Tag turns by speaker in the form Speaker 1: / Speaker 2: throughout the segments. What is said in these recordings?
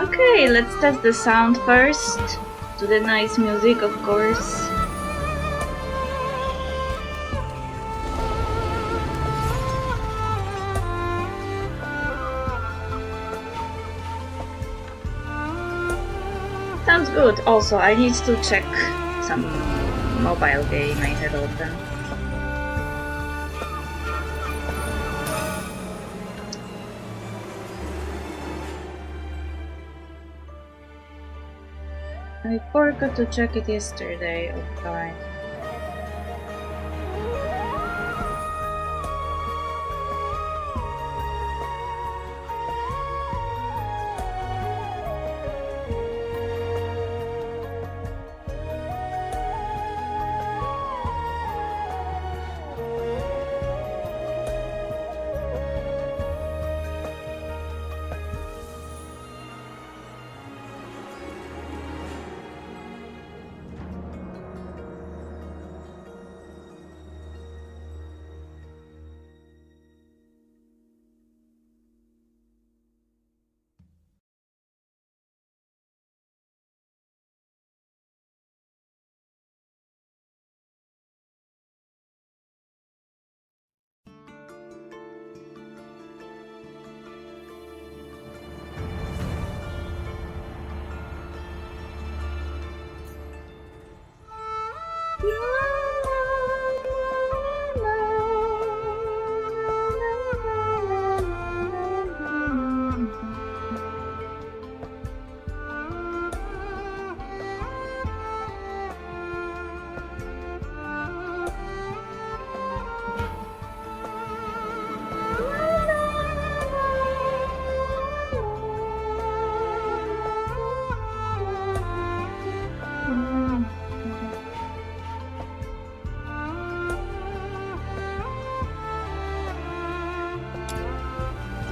Speaker 1: Okay, let's test the sound first. To the nice music, of course. Sounds good. Also, I need to check some mobile game I had open. I forgot to check it yesterday. Okay.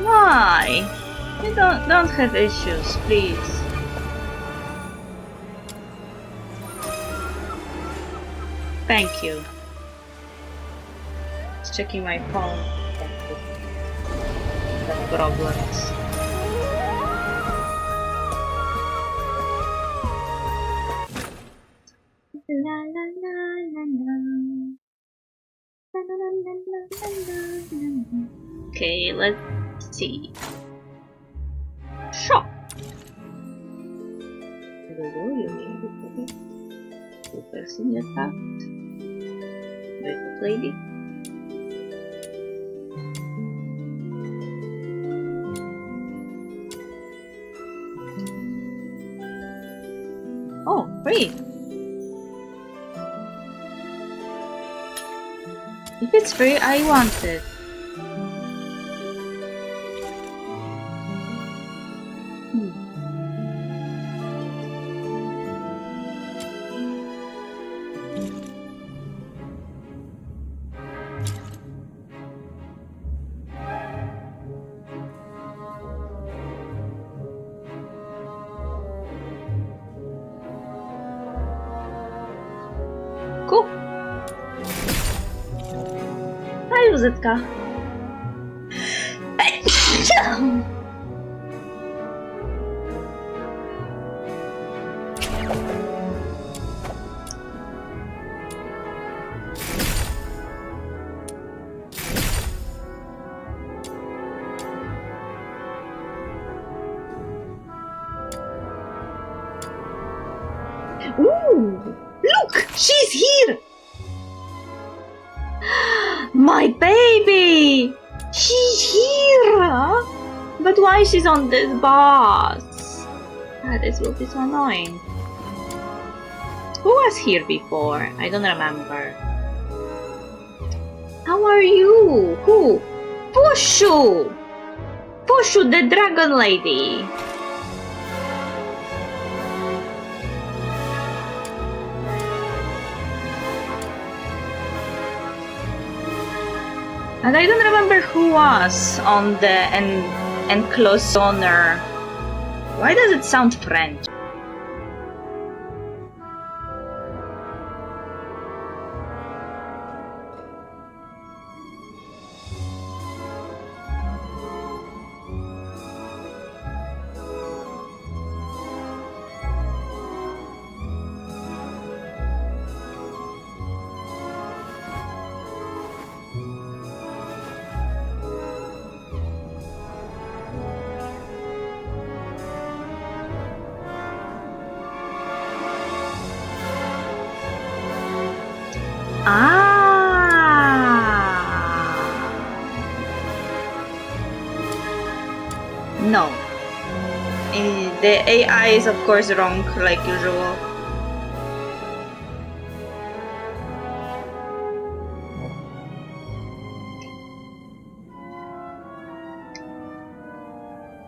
Speaker 1: Why? You don't have issues, please. Thank you. Just checking my phone. Got problems. La la la la la. La la la la la la la. Okay, let's see. Shop. Two person attacked. Wait, lady. Oh, free. If it's free, I want it. Cool. Hi, Luzetka. Ooh, look, she's here. My baby, she's here. But why she's on this bus? Ah, this will be so annoying. Who was here before? I don't remember. How are you? Who? Huaxu! Huaxu, the dragon lady. And I don't remember who was on the enclosed owner. Why does it sound French? No. The AI is of course wrong, like usual.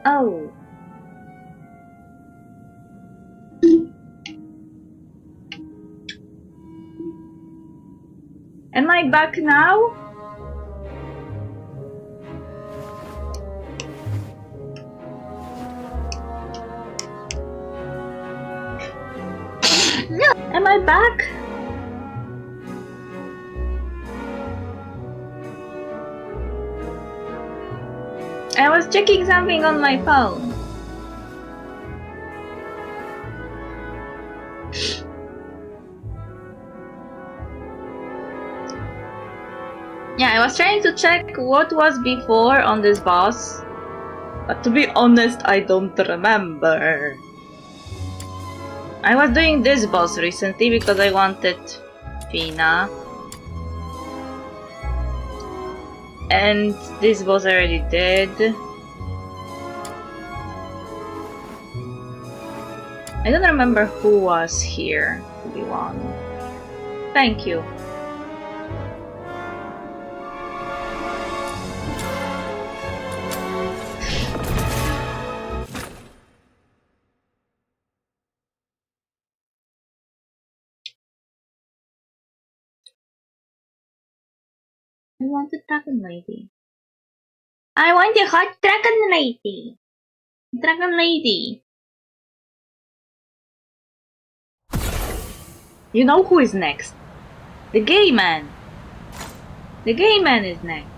Speaker 1: Oh. Am I back now? Am I back? I was checking something on my phone. Yeah, I was trying to check what was before on this boss. But to be honest, I don't remember. I was doing this boss recently because I wanted Fina. And this boss I already did. I don't remember who was here, to be honest. Thank you. I want the dragon lady. I want the hot dragon lady. Dragon lady. You know who is next? The gay man. The gay man is next.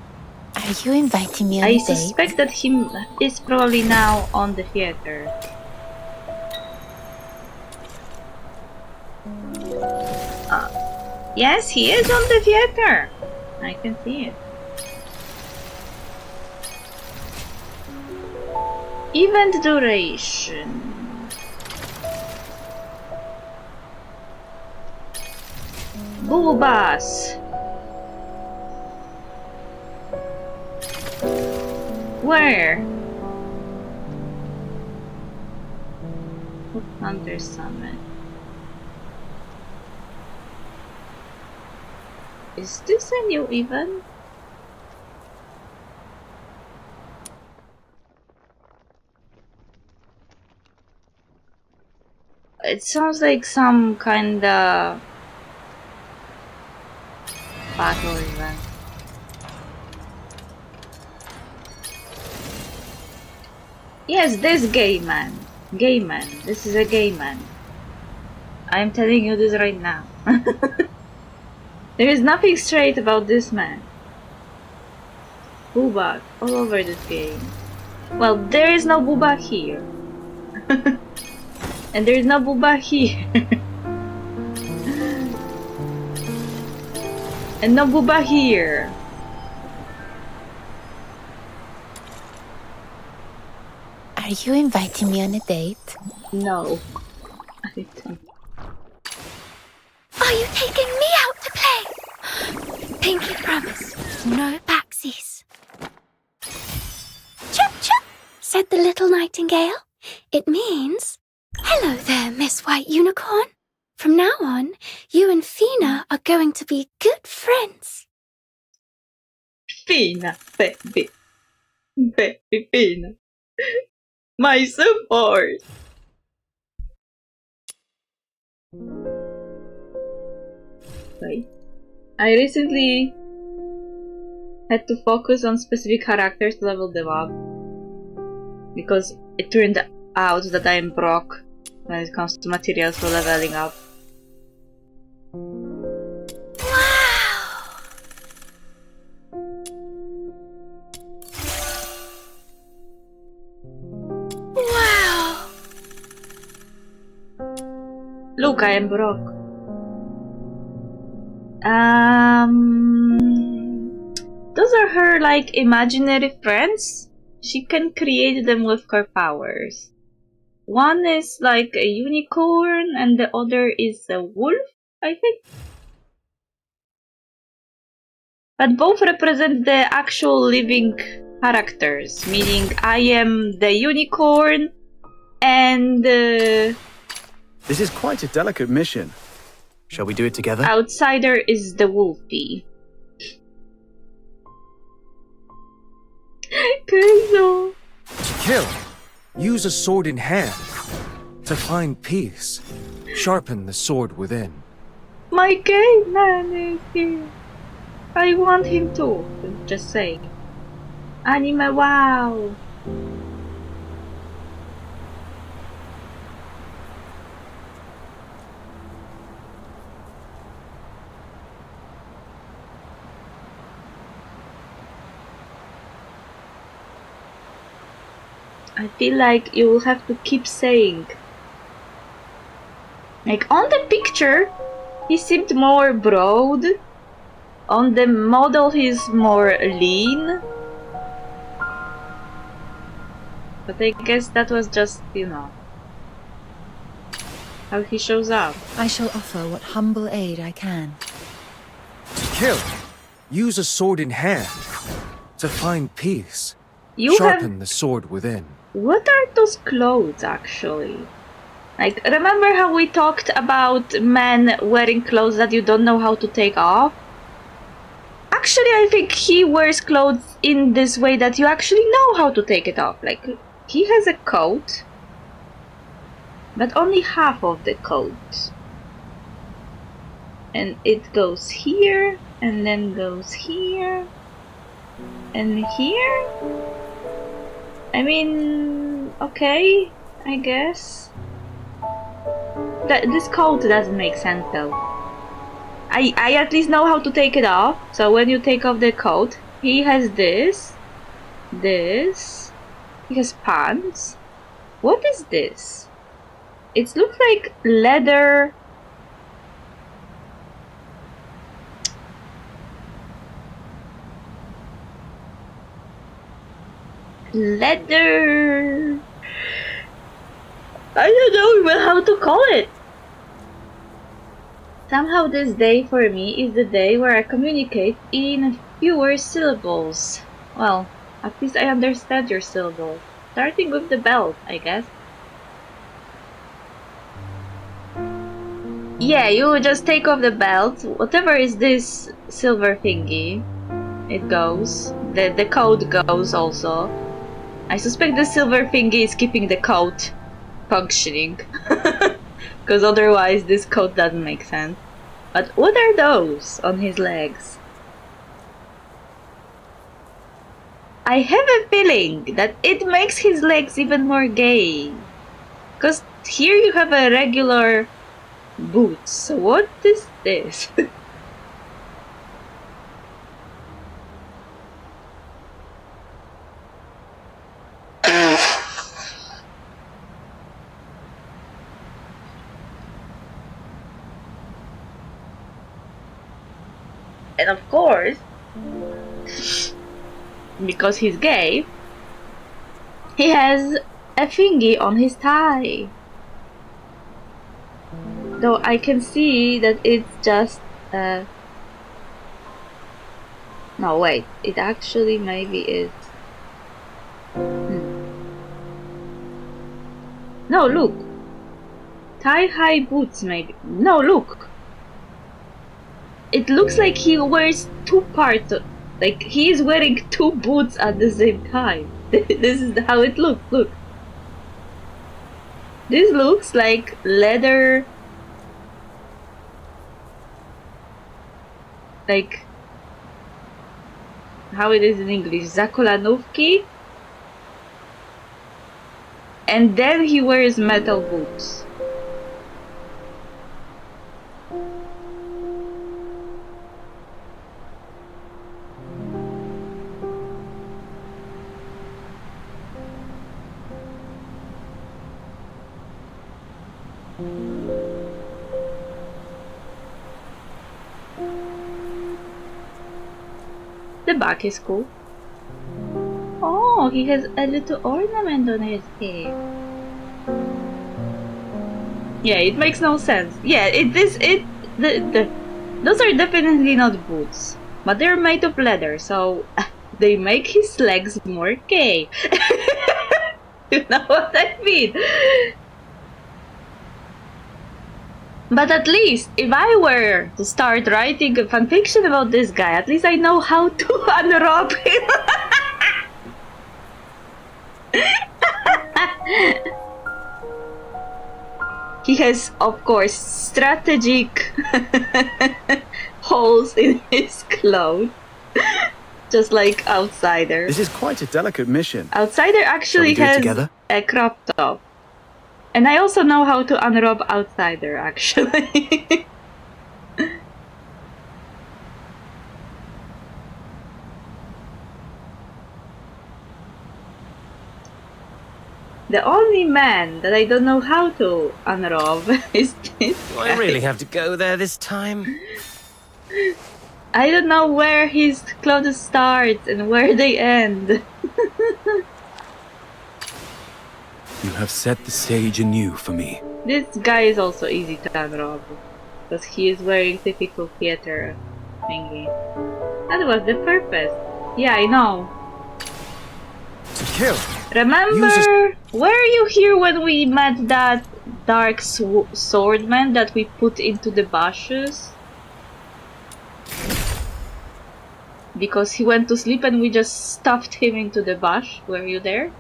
Speaker 2: Are you inviting me on a date?
Speaker 1: I suspect that he is probably now on the theater. Yes, he is on the theater. I can see it. Event duration. Boobas. Where? Hunter Summit. Is this a new event? It sounds like some kinda battle event. Yes, this gay man. Gay man. This is a gay man. I'm telling you this right now. There is nothing straight about this man. Booba all over this game. Well, there is no booba here. And there is no booba here. And no booba here.
Speaker 2: Are you inviting me on a date?
Speaker 1: No. I don't.
Speaker 3: Are you taking me out to play? Pinky promise, no backsies. Chirp, chirp, said the little nightingale. It means, hello there, Miss White Unicorn. From now on, you and Fina are going to be good friends.
Speaker 1: Fina, baby. Baby Fina. My support. Right. I recently had to focus on specific characters to level them up because it turned out that I'm broke when it comes to materials for leveling up.
Speaker 3: Wow! Wow!
Speaker 1: Look, I am broke. Those are her, like, imaginary friends. She can create them with her powers. One is like a unicorn and the other is a wolf, I think. But both represent the actual living characters, meaning I am the unicorn and
Speaker 4: This is quite a delicate mission. Shall we do it together?
Speaker 1: outsider is the wolfie. Kaizo.
Speaker 5: To kill, use a sword in hand. To find peace, sharpen the sword within.
Speaker 1: My gay man is here. I want him to. Just saying. Anime, wow. I feel like you will have to keep saying. Like on the picture, he seemed more broad. On the model, he's more lean. But I guess that was just, how he shows up.
Speaker 2: I shall offer what humble aid I can.
Speaker 5: To kill, use a sword in hand. To find peace,
Speaker 1: You
Speaker 5: sharpen
Speaker 1: have...
Speaker 5: the sword within.
Speaker 1: What are those clothes, actually? Like, remember how we talked about men wearing clothes that you don't know how to take off? Actually, I think he wears clothes in this way that you actually know how to take it off. Like, he has a coat, but only half of the coat. And it goes here, and then goes here, and here. I mean, okay, I guess. This coat doesn't make sense though. I at least know how to take it off. So when you take off the coat, he has this. He has pants. What is this? It looks like leather. Leather. I don't know even how to call it. Somehow this day for me is the day where I communicate in fewer syllables. Well, at least I understand your syllables. Starting with the belt, I guess. Yeah, you just take off the belt. Whatever is this silver thingy, it goes. The coat goes also. I suspect the silver thingy is keeping the coat functioning. Because otherwise this coat doesn't make sense. But what are those on his legs? I have a feeling that it makes his legs even more gay. Because here you have a regular boots. So what is this? And of course, because he's gay, he has a thingy on his tie. Though I can see that it's just no, wait, it actually maybe is. No, look. Thigh-high boots maybe. No, look. It looks like he wears two parts. Like he is wearing two boots at the same time. This is how it looks. Look. This looks like leather. Like how it is in English, zakolanówki. And then he wears metal boots. The back is cool. Oh, he has a little ornament on his head. Yeah, it makes no sense. Yeah, those are definitely not boots. But they're made of leather, so they make his legs more gay. You know what I mean? But at least, if I were to start writing a fanfiction about this guy, at least I know how to unwrap him. He has, of course, strategic holes in his clothes. Just like Outsider.
Speaker 4: This is quite a delicate mission.
Speaker 1: Outsider actually
Speaker 4: Shall we do it
Speaker 1: has
Speaker 4: together?
Speaker 1: a crop top. And I also know how to unrob Outsider, actually. The only man that I don't know how to unrob is this
Speaker 5: Do I
Speaker 1: guy.
Speaker 5: really have to go there this time?
Speaker 1: I don't know where his clothes start and where they end.
Speaker 4: You have set the stage anew for me.
Speaker 1: This guy is also easy to unrob. Because he is wearing typical theater thingy. That was the purpose. Yeah, I know.
Speaker 5: To kill.
Speaker 1: Remember, were you here when we met that dark swordman that we put into the bushes? Because he went to sleep and we just stuffed him into the bush. Were you there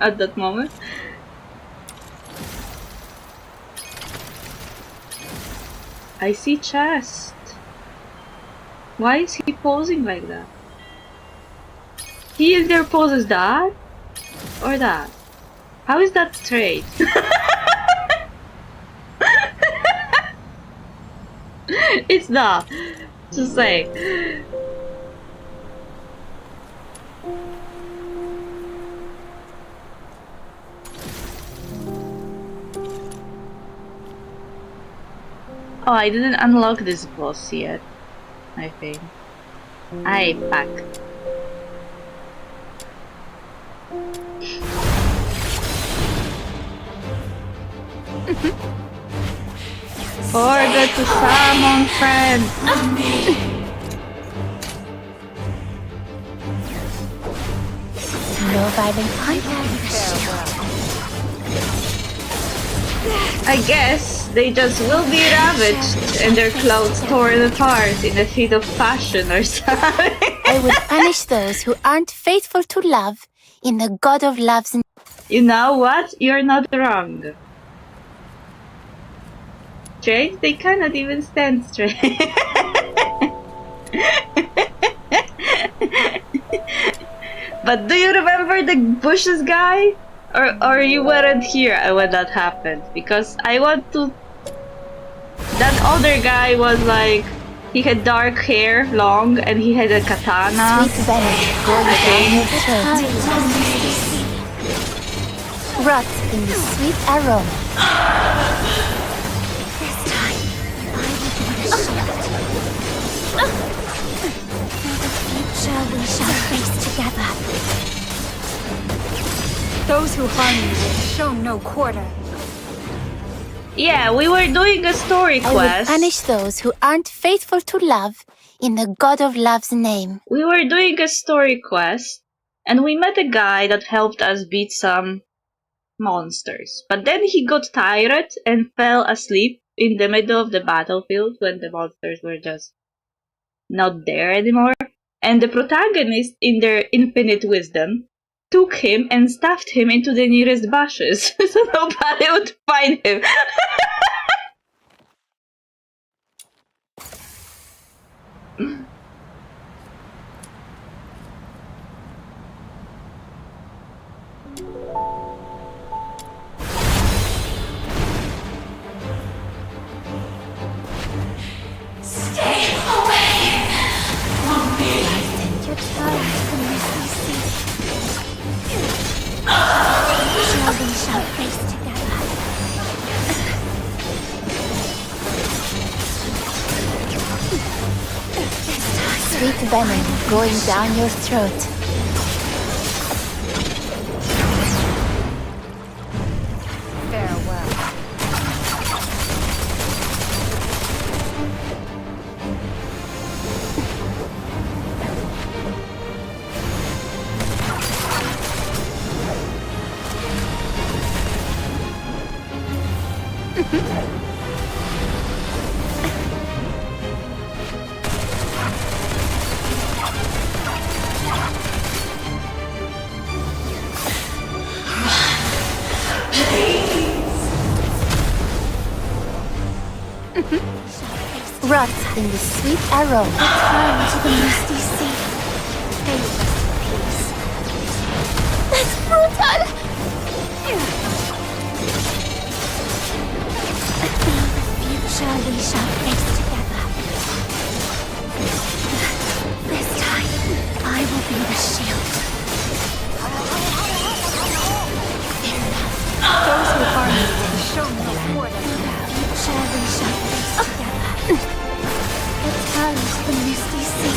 Speaker 1: at that moment? I see chest. Why is he posing like that? He either poses that or that. How is that straight? It's that. Just say. Oh, I didn't unlock this boss yet, I think. I back. Forget to summon friends.
Speaker 2: No violent contact.
Speaker 1: I guess they just will be ravaged and their clothes torn apart in a fit of passion or something.
Speaker 2: I will punish those who aren't faithful to love in the God of Love's name.
Speaker 1: You know what? You're not wrong. Straight? They cannot even stand straight. But do you remember the bushes guy? Or you weren't here when that happened? Because I want to... That other guy was like... He had dark hair, long, and he had a katana.
Speaker 2: Sweet venom going down your throat. Rot in the sweet aroma.
Speaker 3: This time, I will be the shield. For the future we shall face together.
Speaker 6: Those who harm you will show no quarter.
Speaker 1: Yeah, we were doing a story
Speaker 2: I will
Speaker 1: quest.
Speaker 2: punish those who aren't faithful to love in the God of Love's name.
Speaker 1: We were doing a story quest, and we met a guy that helped us beat some monsters. But then he got tired and fell asleep in the middle of the battlefield when the monsters were just not there anymore. And the protagonist, in their infinite wisdom, took him and stuffed him into the nearest bushes so nobody would find him.
Speaker 3: Your child to the mercy seat. Sure we shall face together.
Speaker 2: Sweet venom going down your throat.
Speaker 6: Farewell.
Speaker 2: Rot in the sweet aroma.
Speaker 3: Return to the misty sea.
Speaker 6: May you rest in peace.
Speaker 3: That's brutal! In the future we shall face together. This time, I will be the shield.
Speaker 6: Those who harm you will show no quarter.
Speaker 3: In the future we shall face together. Return to the misty sea.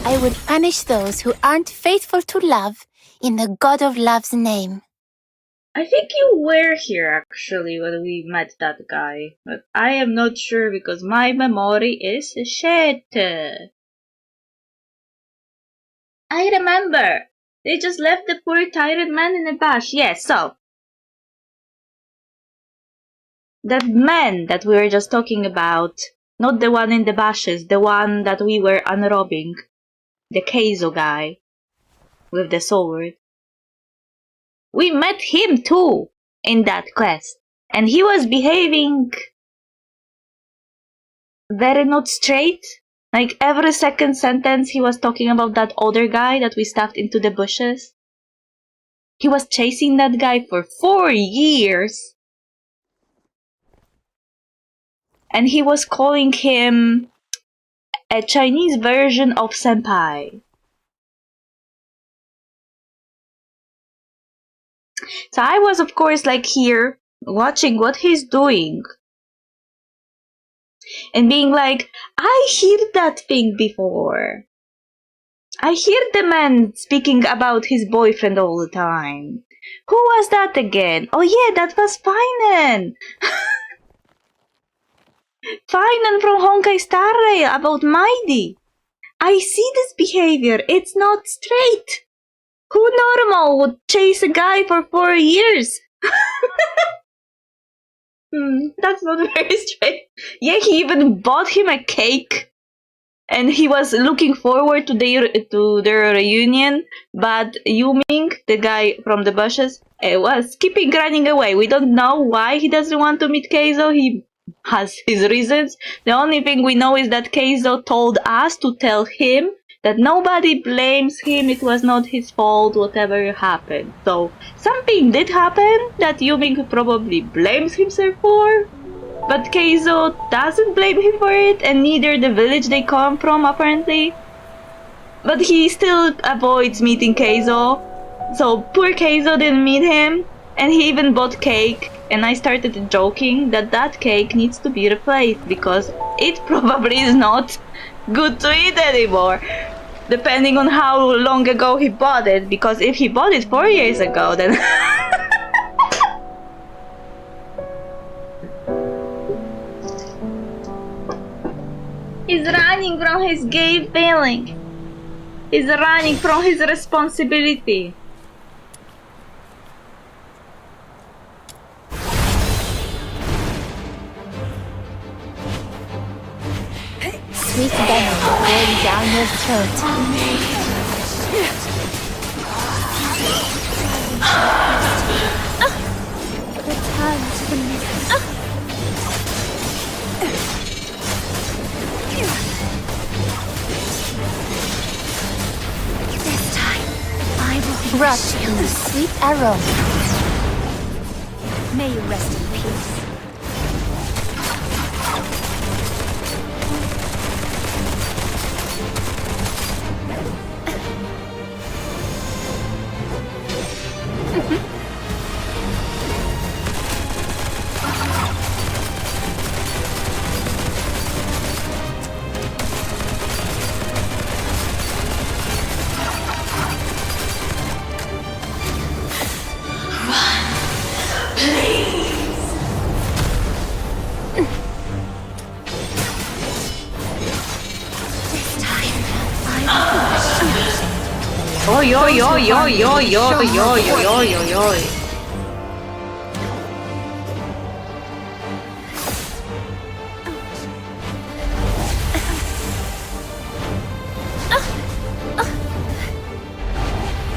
Speaker 2: I will punish those who aren't faithful to love in the God of Love's name.
Speaker 1: I think you were here actually when we met that guy, but I am not sure because my memory is shit. I remember. They just left the poor tired man in a bush. Yes, so. That man that we were just talking about, not the one in the bushes, the one that we were unrobbing. The Keizo guy with the sword. We met him too in that quest, and he was behaving very not straight. Like every second sentence he was talking about that other guy that we stuffed into the bushes. He was chasing that guy for 4 years. And he was calling him a Chinese version of senpai. So I was, of course, like here, watching what he's doing. And being like, I heard that thing before. I hear the man speaking about his boyfriend all the time. Who was that again? Oh yeah, that was Finan. Finan from Honkai Star Rail about Mighty. I see this behavior. It's not straight. Who normal would chase a guy for 4 years? That's not very straight. Yeah, he even bought him a cake. And he was looking forward to their reunion. But Yuming, the guy from the bushes, was keeping running away. We don't know why he doesn't want to meet Keizo. He has his reasons. The only thing we know is that Keizo told us to tell him that nobody blames him, it was not his fault, whatever happened. So, something did happen that Yuming probably blames himself for, but Keizo doesn't blame him for it, and neither the village they come from, apparently. But he still avoids meeting Keizo, so poor Keizo didn't meet him, and he even bought cake, and I started joking that that cake needs to be replaced, because it probably is not good to eat anymore, depending on how long ago he bought it, because if he bought it 4 years ago, then he's running from his gay feeling. He's running from his responsibility.
Speaker 2: Sweet venom pouring down your throat.
Speaker 3: Return to the mist. This time, I will be
Speaker 2: Rot in the sweet aroma.
Speaker 6: May you rest in peace.
Speaker 1: Oi, oi, oi, oi, oi, oi, oi, oi, oi, oi.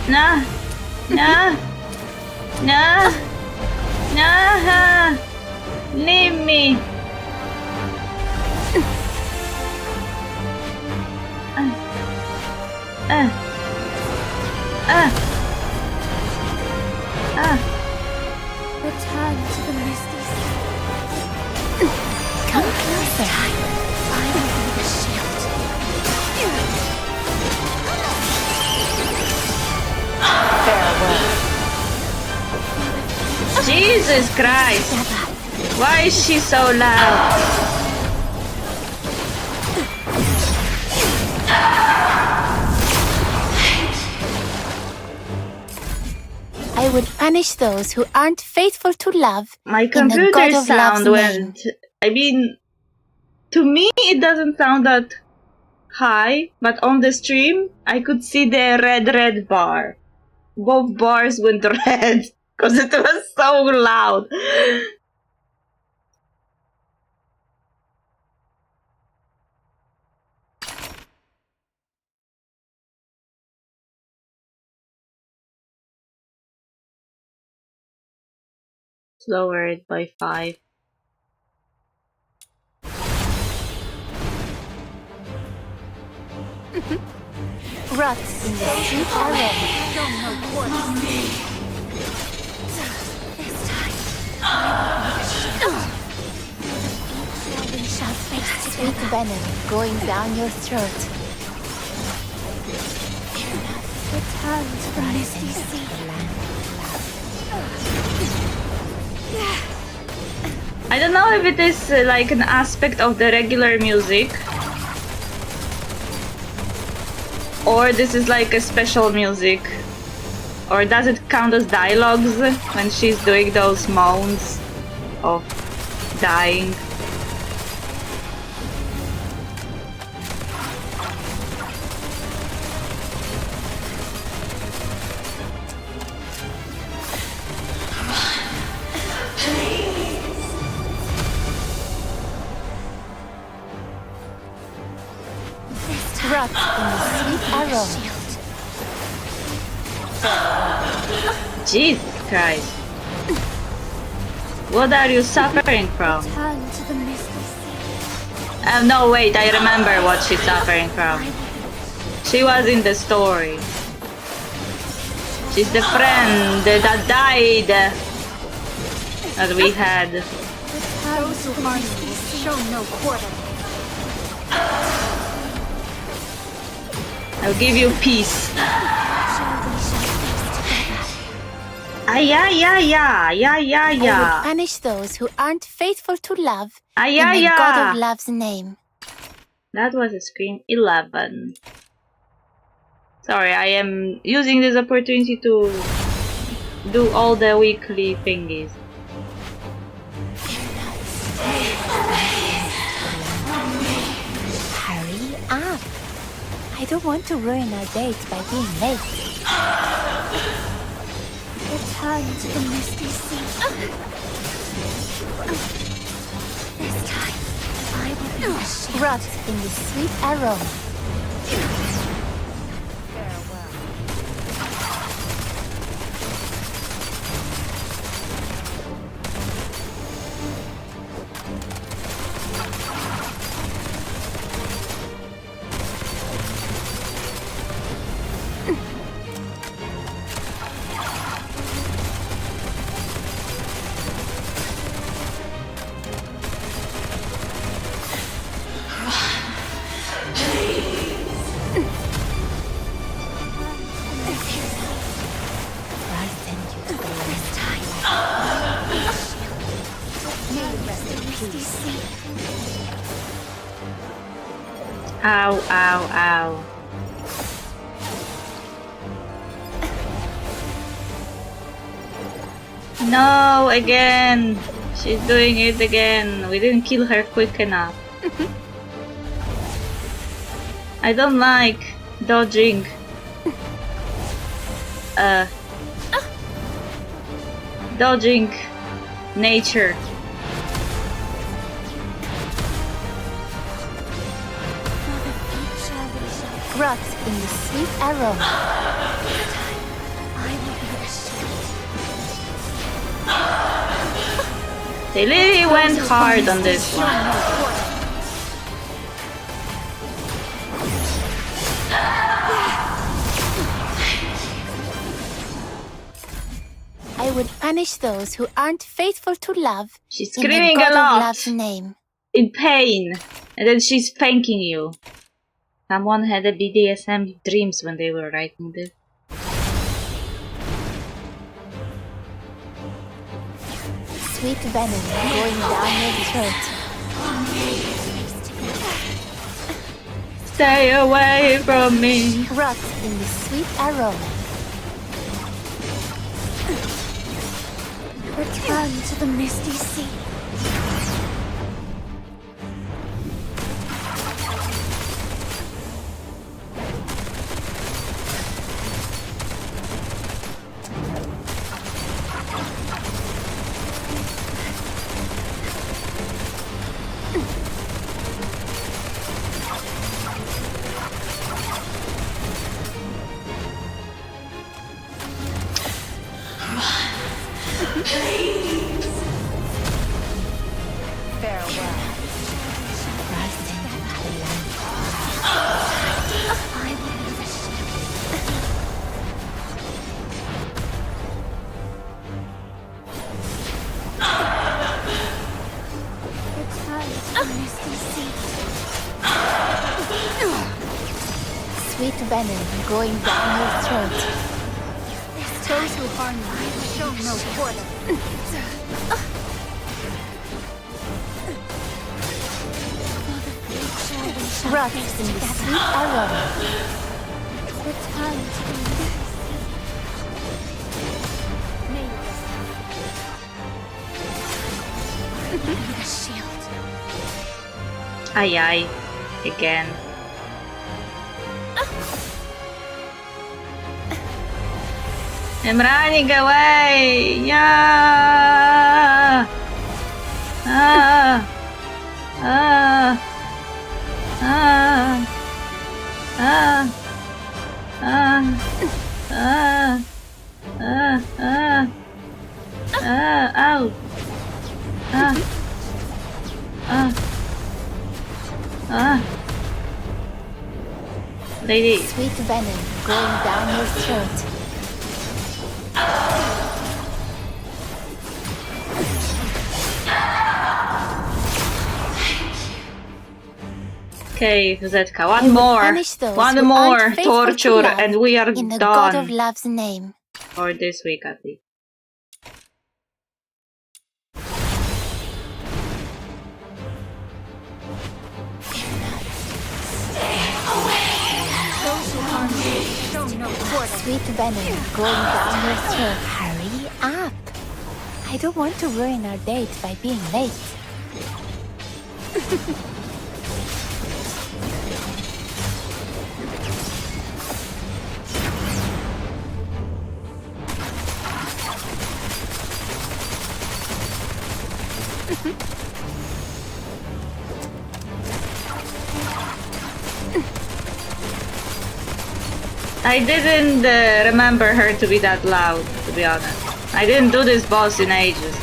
Speaker 1: Nah, No. No. No. Leave me.
Speaker 3: Return to the misty sea.
Speaker 2: Come closer.
Speaker 3: I will be the shield.
Speaker 2: Farewell.
Speaker 1: Jesus Christ. Why is she so loud?
Speaker 2: I will punish those who aren't faithful to love.
Speaker 1: My
Speaker 2: in the God
Speaker 1: computer
Speaker 2: of
Speaker 1: sound
Speaker 2: Love's
Speaker 1: went. I mean, to me it doesn't sound that high, but on the stream I could see the red bar. Both bars went red because it was so loud. Lower it by 5.
Speaker 2: Ruts in the sweet aroma.
Speaker 6: Show no quarter.
Speaker 3: This time,
Speaker 2: We shall face sweet venom going down your throat.
Speaker 3: return to the misty sea.
Speaker 1: I don't know if it is like an aspect of the regular music, or this is like a special music, or does it count as dialogues when she's doing those moans of dying?
Speaker 2: Ruts in the sweet aroma.
Speaker 1: Jesus Christ. What are you suffering from?
Speaker 3: Return to the misty sea.
Speaker 1: No, wait, I remember what she's suffering from. She was in the story. She's the friend that died that we had.
Speaker 6: Those who harm you will show no quarter.
Speaker 1: I'll give you peace. Yeah.
Speaker 2: I will punish those who aren't faithful to love in the God of Love's name.
Speaker 1: That was a screen 11. Sorry, I am using this opportunity to do all the weekly thingies.
Speaker 2: Hurry up. I don't want to ruin our date by being late.
Speaker 3: Return to the misty sea. This time, I will be the shield.
Speaker 2: Ruts in the sweet aroma.
Speaker 1: Ow, ow, ow. No, again. She's doing it again. We didn't kill her quick enough. I don't like dodging. Dodging nature.
Speaker 2: Ruts in the sweet aroma.
Speaker 3: I will be the
Speaker 1: They really went hard on this one.
Speaker 2: I would punish those who aren't faithful to love.
Speaker 1: She's
Speaker 2: in the
Speaker 1: screaming
Speaker 2: God
Speaker 1: a lot.
Speaker 2: of Love's name.
Speaker 1: In pain. And then she's thanking you. Someone had a BDSM dreams when they were writing this.
Speaker 2: Sweet venom going down your throat.
Speaker 1: Stay away from me.
Speaker 2: Rot in the sweet aroma.
Speaker 3: Return to the misty sea.
Speaker 2: Sweet venom going down your throat.
Speaker 6: Those who harm you will show no quarter.
Speaker 2: Rot in the sweet aroma.
Speaker 3: Return to the misty sea. Shield.
Speaker 1: Ay ay. Again. I'm running away! Yeah! Ah! Ah! Ah! Ah! Ah! Ah! Ah! Ah! Ah! Ow! Ah! Ah! Ah! Lady!
Speaker 2: Sweet venom going down your throat.
Speaker 1: Okay, Zetka, one more torture and we are
Speaker 2: in the God of
Speaker 1: done
Speaker 2: Love's name.
Speaker 1: for this week at least.
Speaker 6: Those who harm you will show no quarter.
Speaker 2: Sweet venom going down your throat. Hurry up. I don't want to ruin our date by being late.
Speaker 1: I didn't remember her to be that loud, to be honest. I didn't do this boss in ages.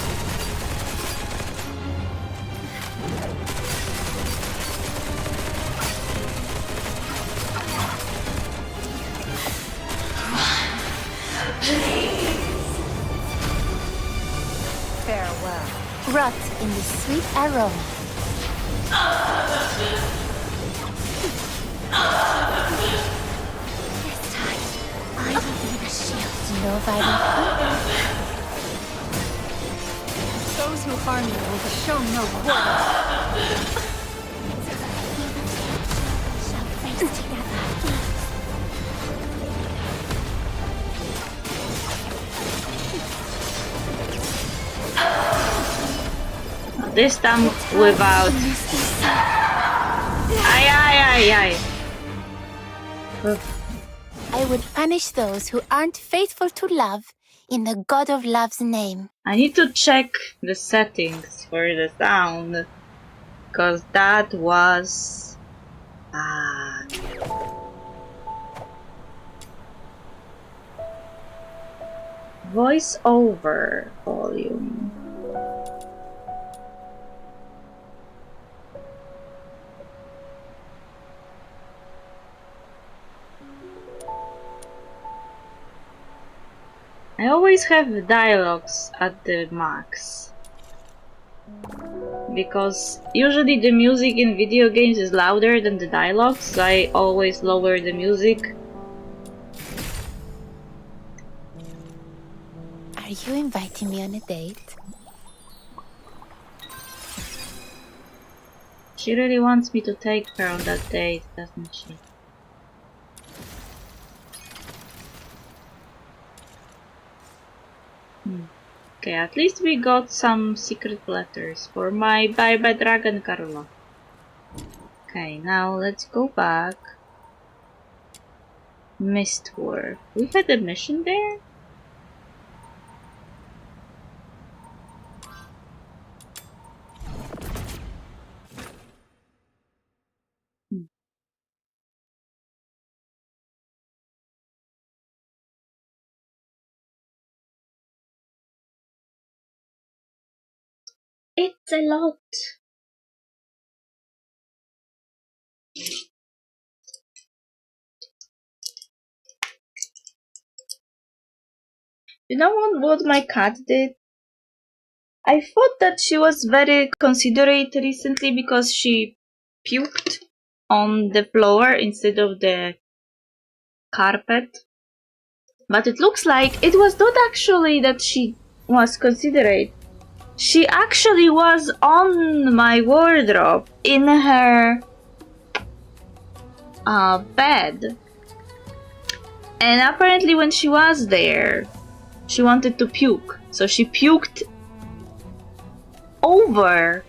Speaker 6: Farewell.
Speaker 2: Rot in the sweet aroma.
Speaker 3: This time, I will be the shield.
Speaker 2: No violent.
Speaker 6: Those who harm you will show no quarter.
Speaker 3: Shall face together.
Speaker 1: This time without... Ay, ay, ay, ay.
Speaker 2: I would punish those who aren't faithful to love in the God of Love's name.
Speaker 1: I need to check the settings for the sound, because that was bad. Voice over volume. I always have dialogues at the max. Because usually the music in video games is louder than the dialogue, so I always lower the music.
Speaker 2: Are you inviting me on a date?
Speaker 1: She really wants me to take her on that date, doesn't she? Okay, at least we got some secret letters for my bye-bye dragon Carola. Okay, now let's go back. Mistwork. We had a mission there? It's a lot. You know what my cat did? I thought that she was very considerate recently because she puked on the floor instead of the carpet. But it looks like it was not actually that she was considerate. She actually was on my wardrobe in her bed. And apparently when she was there, she wanted to puke. So she puked over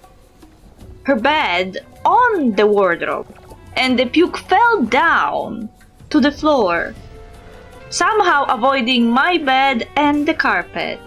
Speaker 1: her bed on the wardrobe. And the puke fell down to the floor, somehow avoiding my bed and the carpet.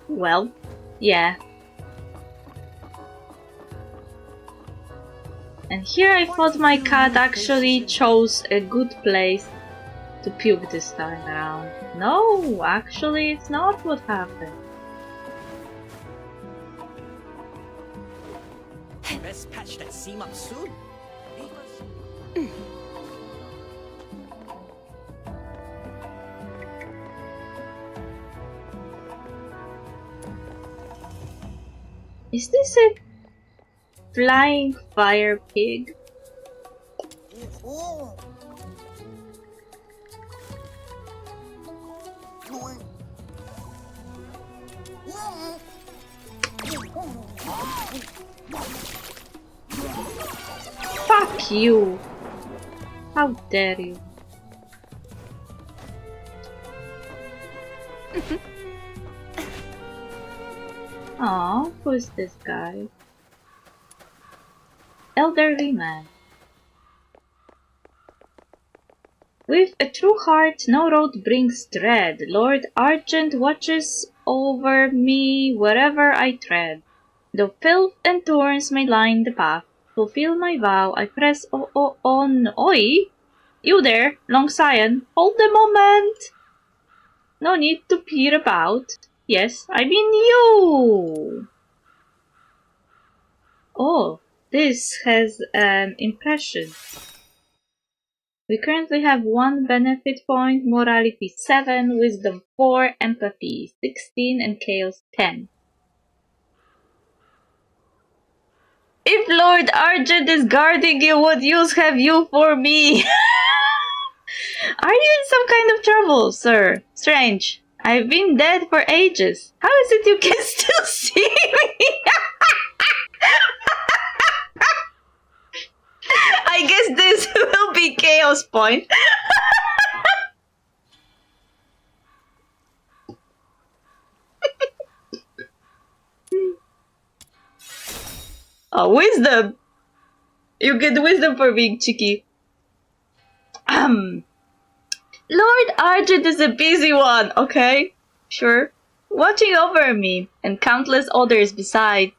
Speaker 1: Well, yeah. And here I thought my cat actually chose a good place to puke this time around. No, actually it's not what happened.
Speaker 7: Best patch that seam up soon.
Speaker 1: Is this a flying fire pig? Fuck you! How dare you? Aw, who's this guy? Elderly man. With a true heart, no road brings dread. Lord Argent watches over me wherever I tread. Though filth and thorns may line the path, fulfill my vow, I press on. Oi! You there, Long Cyan, hold a moment! No need to peer about. Yes, I mean you! Oh, this has an impression. We currently have 1 benefit point, morality 7, wisdom 4, empathy 16, and chaos 10. If Lord Argent is guarding you, what use have you for me? Are you in some kind of trouble, sir? Strange. I've been dead for ages. How is it you can still see me? I guess this will be chaos point. Oh, wisdom. You get wisdom for being cheeky. Lord Argent is a busy one, okay? Sure. Watching over me, and countless others beside.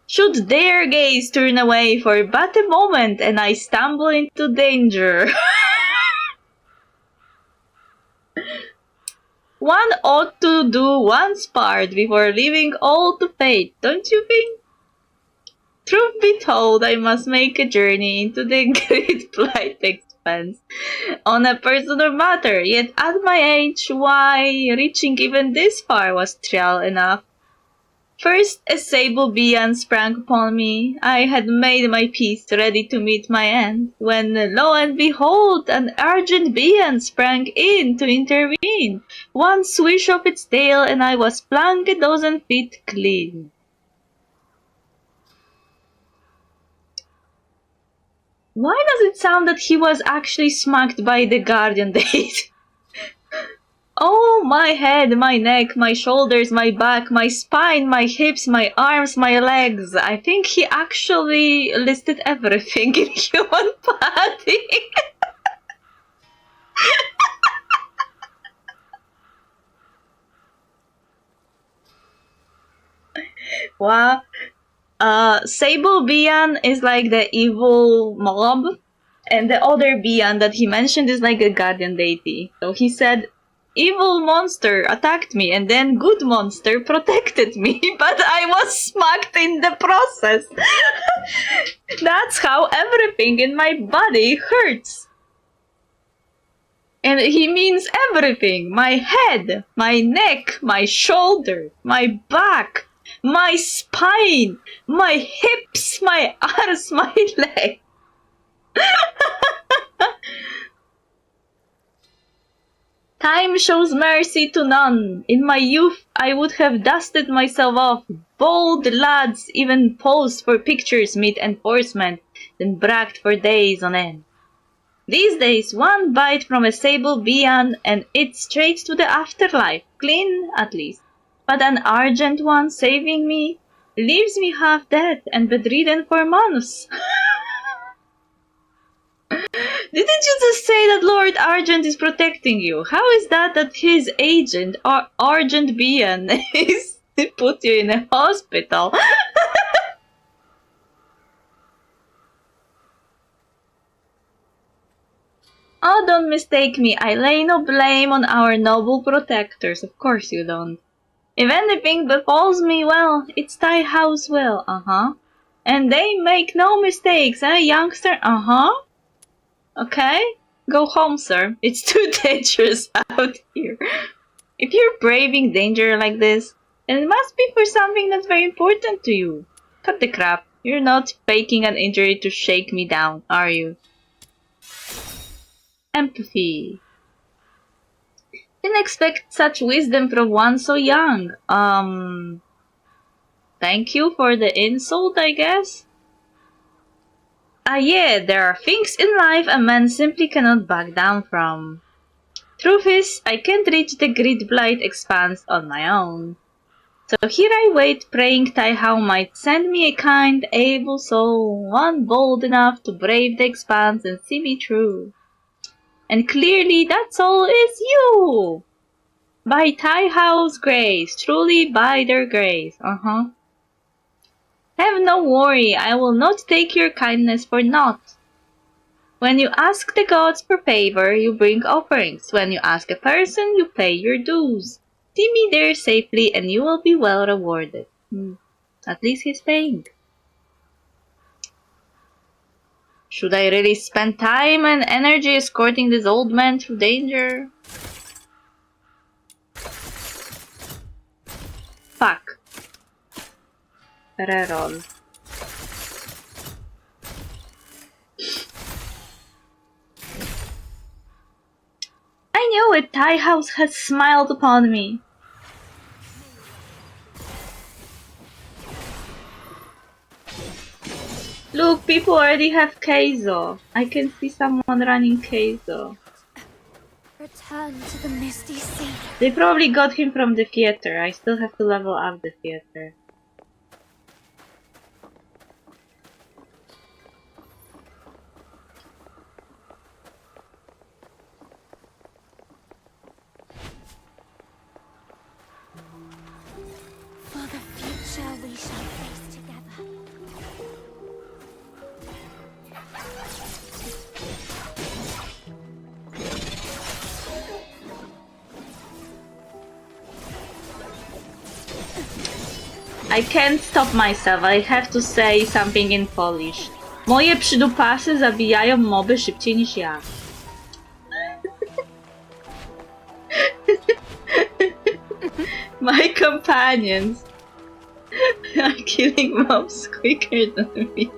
Speaker 1: Should their gaze turn away for but a moment and I stumble into danger. One ought to do one's part before leaving all to fate, don't you think? Truth be told, I must make a journey into the great blight expanse on a personal matter, yet at my age, why, reaching even this far was trial enough. First, a sable beacon sprang upon me. I had made my peace, ready to meet my end, when, lo and behold, an argent beacon sprang in to intervene. One swish of its tail, and I was plunk a dozen feet clean. Why does it sound that he was actually smacked by the guardian date? Oh, my head, my neck, my shoulders, my back, my spine, my hips, my arms, my legs. I think he actually listed everything in human body. Wow. Sable Bian is like the evil mob, and the other Bian that he mentioned is like a guardian deity. So he said, evil monster attacked me, and then good monster protected me, but I was smacked in the process. That's how everything in my body hurts. And he means everything. My head, my neck, my shoulder, my back, my spine, my hips, my arms, my legs. Time shows mercy to none. In my youth, I would have dusted myself off. Bold lads even posed for pictures meet enforcement, then bragged for days on end. These days, one bite from a sable beacon and it's straight to the afterlife, clean at least. But an argent one saving me leaves me half dead and bedridden for months. Didn't you just say that Lord Argent is protecting you? How is that his agent, Argent Bean, is put you in a hospital? Oh, don't mistake me. I lay no blame on our noble protectors. Of course you don't. If anything befalls me, well, it's thy house will. And they make no mistakes, eh, youngster? Okay, go home, sir. It's too dangerous out here. If you're braving danger like this, then it must be for something that's very important to you. Cut the crap. You're not faking an injury to shake me down, are you? Empathy. Didn't expect such wisdom from one so young. Thank you for the insult, I guess? Yeah, there are things in life a man simply cannot back down from. Truth is, I can't reach the great blight expanse on my own. So here I wait, praying Taihao might send me a kind, able soul, one bold enough to brave the expanse and see me through. And clearly that soul is you! By Taihao's grace, truly by their grace, Have no worry, I will not take your kindness for naught. When you ask the gods for favor, you bring offerings. When you ask a person, you pay your dues. See me there safely, and you will be well rewarded. At least he's paying. Should I really spend time and energy escorting this old man through danger? Fuck. Reroll. I knew it! Thai House has smiled upon me. Look, people already have queso. I can see someone running queso.
Speaker 3: Return to the misty sea.
Speaker 1: They probably got him from the theater. I still have to level up the theater.
Speaker 2: Shall we shall face together?
Speaker 1: I can't stop myself, I have to say something in Polish. Moje przydupasy zabijają moby szybciej niż ja. My companions are killing mobs quicker than me.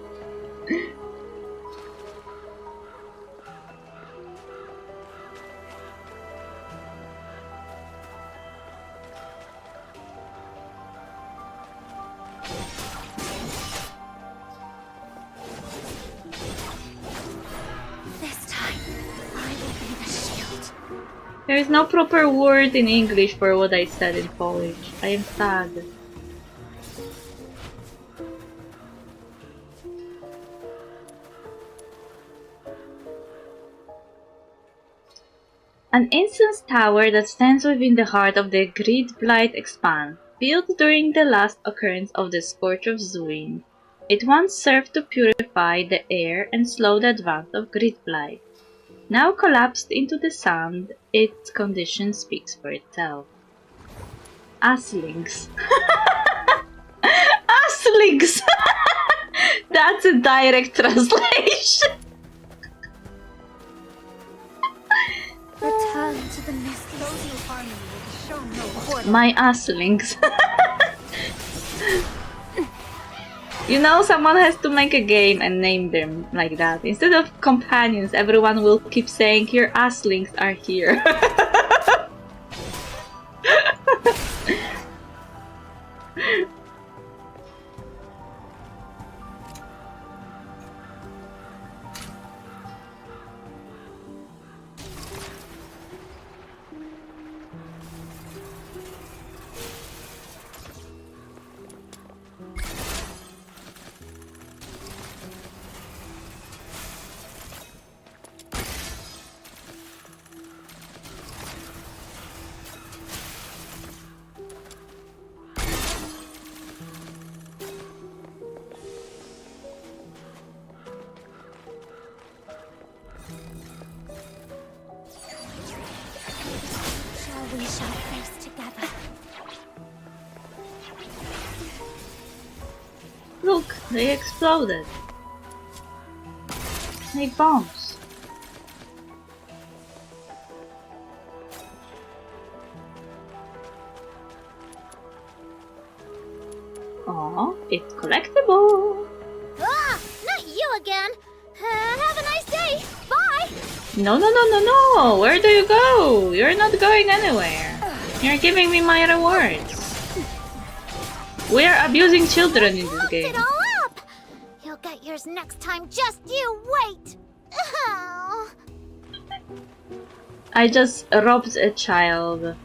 Speaker 1: There is no proper word in English for what I said in Polish. I am sad. An incense tower that stands within the heart of the Great Blight Expanse, built during the last occurrence of the Scourge of Zuin. It once served to purify the air and slow the advance of Great Blight. Now collapsed into the sand, its condition speaks for itself. Asslings. Asslings! That's a direct translation.
Speaker 2: Return to the mist. Those who harm you will be shown no quarter.
Speaker 1: My asslings. You know, someone has to make a game and name them like that. Instead of companions, everyone will keep saying, your asslings are here.
Speaker 2: We shall face together.
Speaker 1: Look, they exploded. They bombs. Oh, it's collectible.
Speaker 2: Ah, not you again. Have a nice day. Bye.
Speaker 1: No, no, no, no, no! Where do you go? You're not going anywhere. You're giving me my rewards. We are abusing children in this game.
Speaker 2: It all up. You'll get yours next time. Just you wait. Oh.
Speaker 1: I just robbed a child.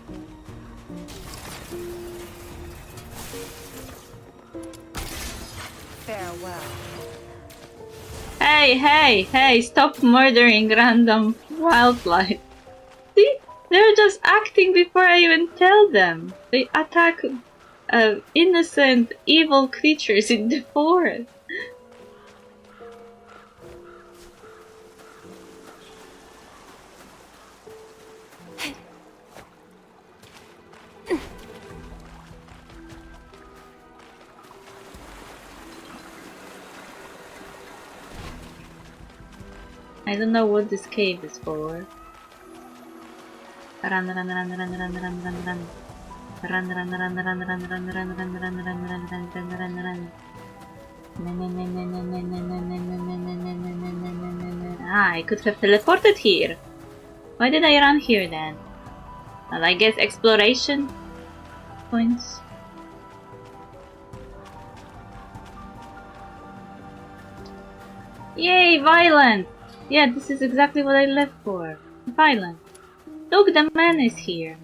Speaker 6: Farewell.
Speaker 1: Hey, hey, hey, stop murdering random wildlife. See? They're just acting before I even tell them. They attack innocent, evil creatures in the forest. I don't know what this cave is for. Run, run, run, run, run, run, run, run. Run, run, run, run, run, run, run, run, run, run, run, run, run, run. Ah, I could have teleported here. Why did I run here then? Well, I guess exploration points. Yay, violent! Yeah, this is exactly what I left for. Violent. Look, the man is here.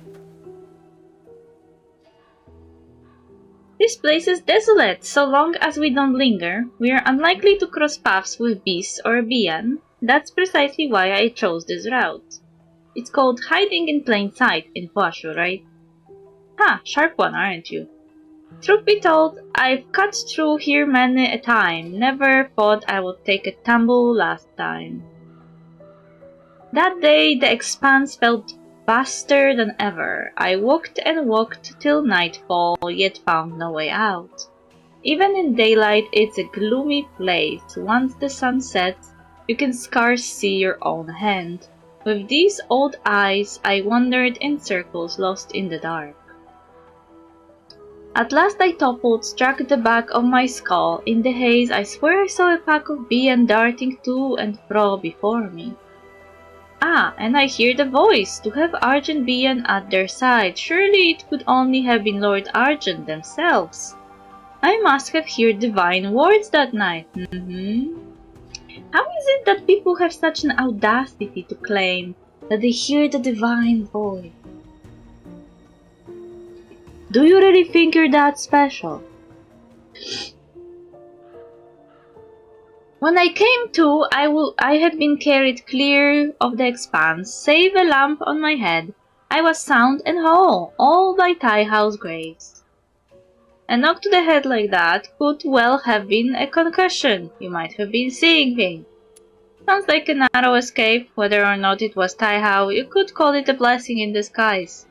Speaker 1: This place is desolate. So long as we don't linger, we are unlikely to cross paths with beasts or Bian. That's precisely why I chose this route. It's called hiding in plain sight in Huaxu, right? Ha, sharp one, aren't you? Truth be told, I've cut through here many a time. Never thought I would take a tumble last time. That day the expanse felt vaster than ever. I walked and walked till nightfall, yet found no way out. Even in daylight it's a gloomy place. Once the sun sets, you can scarce see your own hand. With these old eyes I wandered in circles, lost in the dark. At last I toppled, struck the back of my skull. In the haze I swear I saw a pack of Bian darting to and fro before me. Ah, and I hear the voice, to have Argent Bian at their side. Surely it could only have been Lord Argent themselves. I must have heard divine words that night. How is it that people have such an audacity to claim that they hear the divine voice? Do you really think you're that special? When I came to, I had been carried clear of the expanse, save a lamp on my head. I was sound and whole, all by Taihao's grace. A knock to the head like that could well have been a concussion. You might have been seeing things. Sounds like a narrow escape. Whether or not it was Taihao, you could call it a blessing in disguise.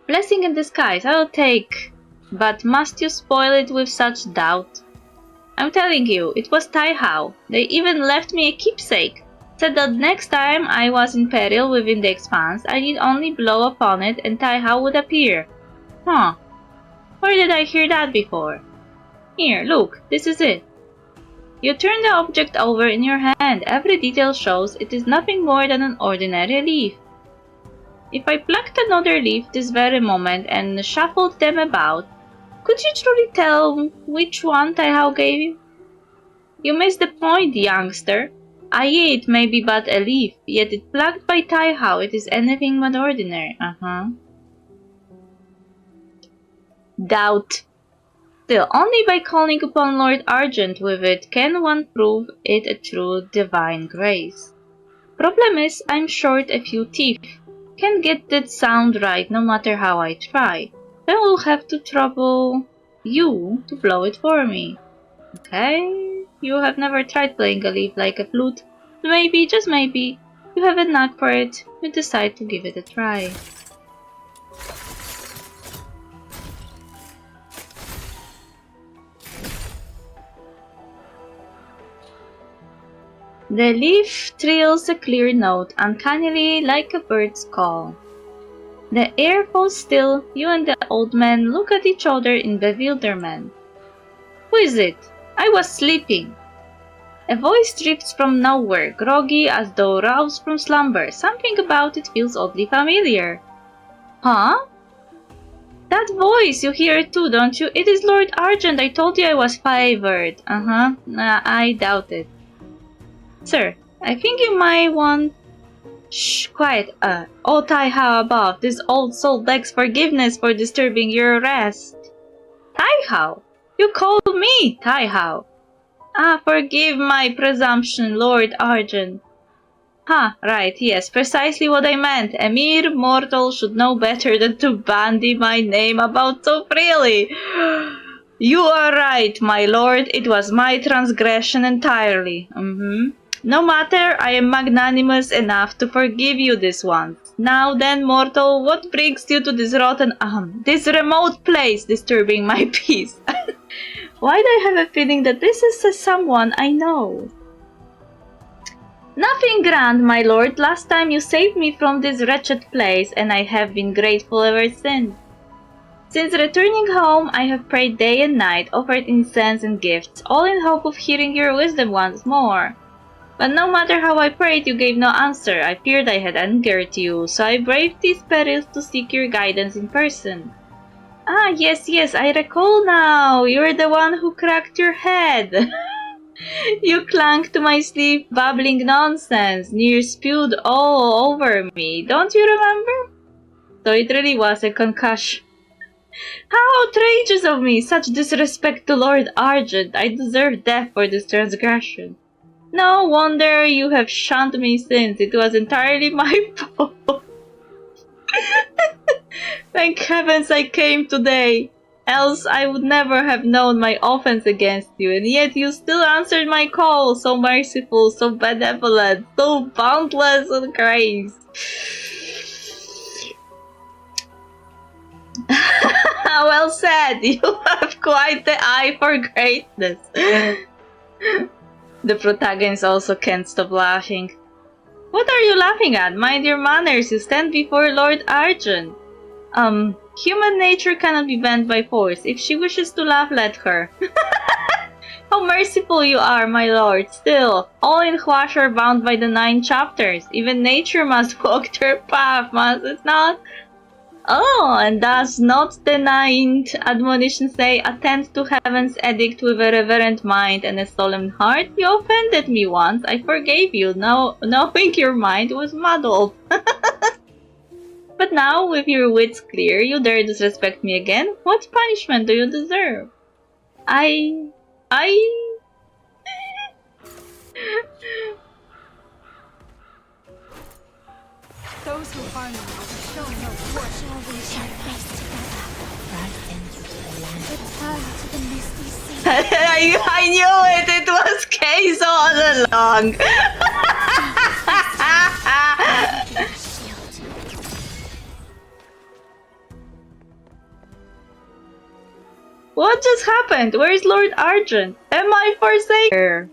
Speaker 1: Blessing in disguise, I'll take. But must you spoil it with such doubt? I'm telling you, it was Taihao. They even left me a keepsake. Said that next time I was in peril within the expanse, I need only blow upon it and Taihao would appear. Huh. Where did I hear that before? Here, look, this is it. You turn the object over in your hand. Every detail shows it is nothing more than an ordinary leaf. If I plucked another leaf this very moment and shuffled them about, could you truly tell which one Taihao gave you? You miss the point, youngster. Aye, it may be but a leaf, yet it plucked by Taihao, it is anything but ordinary. Doubt. Still, only by calling upon Lord Argent with it can one prove it a true divine grace. Problem is, I'm short a few teeth. Can't get that sound right no matter how I try. Then we'll have to trouble you to blow it for me. Okay, you have never tried playing a leaf like a flute. Maybe, just maybe, you have a knack for it. You decide to give it a try. The leaf trills a clear note, uncannily like a bird's call. The air falls still. You and the old man look at each other in bewilderment. Who is it? I was sleeping. A voice drifts from nowhere, groggy as though roused from slumber. Something about it feels oddly familiar. Huh? That voice, you hear it too, don't you? It is Lord Argent. I told you I was favored. I doubt it. Sir, I think you might want... Shh, quiet. Oh, Taihao above, this old soul begs forgiveness for disturbing your rest. Taihao? You called me Taihao. Forgive my presumption, Lord Argent. Right, yes, precisely what I meant. A mere mortal should know better than to bandy my name about so freely. You are right, my lord, it was my transgression entirely. No matter, I am magnanimous enough to forgive you this once. Now then, mortal, what brings you to this rotten, this remote place, disturbing my peace? Why do I have a feeling that this is someone I know? Nothing grand, my lord. Last time you saved me from this wretched place, and I have been grateful ever since. Since returning home, I have prayed day and night, offered incense and gifts, all in hope of hearing your wisdom once more. But no matter how I prayed, you gave no answer. I feared I had angered you, so I braved these perils to seek your guidance in person. Yes, I recall now. You're the one who cracked your head. You clung to my sleeve, babbling nonsense, near spewed all over me. Don't you remember? So it really was a concussion. How outrageous of me! Such disrespect to Lord Argent. I deserve death for this transgression. No wonder you have shunned me since. It was entirely my fault. Thank heavens I came today. Else I would never have known my offense against you, and yet you still answered my call, so merciful, so benevolent, so boundless in grace. Well said, you have quite the eye for greatness. The protagonist also can't stop laughing. What are you laughing at? Mind your manners, you stand before Lord Argent. Human nature cannot be bent by force. If she wishes to laugh, let her. How merciful you are, my lord. Still, all in Huaxu are bound by the 9 chapters. Even nature must walk their path, must it not? Oh, and does not the 9th admonition say, attend to heaven's edict with a reverent mind and a solemn heart? You offended me once, I forgave you, now knowing your mind was muddled. But now, with your wits clear, you dare disrespect me again? What punishment do you deserve?
Speaker 6: Those who harm me will show no quarter.
Speaker 2: Shall we shall face together, frightened to the land. Return to the misty sea.
Speaker 1: I knew it! It was Case all along! What just happened? Where's Lord Argent? Am I forsaken?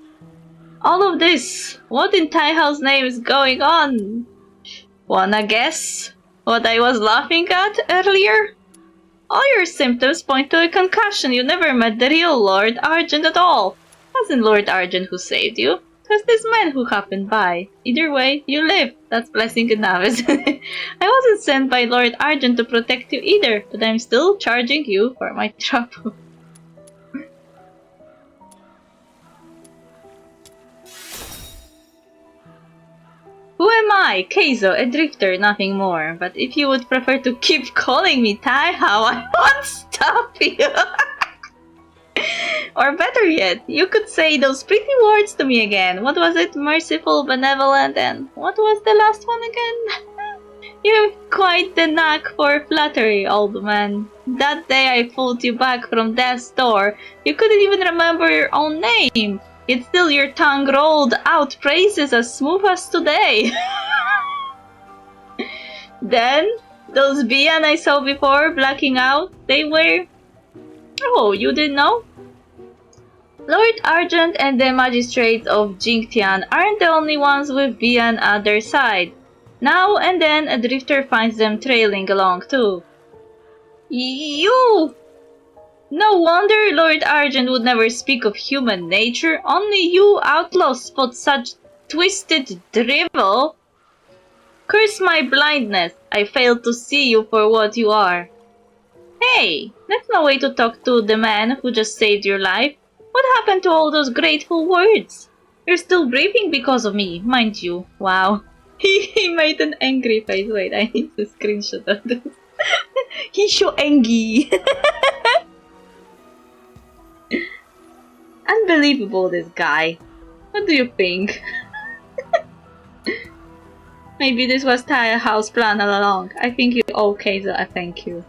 Speaker 1: All of this, what in Taihao's name is going on? Wanna guess what I was laughing at earlier? All your symptoms point to a concussion. You never met the real Lord Argent at all. It wasn't Lord Argent who saved you. It was this man who happened by. Either way, you lived. That's blessing enough, isn't it? I wasn't sent by Lord Argent to protect you either, but I'm still charging you for my trouble. Who am I? Keizo, a drifter, nothing more. But if you would prefer to keep calling me Taihao, I won't stop you. Or better yet, you could say those pretty words to me again. What was it? Merciful, benevolent, and what was the last one again? You have quite the knack for flattery, old man. That day I pulled you back from death's door. You couldn't even remember your own name. Yet still your tongue rolled out praises as smooth as today. Then, those Bian I saw before blacking out, they were... Oh, you didn't know? Lord Argent and the magistrates of Jingtian aren't the only ones with Bian at their side. Now and then a drifter finds them trailing along too. You! No wonder Lord Argent would never speak of human nature. Only you outlaws spot such twisted drivel. Curse my blindness. I failed to see you for what you are. Hey, that's no way to talk to the man who just saved your life. What happened to all those grateful words? You're still breathing because of me, mind you. Wow. He made an angry face. Wait, I need to screenshot of this. He's so angry. Unbelievable, this guy. What do you think? Maybe this was Taihao's plan all along. I think you owe Keizo a thank you.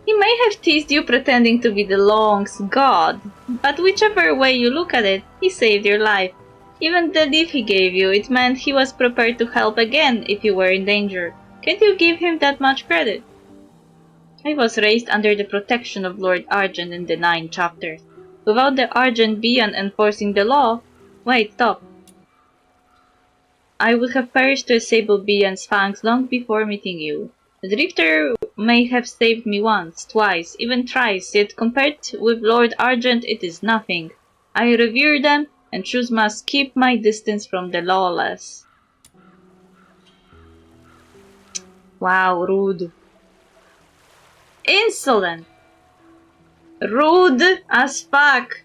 Speaker 1: He may have teased you pretending to be the Long's god, but whichever way you look at it, he saved your life. Even the leaf he gave you, it meant he was prepared to help again if you were in danger. Can't you give him that much credit? I was raised under the protection of Lord Argent in the 9 chapters. Without the Argent Bian enforcing the law... Wait, stop. I would have perished to a sable Bian's fangs long before meeting you. The drifter may have saved me once, twice, even thrice, yet compared with Lord Argent it is nothing. I revere them, and choose must keep my distance from the lawless. Wow, rude. Insolent! Rude as fuck!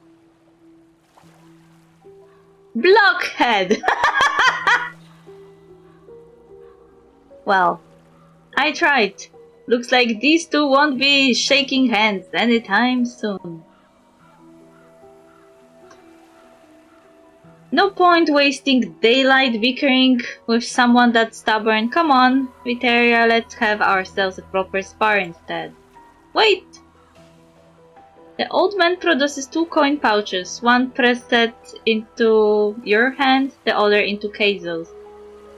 Speaker 1: Blockhead! Well, I tried. Looks like these two won't be shaking hands anytime soon. No point wasting daylight bickering with someone that's stubborn. Come on, Viteria, let's have ourselves a proper spar instead. Wait! The old man produces 2 coin pouches, one pressed into your hand, the other into Keizo's.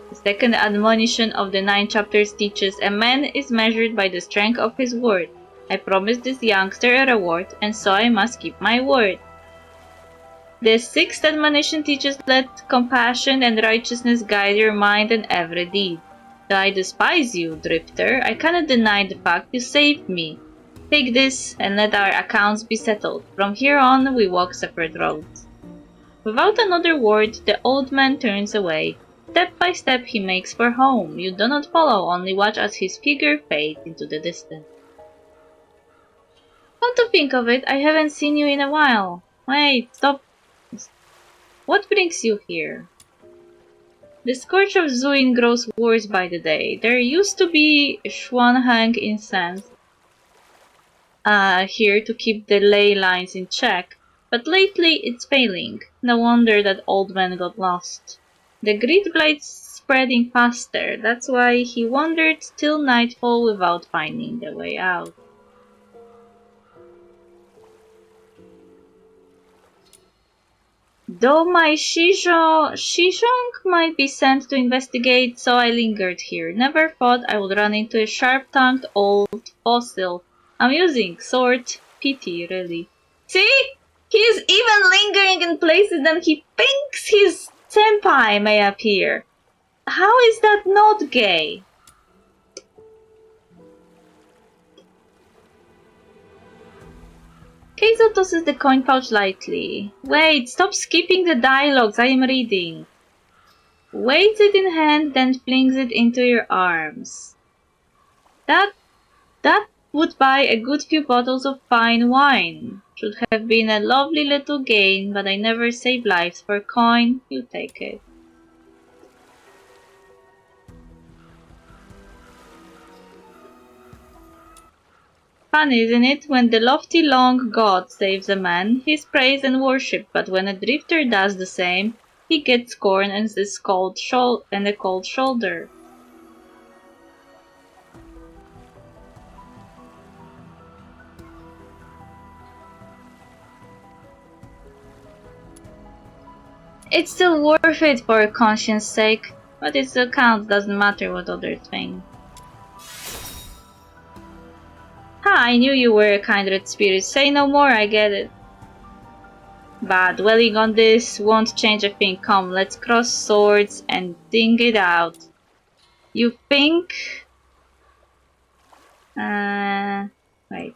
Speaker 1: The second admonition of the 9 chapters teaches a man is measured by the strength of his word. I promised this youngster a reward, and so I must keep my word. The 6th admonition teaches let compassion and righteousness guide your mind and every deed. Though I despise you, Drifter, I cannot deny the fact you saved me. Take this and let our accounts be settled. From here on, we walk separate roads. Without another word, the old man turns away. Step by step he makes for home. You do not follow, only watch as his figure fades into the distance. Come to think of it, I haven't seen you in a while. Wait, stop. What brings you here? The scourge of Zuin grows worse by the day. There used to be Xuanhang incense here to keep the ley lines in check, but lately it's failing. No wonder that old man got lost. The grid blade's spreading faster, that's why he wandered till nightfall without finding the way out. Though my Shizhong might be sent to investigate, so I lingered here. Never thought I would run into a sharp-tongued old fossil. Amusing, sort pity, really. See? He's even lingering in places that he thinks his senpai may appear. How is that not gay? Keizo tosses the coin pouch lightly. Wait, stop skipping the dialogues, I am reading. Weighs it in hand, then flings it into your arms. That would buy a good few bottles of fine wine. Should have been a lovely little gain, but I never save lives for coin. You take it. Fun, isn't it? When the lofty long god saves a man, he's praised and worshipped, but when a drifter does the same, he gets scorn and a cold shoulder. It's still worth it for conscience sake, but it still counts, doesn't matter what others think. I knew you were a kindred spirit. Say no more, I get it. But dwelling on this won't change a thing. Come, let's cross swords and think it out. You think... wait.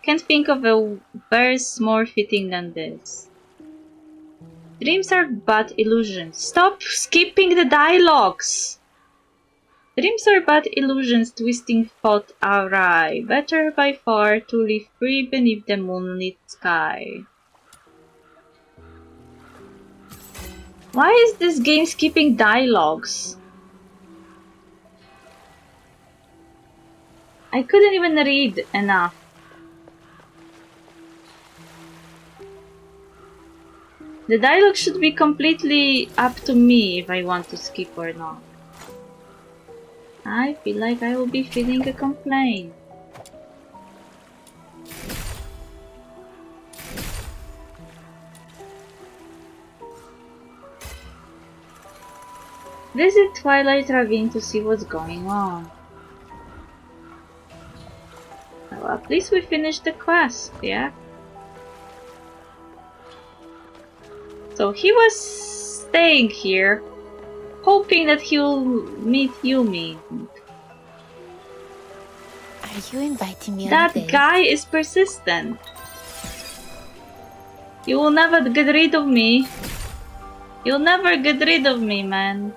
Speaker 1: Can't think of a verse more fitting than this. Dreams are but illusions. Stop skipping the dialogues! Dreams are but illusions, twisting thought awry. Better by far to live free beneath the moonlit sky. Why is this game skipping dialogues? I couldn't even read enough. The dialogue should be completely up to me if I want to skip or not. I feel like I will be feeling a complaint. Visit Twilight Ravine to see what's going on. Well, at least we finished the quest, yeah? So he was staying here, hoping that he'll meet Yumi.
Speaker 2: Are you inviting me on
Speaker 1: That
Speaker 2: a date?
Speaker 1: guy is persistent. You will never get rid of me. You'll never get rid of me, man.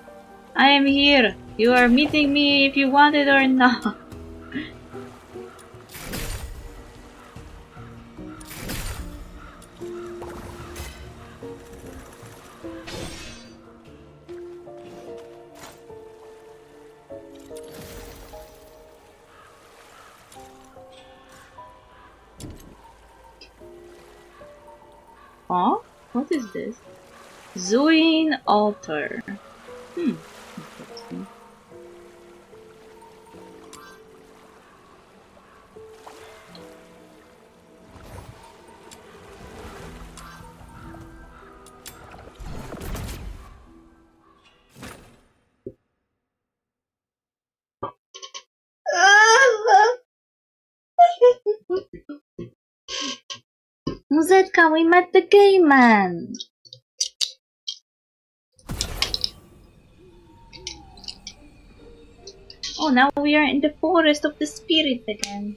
Speaker 1: I am here. You are meeting me if you want it or not. Oh? What is this? Zuin altar. Interesting. Muzetka, we met the gay man! Oh, now we are in the forest of the spirit again.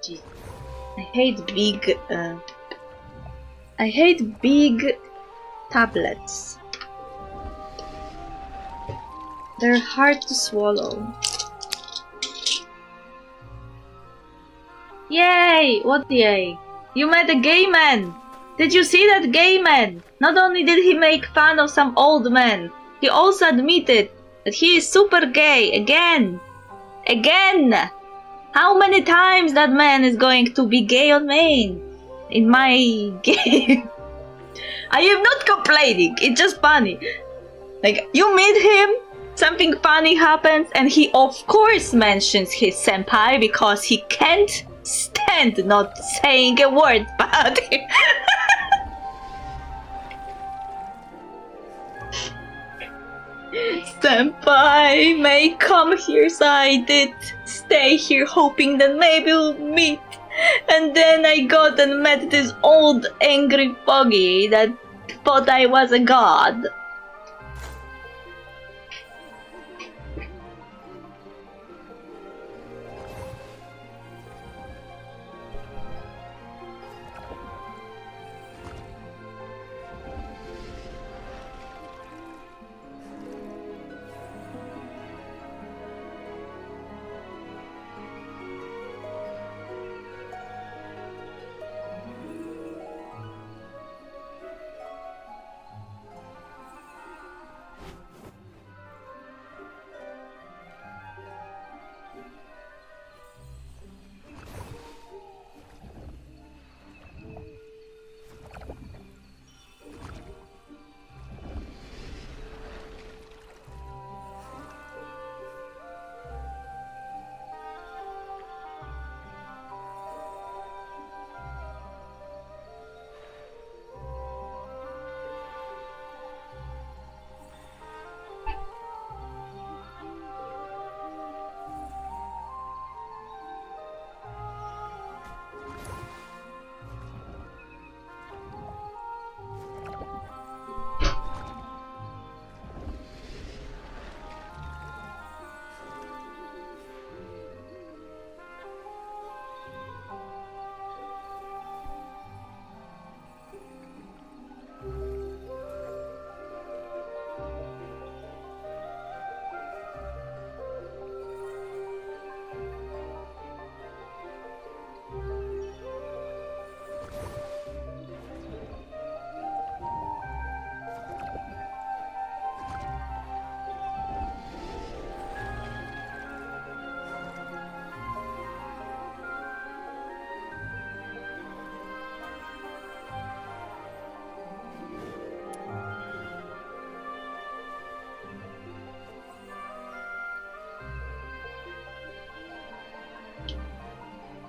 Speaker 1: Jeez. I hate big tablets. They're hard to swallow. Yay! What yay? You met a gay man! Did you see that gay man? Not only did he make fun of some old man, he also admitted that he is super gay again! Again! How many times that man is going to be gay on main? In my game. I am not complaining, it's just funny. Like, you meet him, something funny happens, and he of course mentions his senpai because he can't stand not saying a word about it. Senpai may come here, so I did stay here hoping that maybe we'll meet. And then I got and met this old angry foggy that thought I was a god.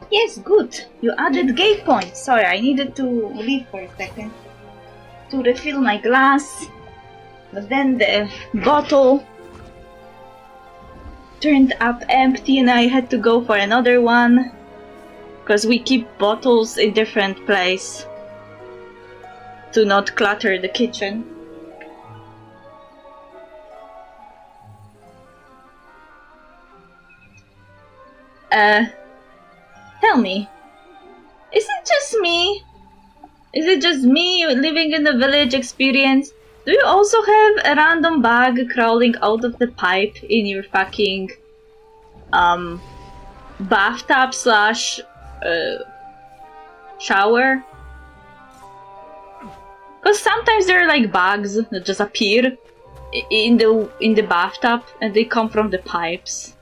Speaker 1: Yes, good. You added gay points. Sorry, I needed to leave for a second to refill my glass. But then the bottle turned up empty and I had to go for another one. Because we keep bottles in different place to not clutter the kitchen. Tell me, is it just me? Is it just me living in the village experience? Do you also have a random bug crawling out of the pipe in your fucking bathtub slash shower? Cause Because sometimes there are like bugs that just appear in the bathtub and they come from the pipes.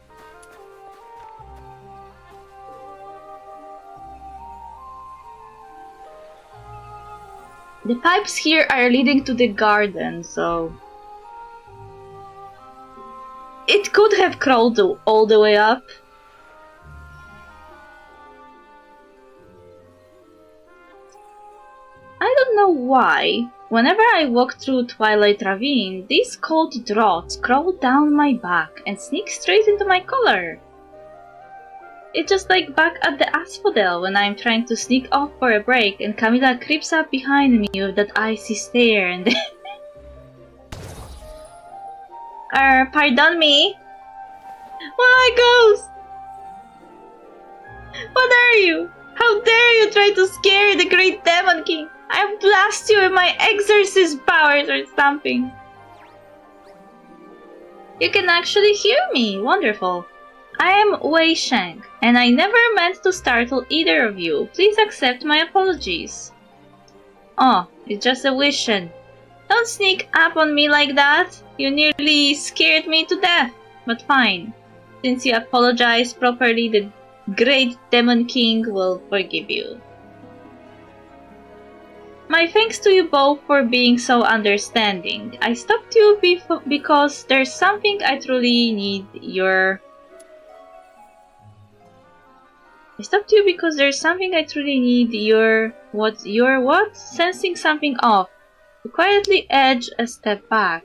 Speaker 1: The pipes here are leading to the garden, so it could have crawled all the way up. I don't know why. Whenever I walk through Twilight Ravine, these cold draughts crawl down my back and sneak straight into my collar. It's just like back at the asphodel when I'm trying to sneak off for a break and Camilla creeps up behind me with that icy stare and pardon me? Why, ghost? What are you? How dare you try to scare the great Demon King? I'll blast you with my exorcist powers or something. You can actually hear me. Wonderful. I am Wei Sheng, and I never meant to startle either of you. Please accept my apologies. Oh, it's just a vision. Don't sneak up on me like that. You nearly scared me to death. But fine. Since you apologized properly, the great Demon King will forgive you. My thanks to you both for being so understanding. I stopped you because there's something I truly need your... what? Sensing something off. You quietly edge a step back.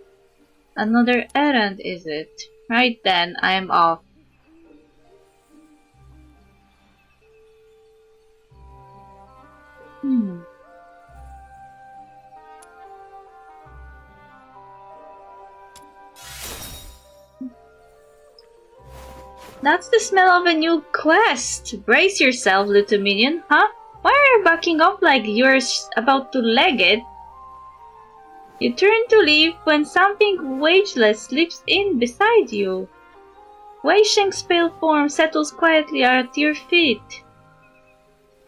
Speaker 1: Another errand, is it? Right then, I am off. That's the smell of a new quest. Brace yourself, little minion, huh? Why are you backing up like you're about to leg it? You turn to leave when something wageless slips in beside you. Wei Sheng's pale form settles quietly at your feet.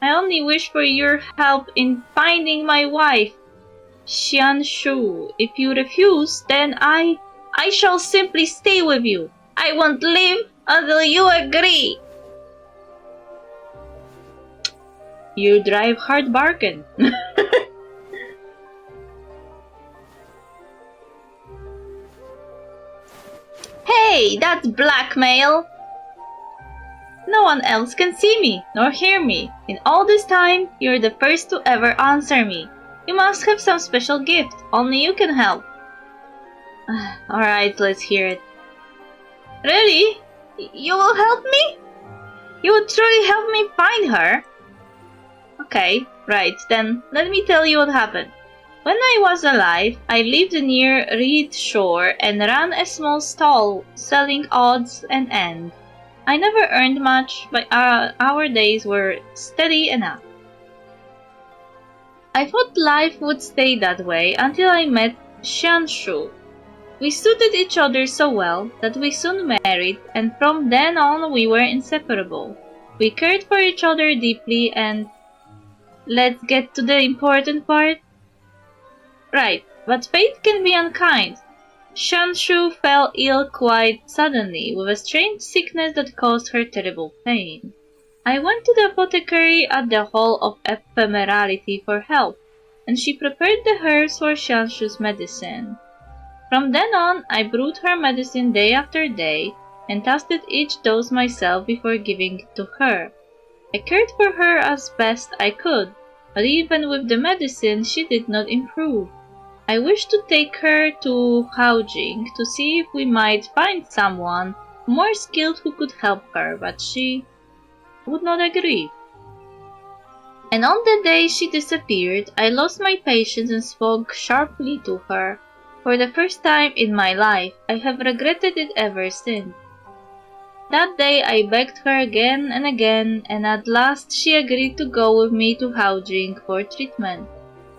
Speaker 1: I only wish for your help in finding my wife, Xianshu. If you refuse, then I shall simply stay with you. I won't leave until you agree. You drive hard bargain. Hey, that's blackmail. No one else can see me, nor hear me. In all this time, you're the first to ever answer me. You must have some special gift. Only you can help. Alright, let's hear it. Really? You will help me? You would truly help me find her? Okay, right, then let me tell you what happened. When I was alive, I lived near Reed Shore and ran a small stall selling odds and ends. I never earned much, but our days were steady enough. I thought life would stay that way until I met Xianshu. We suited each other so well that we soon married, and from then on we were inseparable. We cared for each other deeply and... Let's get to the important part. Right, but fate can be unkind. Xianshu fell ill quite suddenly, with a strange sickness that caused her terrible pain. I went to the apothecary at the Hall of Ephemerality for help, and she prepared the herbs for Xianshu's medicine. From then on, I brewed her medicine day after day, and tasted each dose myself before giving it to her. I cared for her as best I could, but even with the medicine, she did not improve. I wished to take her to Haojing to see if we might find someone more skilled who could help her, but she would not agree. And on the day she disappeared, I lost my patience and spoke sharply to her. For the first time in my life, I have regretted it ever since. That day I begged her again and again, and at last she agreed to go with me to Haojing for treatment.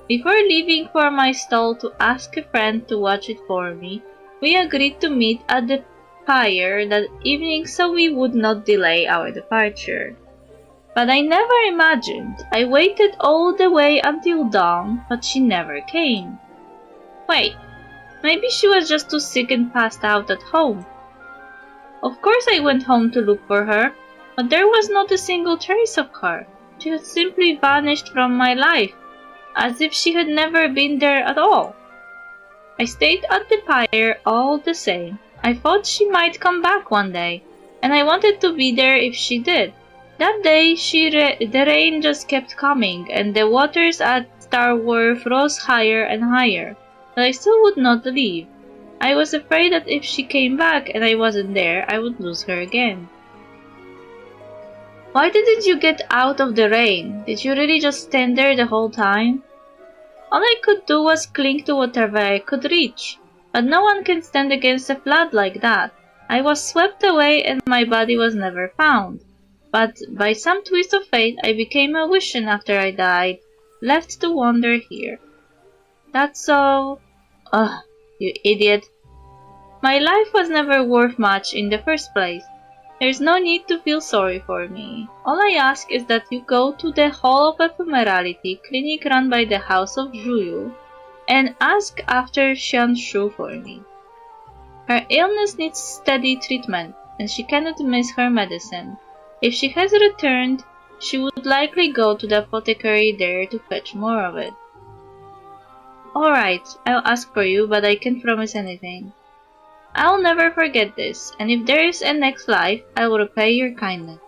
Speaker 1: Before leaving for my stall to ask a friend to watch it for me, we agreed to meet at the pier that evening so we would not delay our departure. But I never imagined. I waited all the way until dawn, but she never came. Wait, maybe she was just too sick and passed out at home. Of course I went home to look for her, but there was not a single trace of her. She had simply vanished from my life, as if she had never been there at all. I stayed at the pyre all the same. I thought she might come back one day, and I wanted to be there if she did. That day, the rain just kept coming, and the waters at Star Wharf rose higher and higher, but I still would not leave. I was afraid that if she came back and I wasn't there, I would lose her again. Why didn't you get out of the rain? Did you really just stand there the whole time? All I could do was cling to whatever I could reach, but no one can stand against a flood like that. I was swept away and my body was never found. But by some twist of fate, I became a Wishing after I died, left to wander here. That's so... Ugh, you idiot. My life was never worth much in the first place. There's no need to feel sorry for me. All I ask is that you go to the Hall of Ephemerality clinic run by the House of Juyu and ask after Xianshu for me. Her illness needs steady treatment, and she cannot miss her medicine. If she has returned, she would likely go to the apothecary there to fetch more of it. Alright, I'll ask for you, but I can't promise anything. I'll never forget this, and if there is a next life, I will repay your kindness.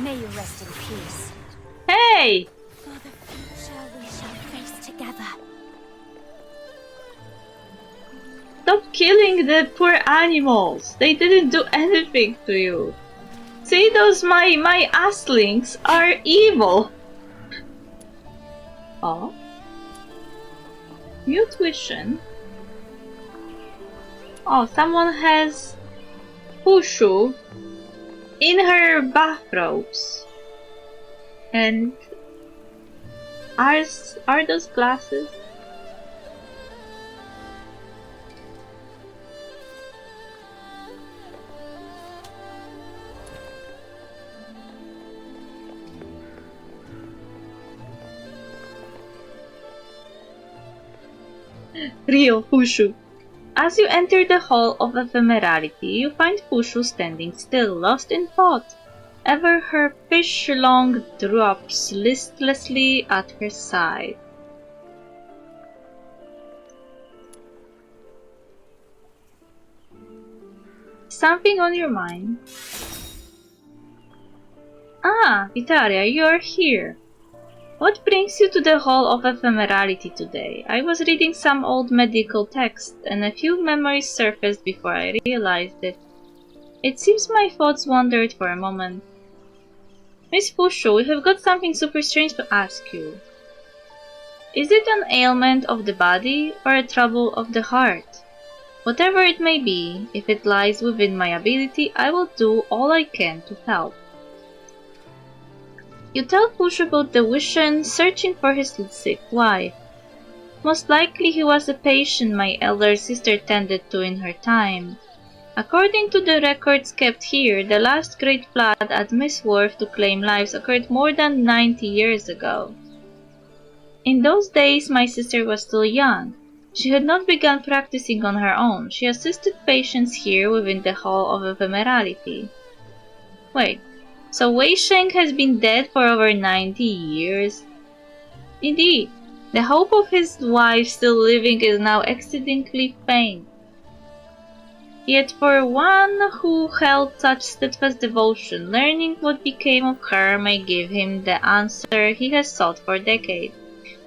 Speaker 2: May you rest in peace.
Speaker 1: Hey!
Speaker 2: For the future we shall face together.
Speaker 1: Stop killing the poor animals. They didn't do anything to you. See, those my asslings are evil. Oh. New tuition. Oh, someone has Huaxu in her bathrobes. And are those glasses? Real Huaxu. As you enter the Hall of Ephemerality, you find Huaxu standing still, lost in thought. Ever her fish-long drops listlessly at her side. Something on your mind? Ah, Vitaria, you are here. What brings you to the Hall of Ephemerality today? I was reading some old medical text, and a few memories surfaced before I realized it. It seems my thoughts wandered for a moment. Miss Huaxu, we have got something super strange to ask you. Is it an ailment of the body or a trouble of the heart? Whatever it may be, if it lies within my ability, I will do all I can to help. You tell Huaxu about the Wishen searching for his sick wife. Most likely he was a patient my elder sister tended to in her time. According to the records kept here, the last great flood at Miss Wharf to claim lives occurred more than 90 years ago. In those days my sister was still young. She had not begun practicing on her own. She assisted patients here within the Hall of Ephemerality. Wait. So Wei Sheng has been dead for over 90 years? Indeed, the hope of his wife still living is now exceedingly faint. Yet for one who held such steadfast devotion, learning what became of her may give him the answer he has sought for decades,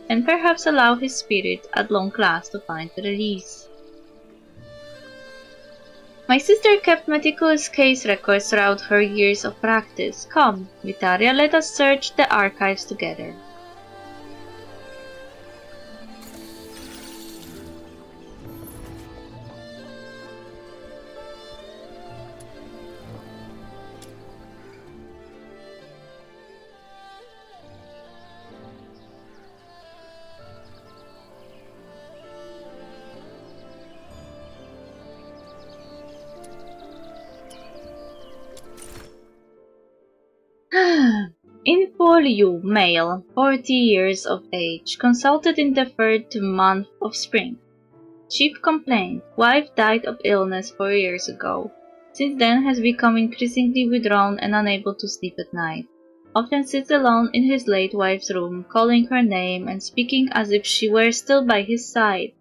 Speaker 1: and perhaps allow his spirit at long last to find release. My sister kept meticulous case records throughout her years of practice. Come, Vitaria, let us search the archives together. Info Liu, male, 40 years of age, consulted in the third month of spring. Chief complaint: wife died of illness 4 years ago. Since then has become increasingly withdrawn and unable to sleep at night. Often sits alone in his late wife's room, calling her name and speaking as if she were still by his side,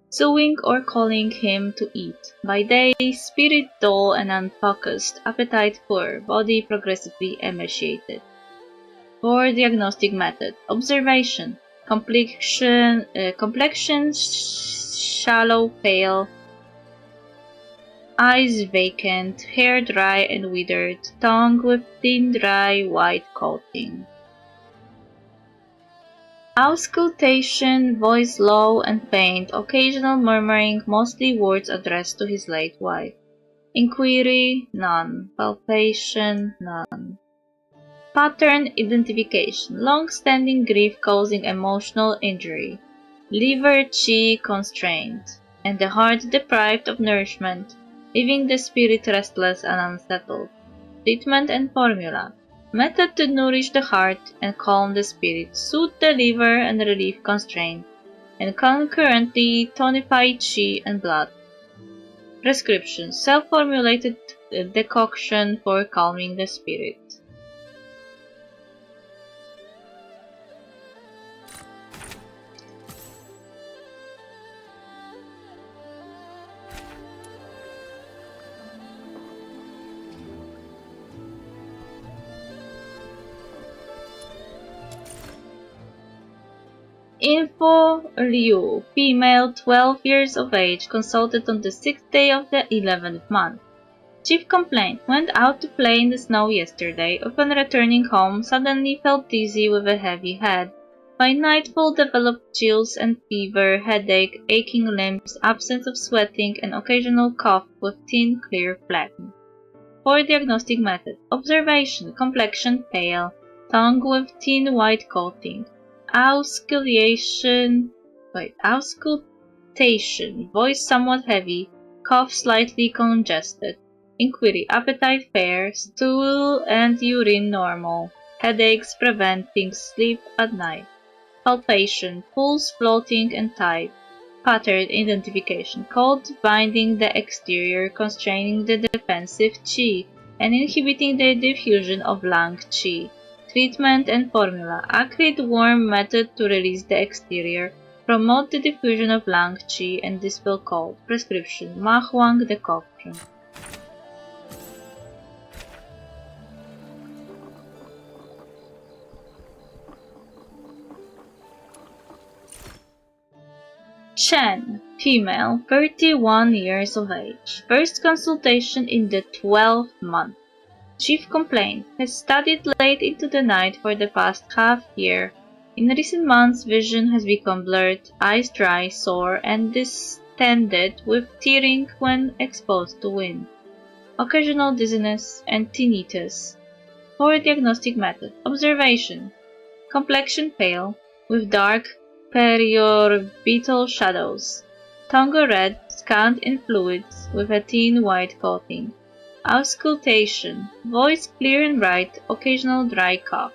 Speaker 1: suing or calling him to eat. By day, spirit dull and unfocused, appetite poor, body progressively emaciated. For diagnostic method: observation, complexion shallow, pale, eyes vacant, hair dry and withered, tongue with thin, dry, white coating. Auscultation, voice low and faint, occasional murmuring, mostly words addressed to his late wife. Inquiry, none. Palpation, none. Pattern identification, long-standing grief causing emotional injury, liver qi constrained, and the heart deprived of nourishment, leaving the spirit restless and unsettled. Treatment and formula: method to nourish the heart and calm the spirit, soothe the liver and relieve constraint, and concurrently tonify qi and blood. Prescription: self-formulated decoction for calming the spirit. Info Liu, female, 12 years of age, consulted on the 6th day of the 11th month. Chief complaint: went out to play in the snow yesterday. Upon returning home, suddenly felt dizzy with a heavy head. By nightfall developed chills and fever, headache, aching limbs, absence of sweating, and occasional cough with thin, clear phlegm. For diagnostic method: observation, complexion pale, tongue with thin white coating. Auscultation, voice somewhat heavy, cough slightly congested. Inquiry: appetite fair, stool and urine normal, headaches preventing sleep at night. Palpation, pulse floating and tight. Pattern identification: cold binding the exterior, constraining the defensive qi, and inhibiting the diffusion of lung qi. Treatment and formula: acrid warm method to release the exterior, promote the diffusion of lung qi and dispel cold. Prescription: Ma Huang decoction. Chen, female, 31 years of age. First consultation in the 12th month. Chief complaint: has studied late into the night for the past half year. In recent months, vision has become blurred, eyes dry, sore, and distended with tearing when exposed to wind. Occasional dizziness and tinnitus. For diagnostic method: observation, complexion pale, with dark periorbital shadows, tongue red, scant in fluids, with a thin white coating. Auscultation, voice clear and bright, occasional dry cough.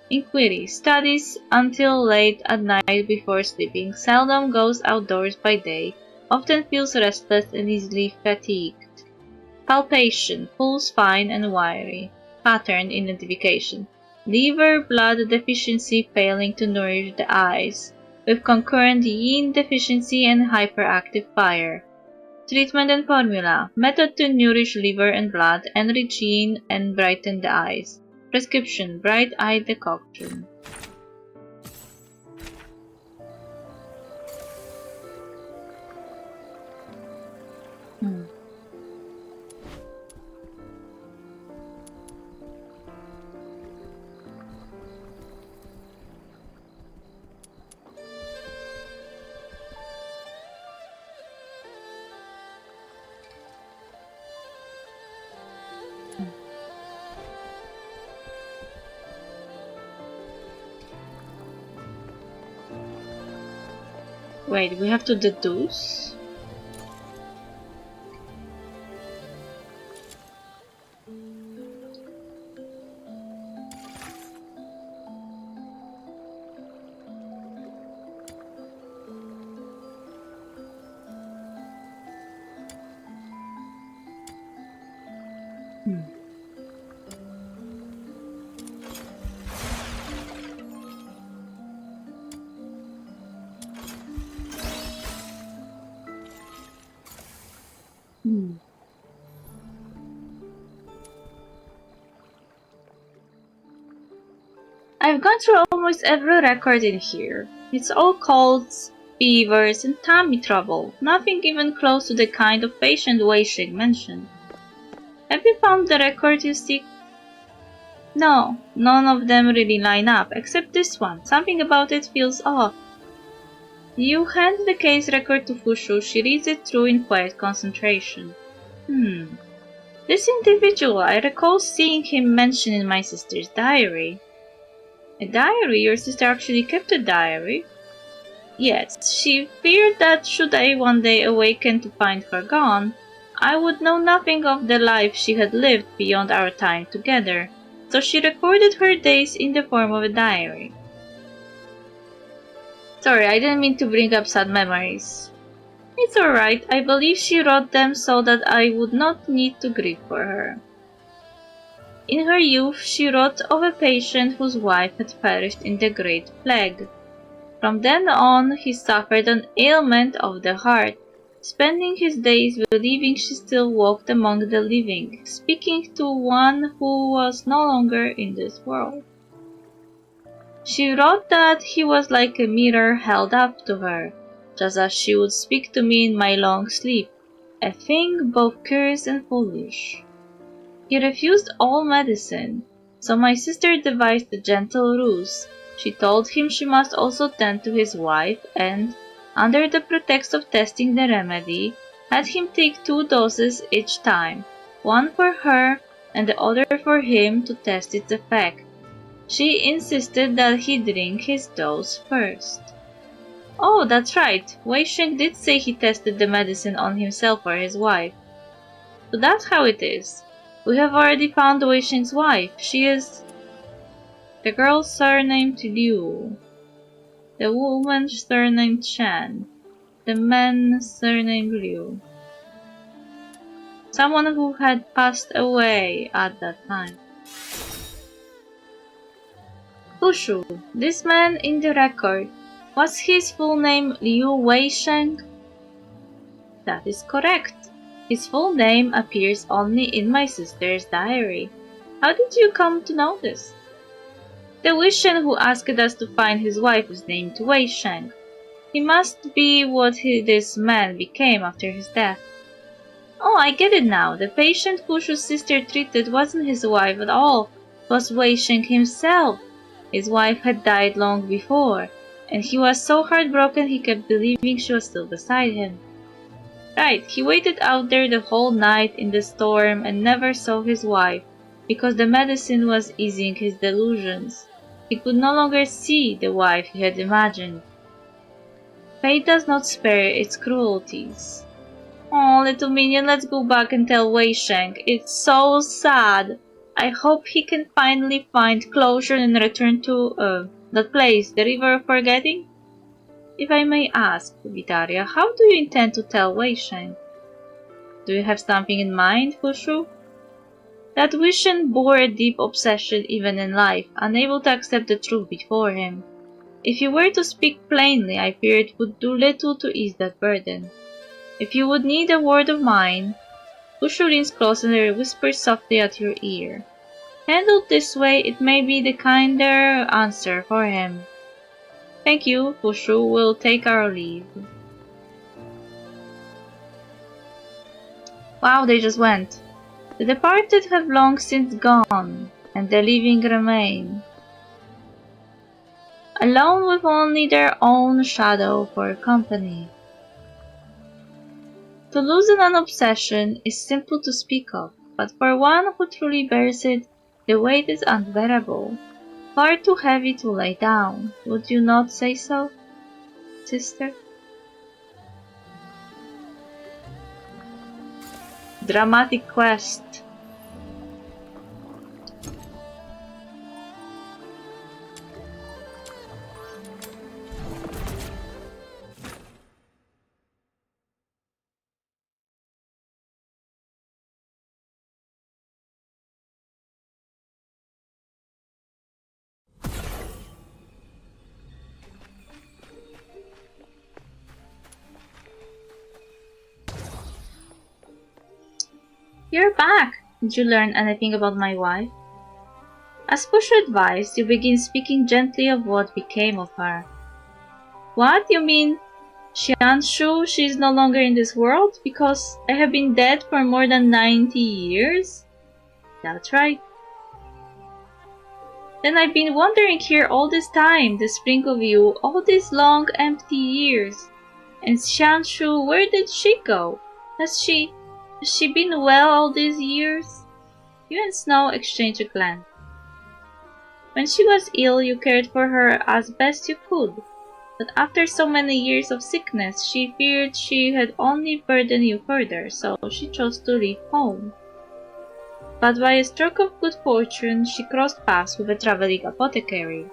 Speaker 1: Inquiry: studies until late at night before sleeping, seldom goes outdoors by day, often feels restless and easily fatigued. Palpation, pulse fine and wiry. Pattern identification: liver blood deficiency failing to nourish the eyes, with concurrent yin deficiency and hyperactive fire. Treatment and formula: method to nourish liver and blood, enrich yin and brighten the eyes. Prescription: bright eye decoction. Wait, we have to deduce? I've gone through almost every record in here. It's all colds, fevers, and tummy trouble. Nothing even close to the kind of patient Wei-Sheng mentioned. Have you found the record you seek? No, none of them really line up, except this one. Something about it feels off. You hand the case record to Fushu. She reads it through in quiet concentration. This individual, I recall seeing him mentioned in my sister's diary. A diary? Your sister actually kept a diary? Yes, she feared that should I one day awaken to find her gone, I would know nothing of the life she had lived beyond our time together, so she recorded her days in the form of a diary. Sorry, I didn't mean to bring up sad memories. It's alright, I believe she wrote them so that I would not need to grieve for her. In her youth, she wrote of a patient whose wife had perished in the Great Plague. From then on, he suffered an ailment of the heart, spending his days believing she still walked among the living, speaking to one who was no longer in this world. She wrote that he was like a mirror held up to her, just as she would speak to me in my long sleep, a thing both curious and foolish. He refused all medicine, so my sister devised a gentle ruse. She told him she must also tend to his wife and, under the pretext of testing the remedy, had him take 2 doses each time, one for her and the other for him to test its effect. She insisted that he drink his dose first. Oh, that's right, Wei-Sheng did say he tested the medicine on himself or his wife. So that's how it is. We have already found Wei-Sheng's wife. She is... The girl's surnamed Liu. The woman's surnamed Shan. The man's surnamed Liu. Someone who had passed away at that time. Hushu, this man in the record, was his full name Liu Wei-Sheng? That is correct. His full name appears only in my sister's diary. How did you come to know this? The Wei-Sheng who asked us to find his wife is named Wei-Sheng. He must be what this man became after his death. Oh, I get it now. The patient Hushu's sister treated wasn't his wife at all. It was Wei-Sheng himself. His wife had died long before, and he was so heartbroken he kept believing she was still beside him. Right, he waited out there the whole night in the storm and never saw his wife, because the medicine was easing his delusions. He could no longer see the wife he had imagined. Fate does not spare its cruelties. Oh, little minion, let's go back and tell Wei-Sheng. It's so sad. I hope he can finally find closure and return to, that place, the River of Forgetting? If I may ask, Vitaria, how do you intend to tell Wei-Sheng? Do you have something in mind, Hushu? That Wei-Sheng bore a deep obsession even in life, unable to accept the truth before him. If you were to speak plainly, I fear it would do little to ease that burden. If you would need a word of mine, Hushu leans closer and whispers softly at your ear. Handled this way, it may be the kinder answer for him. Thank you, Hushu. We'll take our leave. Wow, they just went. The departed have long since gone, and the living remain, alone with only their own shadow for company. To loosen an obsession is simple to speak of, but for one who truly bears it, the weight is unbearable, far too heavy to lay down. Would you not say so, sister? Dramatic quest. You're back! Did you learn anything about my wife? As Pushu advised, you begin speaking gently of what became of her. What? You mean Xianshu, she is no longer in this world? Because I have been dead for more than 90 years? That's right. Then I've been wandering here all this time, the spring of you, all these long empty years. And Xianshu, where did she go? Has she been well all these years? You and Snow exchanged a glance. When she was ill, you cared for her as best you could, but after so many years of sickness, she feared she had only burdened you further, so she chose to leave home. But by a stroke of good fortune, she crossed paths with a traveling apothecary.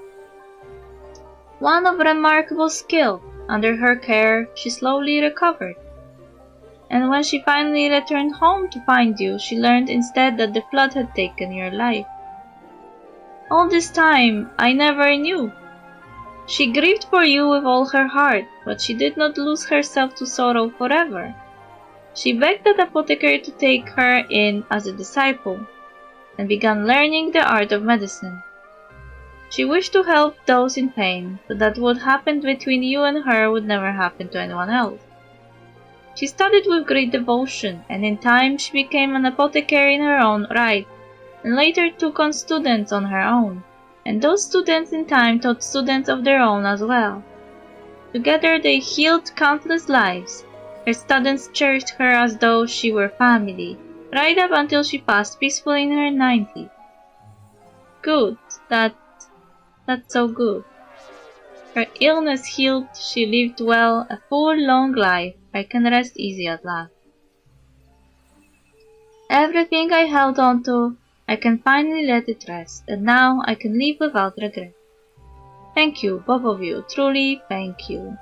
Speaker 1: One of remarkable skill. Under her care, she slowly recovered. And when she finally returned home to find you, she learned instead that the flood had taken your life. All this time, I never knew. She grieved for you with all her heart, but she did not lose herself to sorrow forever. She begged the apothecary to take her in as a disciple, and began learning the art of medicine. She wished to help those in pain, so that what happened between you and her would never happen to anyone else. She studied with great devotion, and in time she became an apothecary in her own right, and later took on students on her own, and those students in time taught students of their own as well. Together they healed countless lives. Her students cherished her as though she were family, right up until she passed peacefully in her 90s. Good, that's so good. Her illness healed, she lived well, a full long life. I can rest easy at last. Everything I held on to, I can finally let it rest, and now I can live without regret. Thank you, both of you, truly thank you.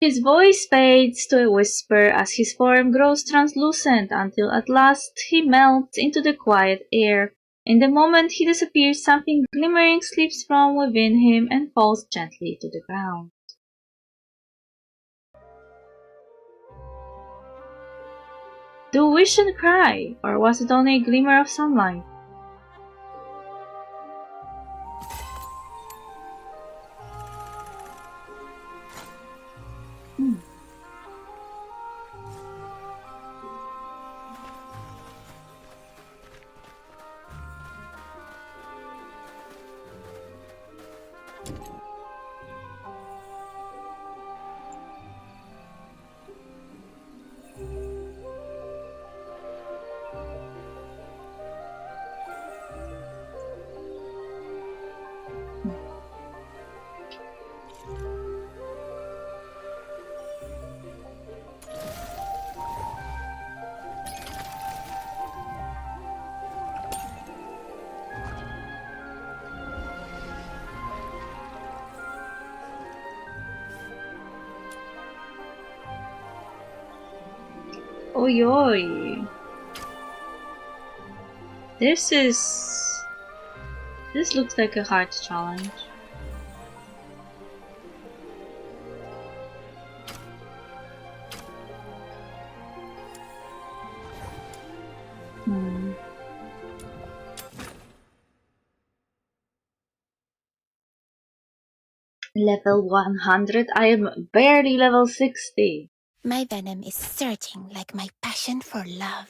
Speaker 1: His voice fades to a whisper as his form grows translucent until at last he melts into the quiet air. In the moment he disappears, something glimmering slips from within him and falls gently to the ground. Do wish and cry, or was it only a glimmer of sunlight? Oi oi. This looks like a hard challenge. Level 100? I am barely level 60.
Speaker 2: My venom is surging like my passion for love.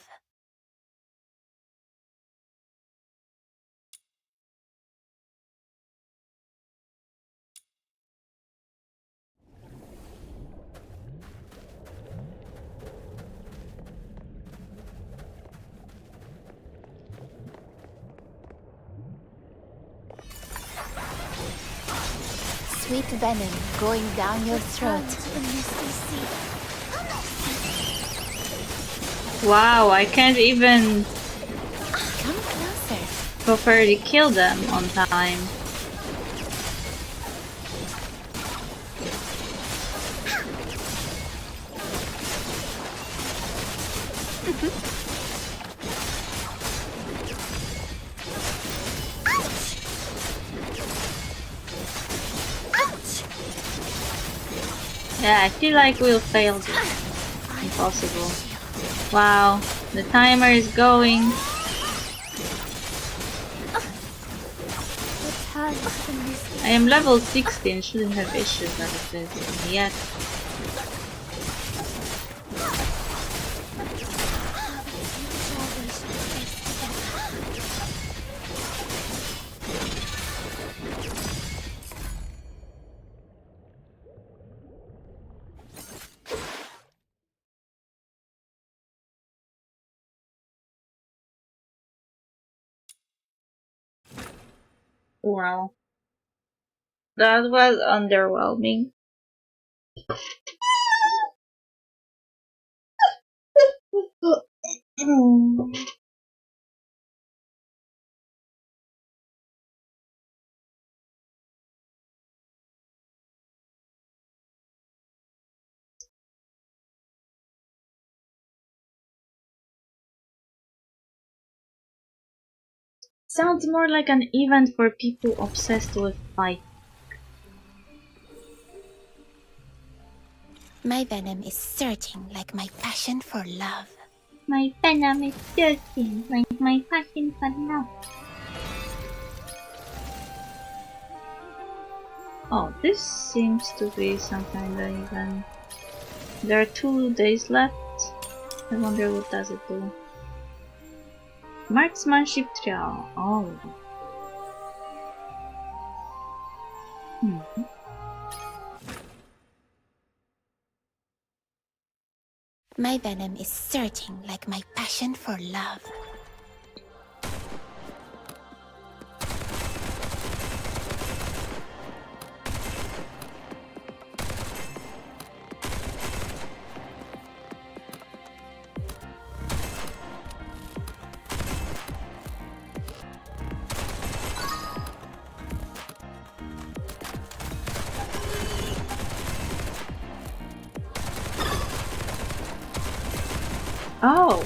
Speaker 2: sweet venom going down your throat.
Speaker 1: Wow, I can't even
Speaker 2: Come closer.
Speaker 1: properly kill them on time. Yeah, I feel like we'll fail this. Impossible. Wow, the timer is going. I am level 16, shouldn't have issues like this yet. Wow. That was underwhelming. Sounds more like an event for people obsessed with fight.
Speaker 2: My venom is surging like my passion for love.
Speaker 1: My venom is dirty, like my passion for love. Oh, this seems to be some kind of event. There are 2 days left. I wonder what does it do. Marksmanship trial. Oh.
Speaker 2: My venom is surging like my passion for love.
Speaker 1: Oh.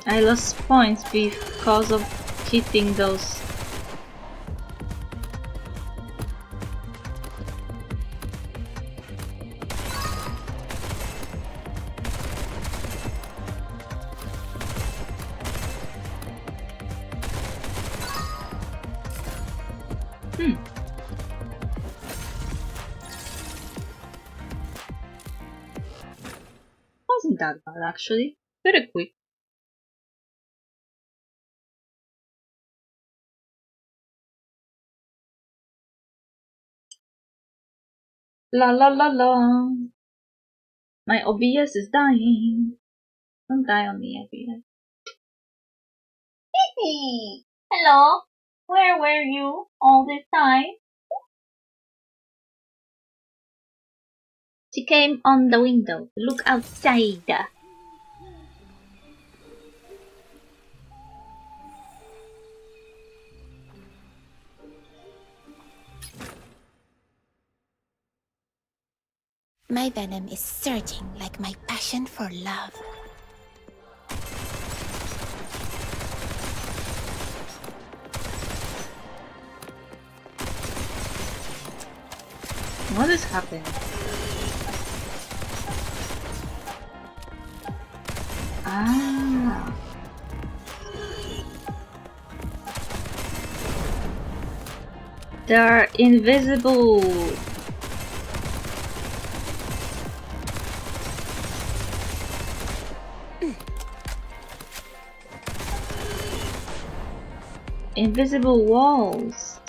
Speaker 1: I lost points because of hitting those. Wasn't that bad actually. Very quick. La la la la. My OBS is dying. Don't die on me, OBS. Hey, hello. Where were you all this time? She came on the window to look outside.
Speaker 2: My venom is surging like my passion for love.
Speaker 1: What is happening? Ah. They're invisible. Invisible walls.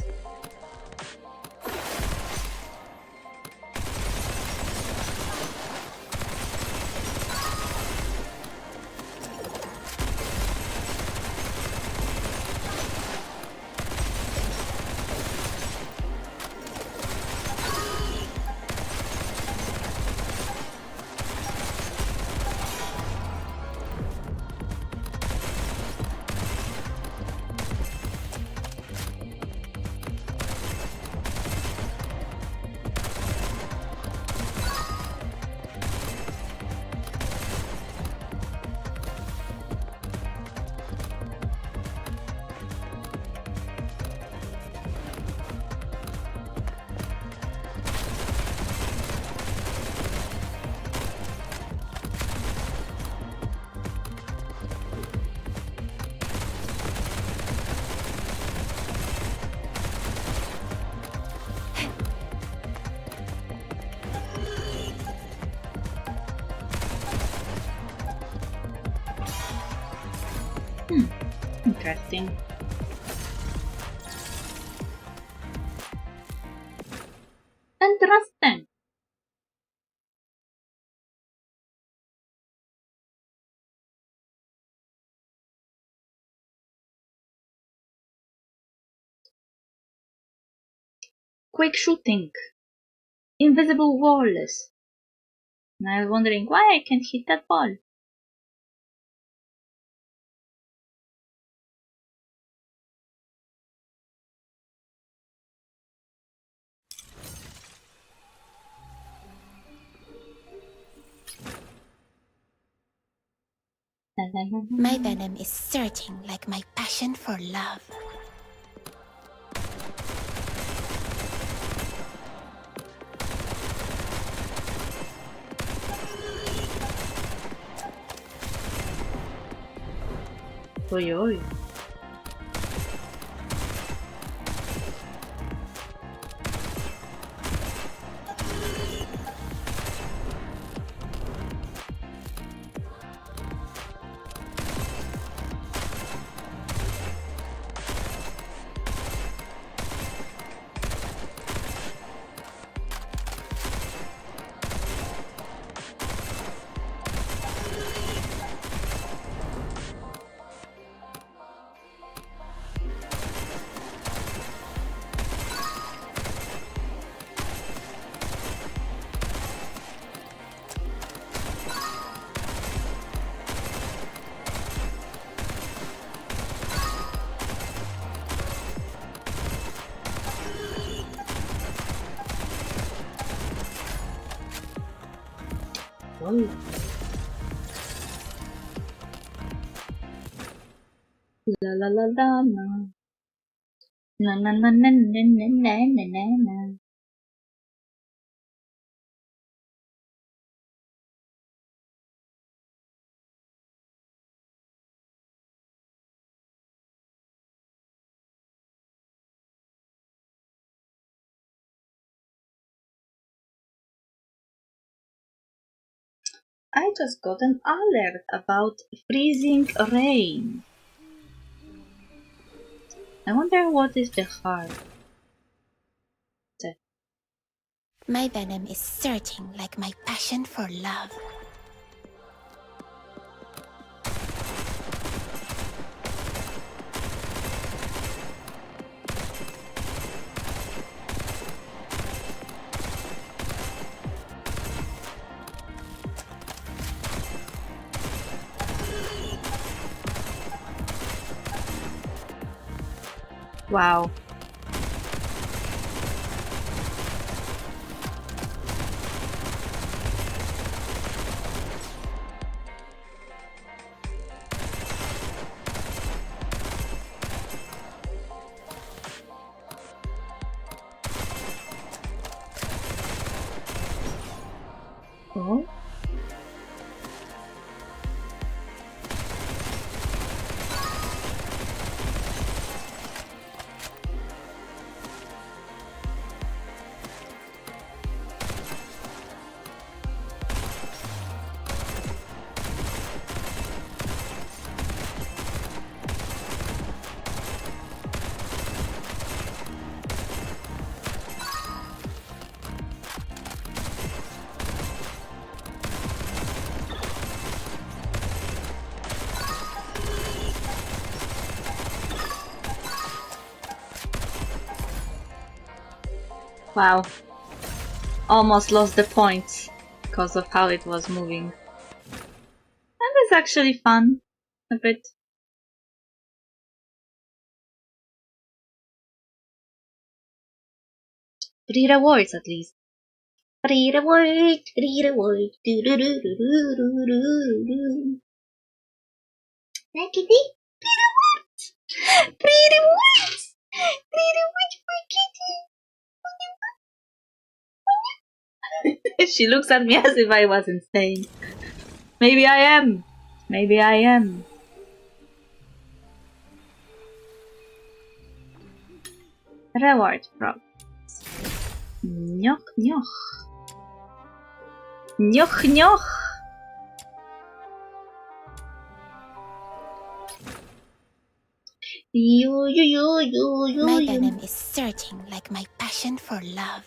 Speaker 1: Interesting. Interesting. Quick shooting. Invisible walls. And I was wondering why I can't hit that ball.
Speaker 2: My venom is surging like my passion for love.
Speaker 1: Oi, oi. Oi. La la la la la. Na na na na na na na na na na. I just got an alert about freezing rain. I wonder what is the harm.
Speaker 2: My venom is surging like my passion for love.
Speaker 1: Wow. Oh. Wow. Almost lost the points because of how it was moving. That is actually fun. A bit. 3 rewards at least. 3 rewards, 3 rewards. Do do do do do do do do. Like it? 3 rewards! 3 rewards! 3 rewards for kitty! She looks at me as if I was insane. Maybe I am. Maybe I am. Reward progress. Nyoch nyoch. Nyoch nyoch.
Speaker 2: My venom is surging like my passion for love.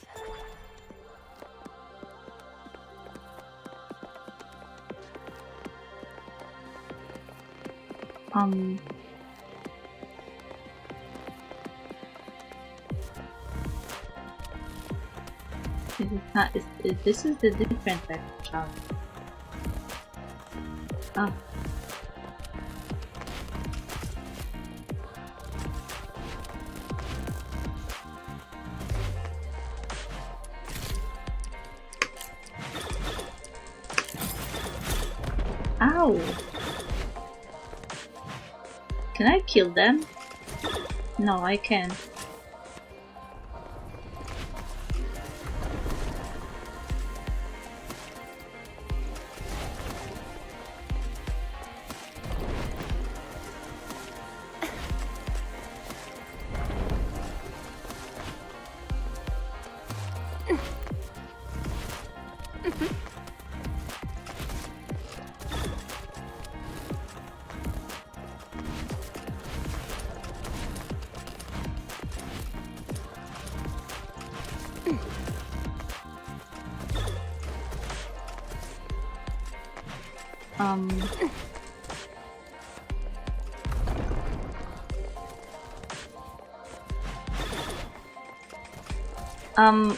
Speaker 1: This is the different type of child. Oh. Ow! Can I kill them? No, I can't.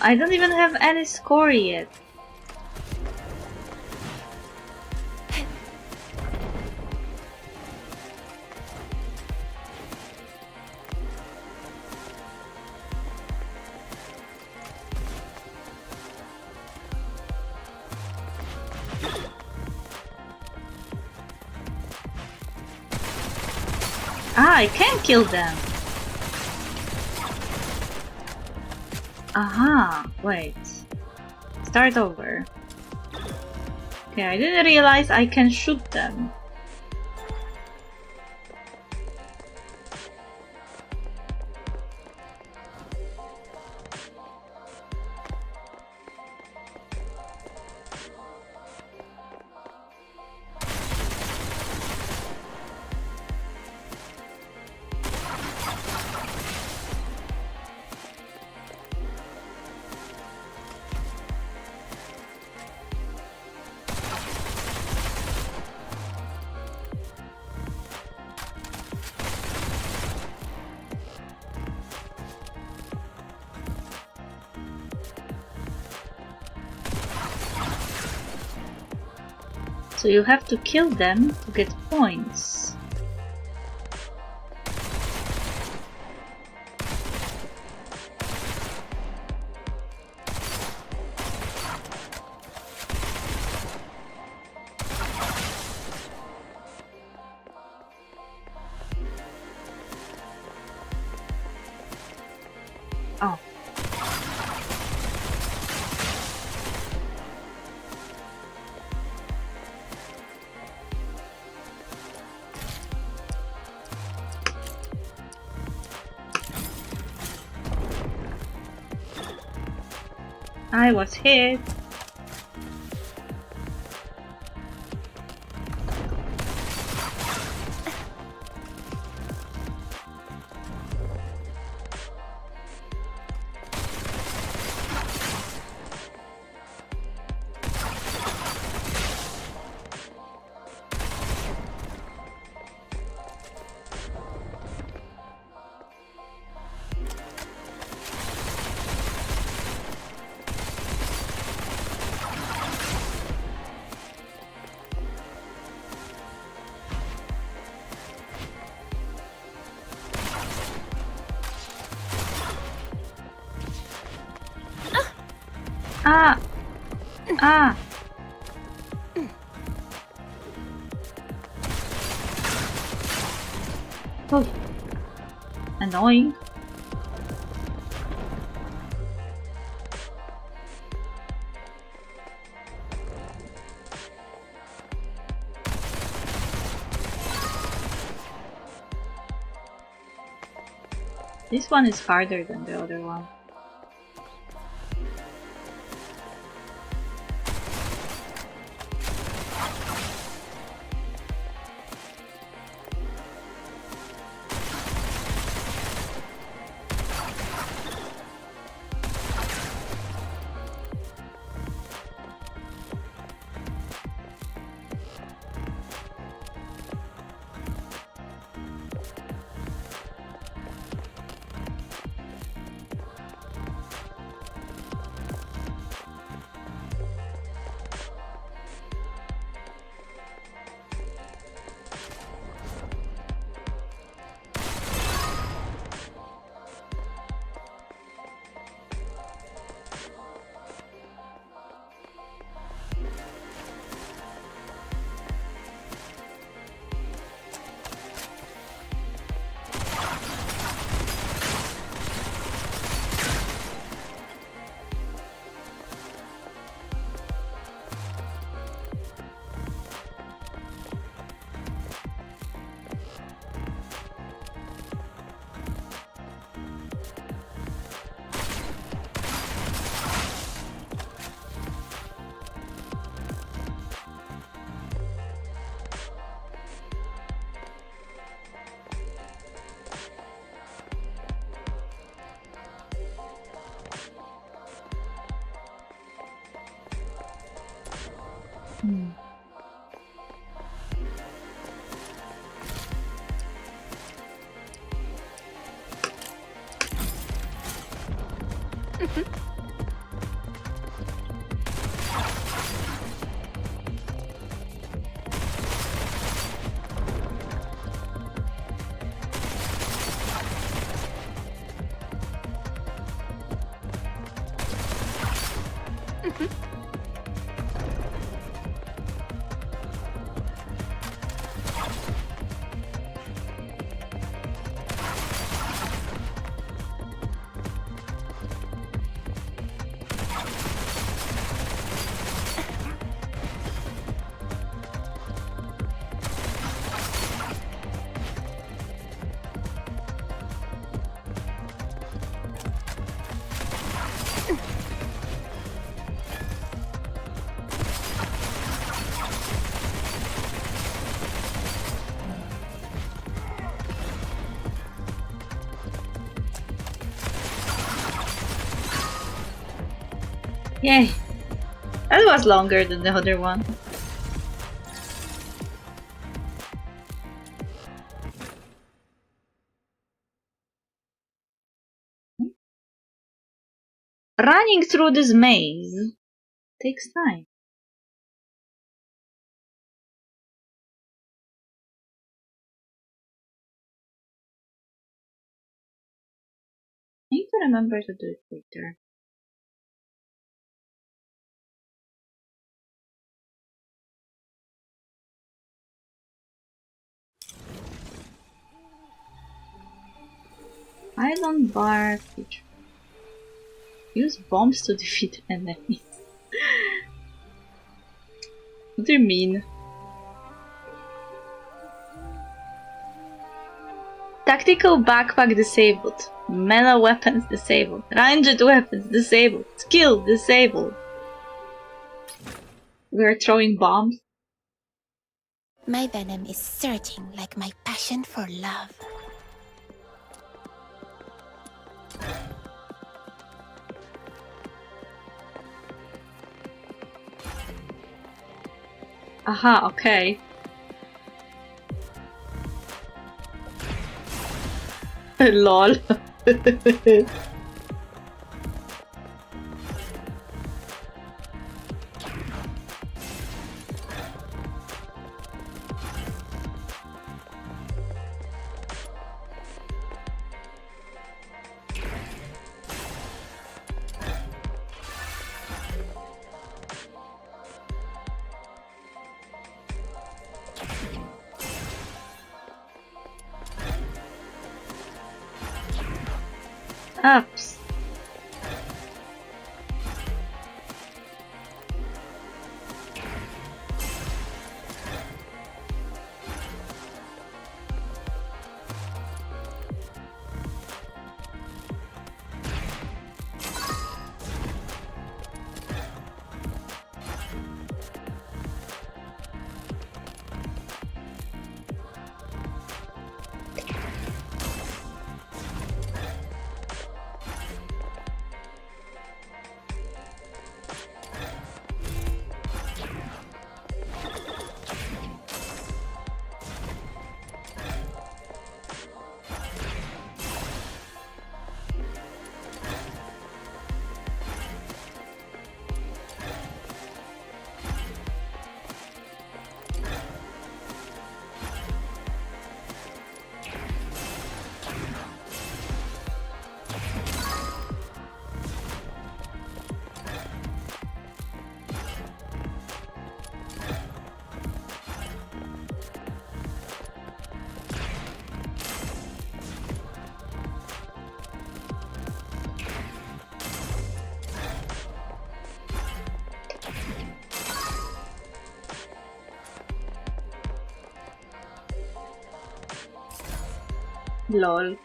Speaker 1: I don't even have any score yet. Ah, I can kill them. Aha, wait. Start over. Okay, I didn't realize I can shoot them. So you have to kill them to get points. Oh. I was hit. Ah! Ah! Oh. Annoying. This one is harder than the other one. Yay! That was longer than the other one. Running through this maze takes time. I need to remember to do it later. I don't bar feature. Use bombs to defeat enemies. What do you mean? Tactical backpack disabled. Melee weapons disabled. Ranged weapons disabled. Skill disabled. We're throwing bombs.
Speaker 2: My venom is surging like my passion for love.
Speaker 1: Aha, okay. LOL. Ups. LOL.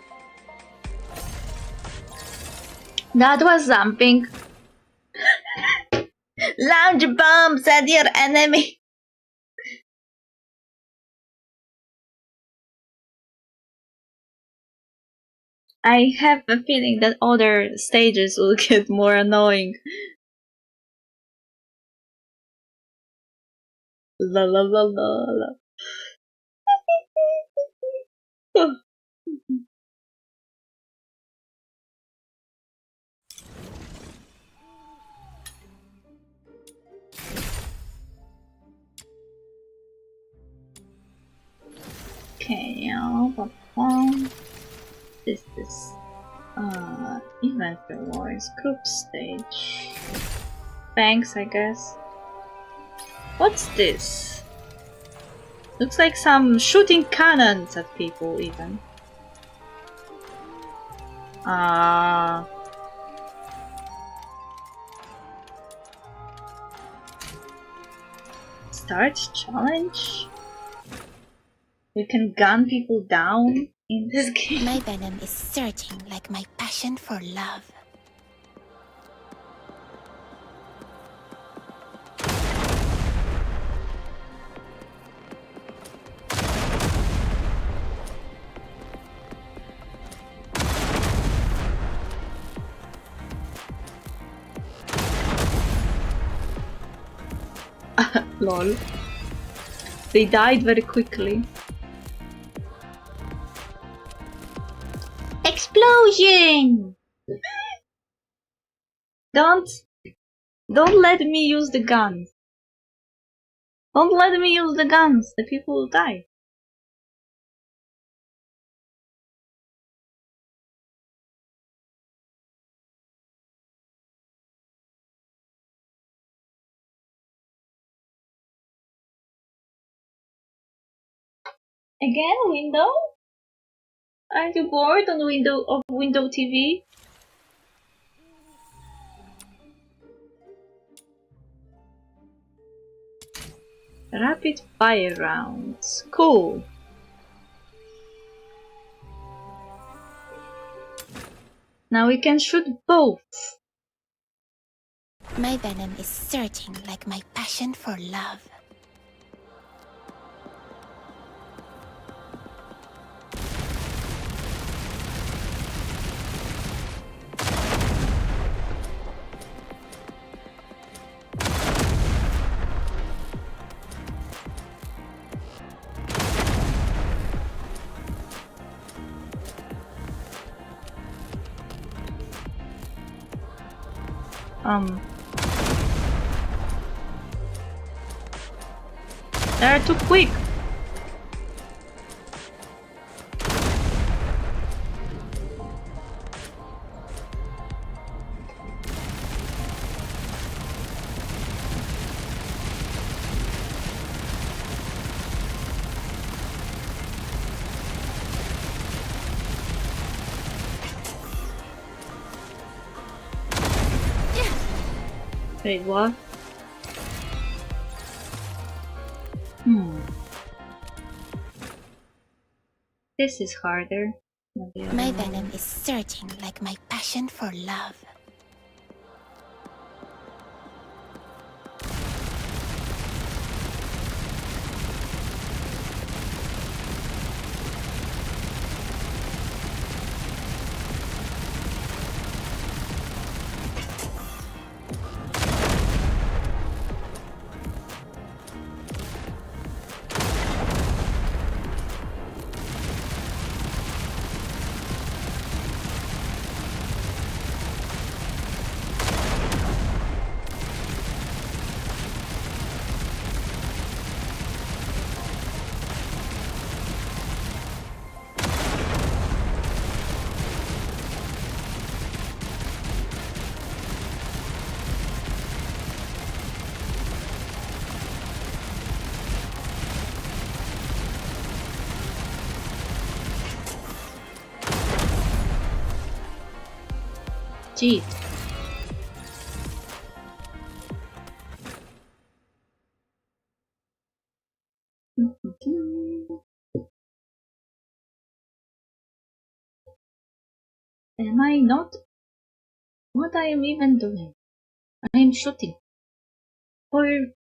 Speaker 1: That was something. Launch bombs at your enemy. I have a feeling that other stages will get more annoying. La la la la la. Oh. Okay, this is event rewards, group stage. Thanks, I guess. What's this? Looks like some shooting cannons at people, even. Start challenge? You can gun people down in this game?
Speaker 2: My venom is surging like my passion for love.
Speaker 1: Lol. They died very quickly. Explosion! Don't let me use the guns. Don't let me use the guns. The people will die. Again, window? Aren't you bored on window TV? Rapid fire rounds. Cool. Now we can shoot both.
Speaker 2: My venom is surging like my passion for love.
Speaker 1: They're too quick. Wait, what? This is harder.
Speaker 2: My venom is surging like my passion for love.
Speaker 1: Gee. Am I not? What I am even doing? I am shooting for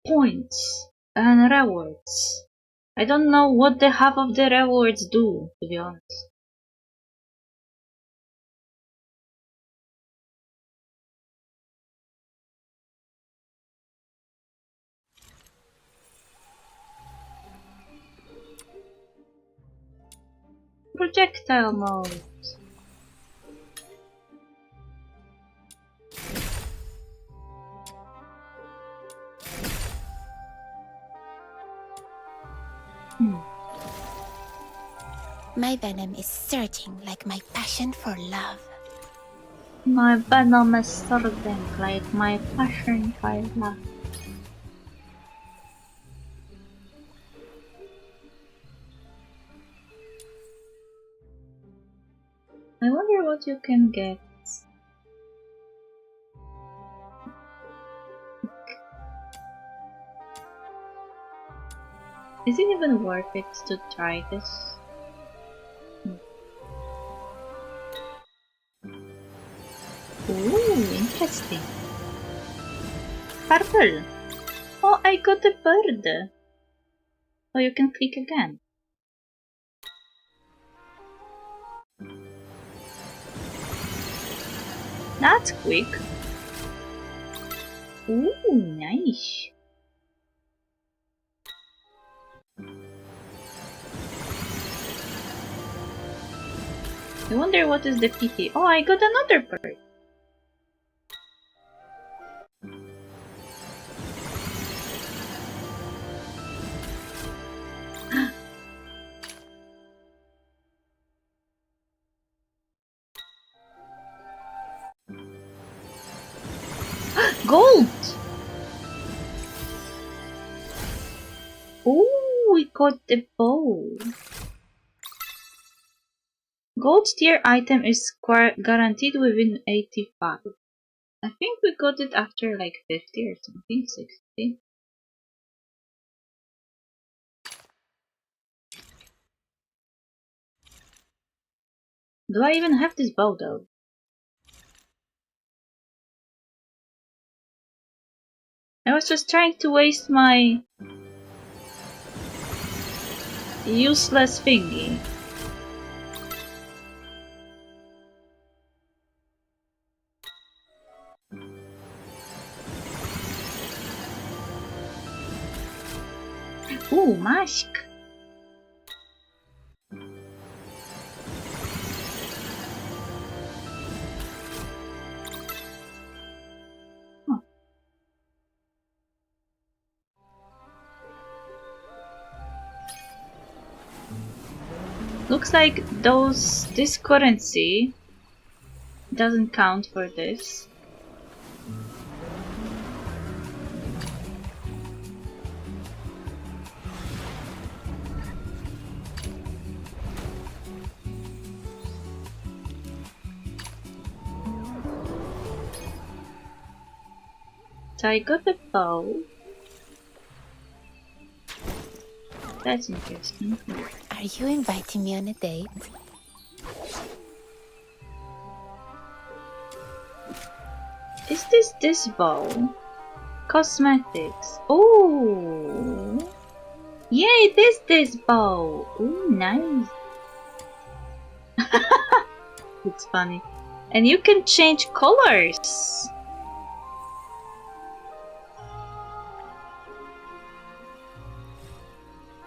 Speaker 1: points and rewards. I don't know what the half of the rewards do, to be honest. Projectile mode.
Speaker 2: My venom is surging like my passion for love.
Speaker 1: My venom is surging like my passion for love. I wonder what you can get. Is it even worth it to try this? Ooh, interesting. Purple! Oh, I got a bird! Oh, you can click again. That's quick. Ooh, nice. I wonder what is the PT. Oh, I got another bird. Gold! Oh, we got the bow. Gold tier item is guaranteed within 85. I think we got it after like 50 or something, 60. Do I even have this bow though? I was just trying to waste my useless thingy. Ooh, mask! Huh. Looks like this currency doesn't count for this. So I got the bow. That's interesting.
Speaker 2: Are you inviting me on a date?
Speaker 1: Is this bow? Cosmetics. Oh, yeah, it is this bow. Oh, nice. Looks funny. And you can change colors.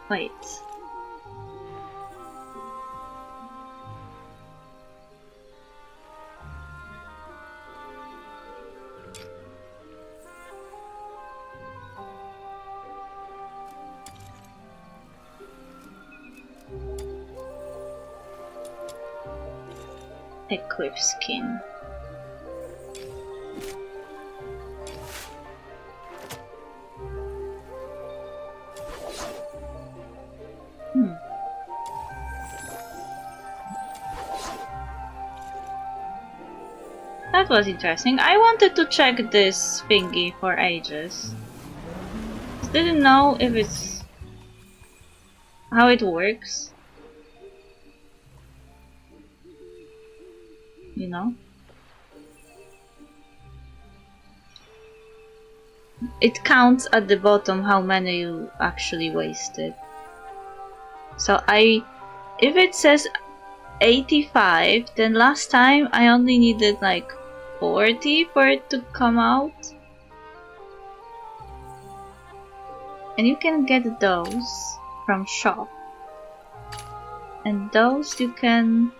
Speaker 1: Wait. Equip skin. That was interesting. I wanted to check this thingy for ages. Didn't know if it's how it works. You know? It counts at the bottom how many you actually wasted. So if it says 85, then last time I only needed like 40 for it to come out. And you can get those from shop. And those you can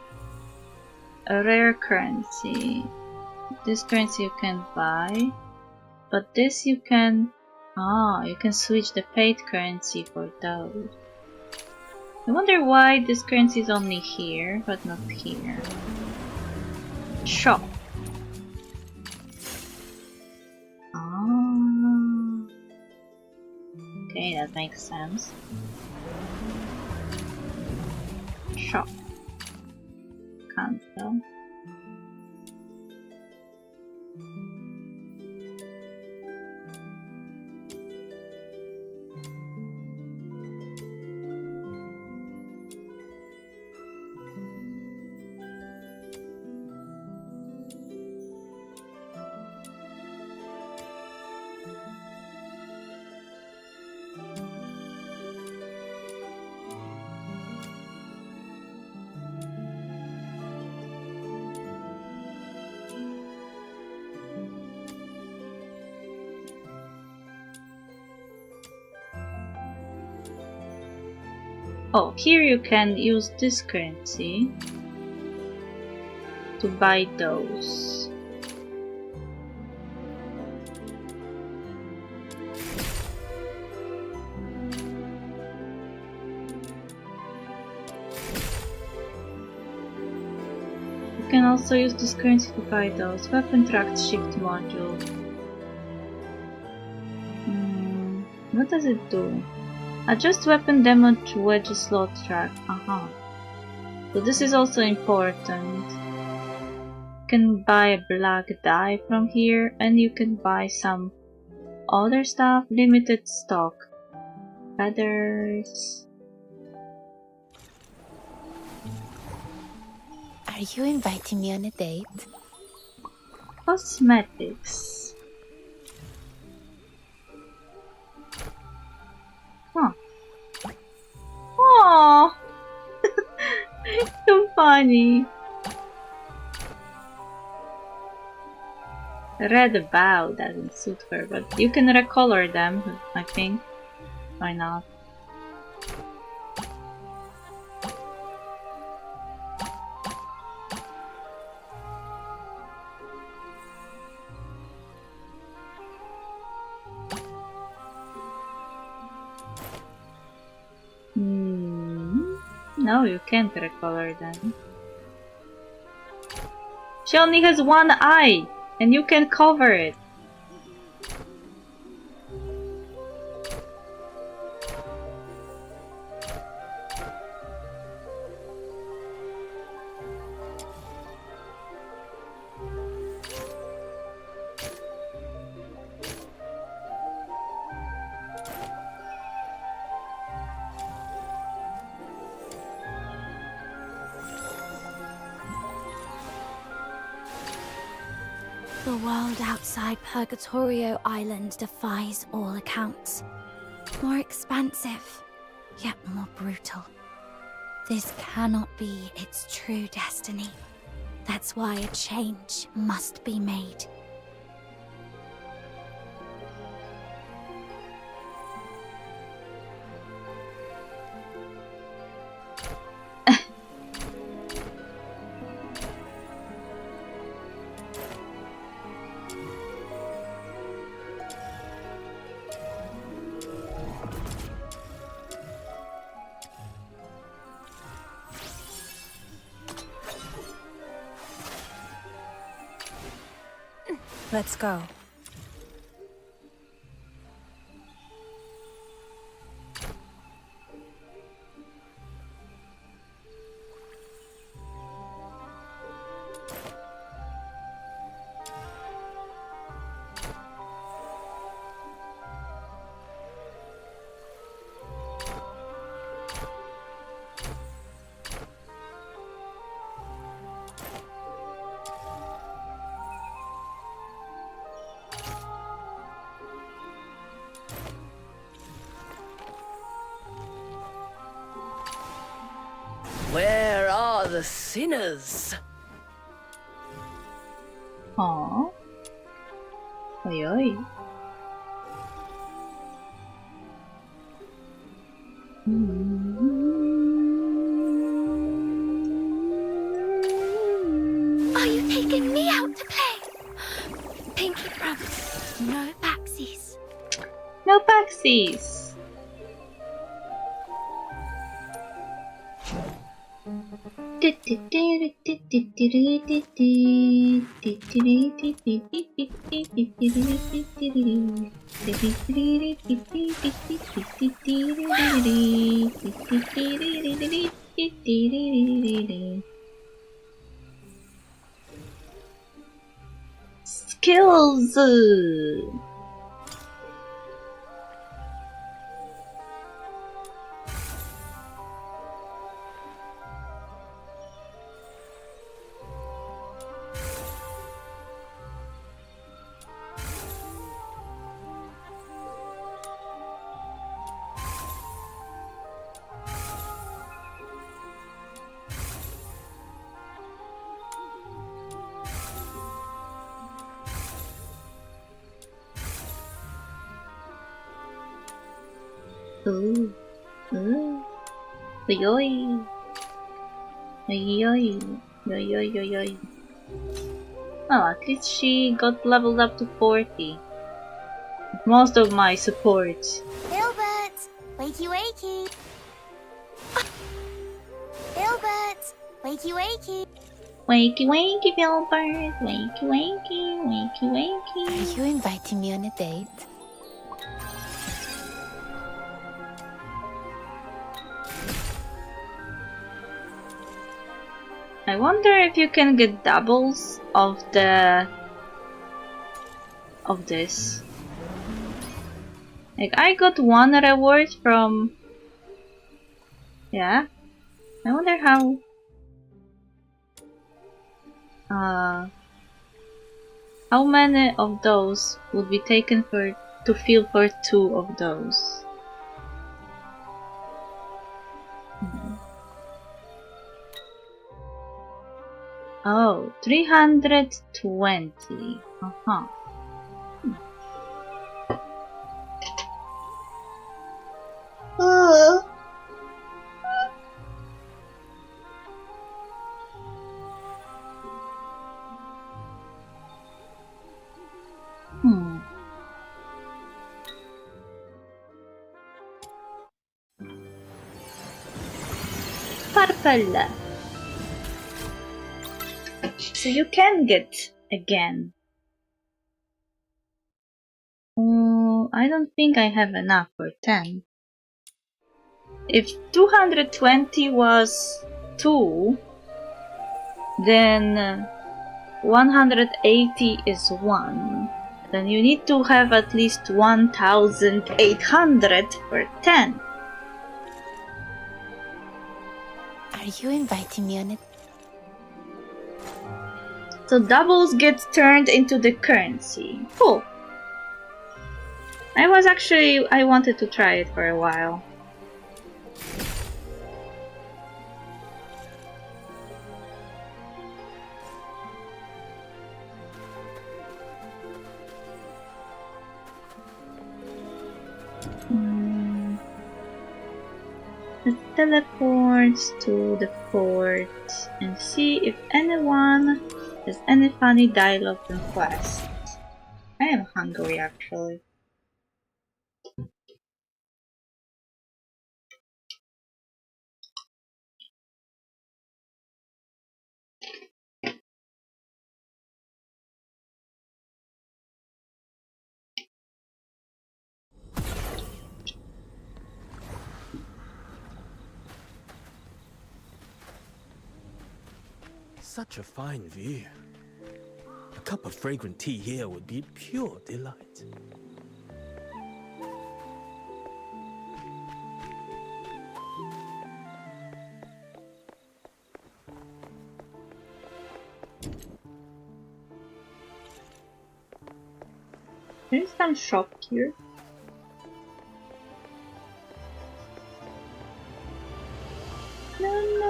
Speaker 1: a rare currency. This currency you can buy. But this you can you can switch the paid currency for those. I wonder why this currency is only here, but not here. Shop. Oh. Okay, that makes sense. Shop. Cancel. Oh, here you can use this currency to buy those. You can also use this currency to buy those. Weapon track shift module. What does it do? Adjust weapon damage wedge slot track. Aha. So this is also important. You can buy a black dye from here, and you can buy some other stuff. Limited stock. Feathers.
Speaker 2: Are you inviting me on a date?
Speaker 1: Cosmetics. Huh. Aww. So funny. Red bow doesn't suit her, but you can recolor them, I think. Why not? No, you can't recolor them. She only has one eye, and you can cover it.
Speaker 3: The world outside Purgatorio Island defies all accounts. More expansive, yet more brutal. This cannot be its true destiny. That's why a change must be made.
Speaker 2: Let's go.
Speaker 7: Where are the sinners?
Speaker 1: Aww. Oi oi.
Speaker 3: Are you taking me out to play? Pinky promise, no backsies.
Speaker 1: No backsies. Skills. Ooh. Ooh. Yoy. Yoy. Yoy. Oh, at least she got leveled up to 40. Most of my support.
Speaker 2: Gilbert! Wakey wakey! Gilbert! Wakey wakey!
Speaker 1: Wakey wakey, Gilbert. Wakey wakey. Wakey wakey.
Speaker 2: Are you inviting me on a date?
Speaker 1: I wonder if you can get doubles of this. Like, I got one reward from... Yeah. I wonder how... how many of those would be taken to fill for 2 of those? Oh, 320. Uh-huh. Purple. So you can get again. I don't think I have enough for 10. If 220 was 2, then 180 is 1. Then you need to have at least 1,800 for 10.
Speaker 2: Are you inviting me on a...
Speaker 1: So doubles get turned into the currency. Cool. I wanted to try it for a while. Let's teleport to the port and see if anyone has any funny dialogue and quests. I am hungry actually.
Speaker 5: Such a fine view. A cup of fragrant tea here would be pure delight.
Speaker 1: There is some shop here. No.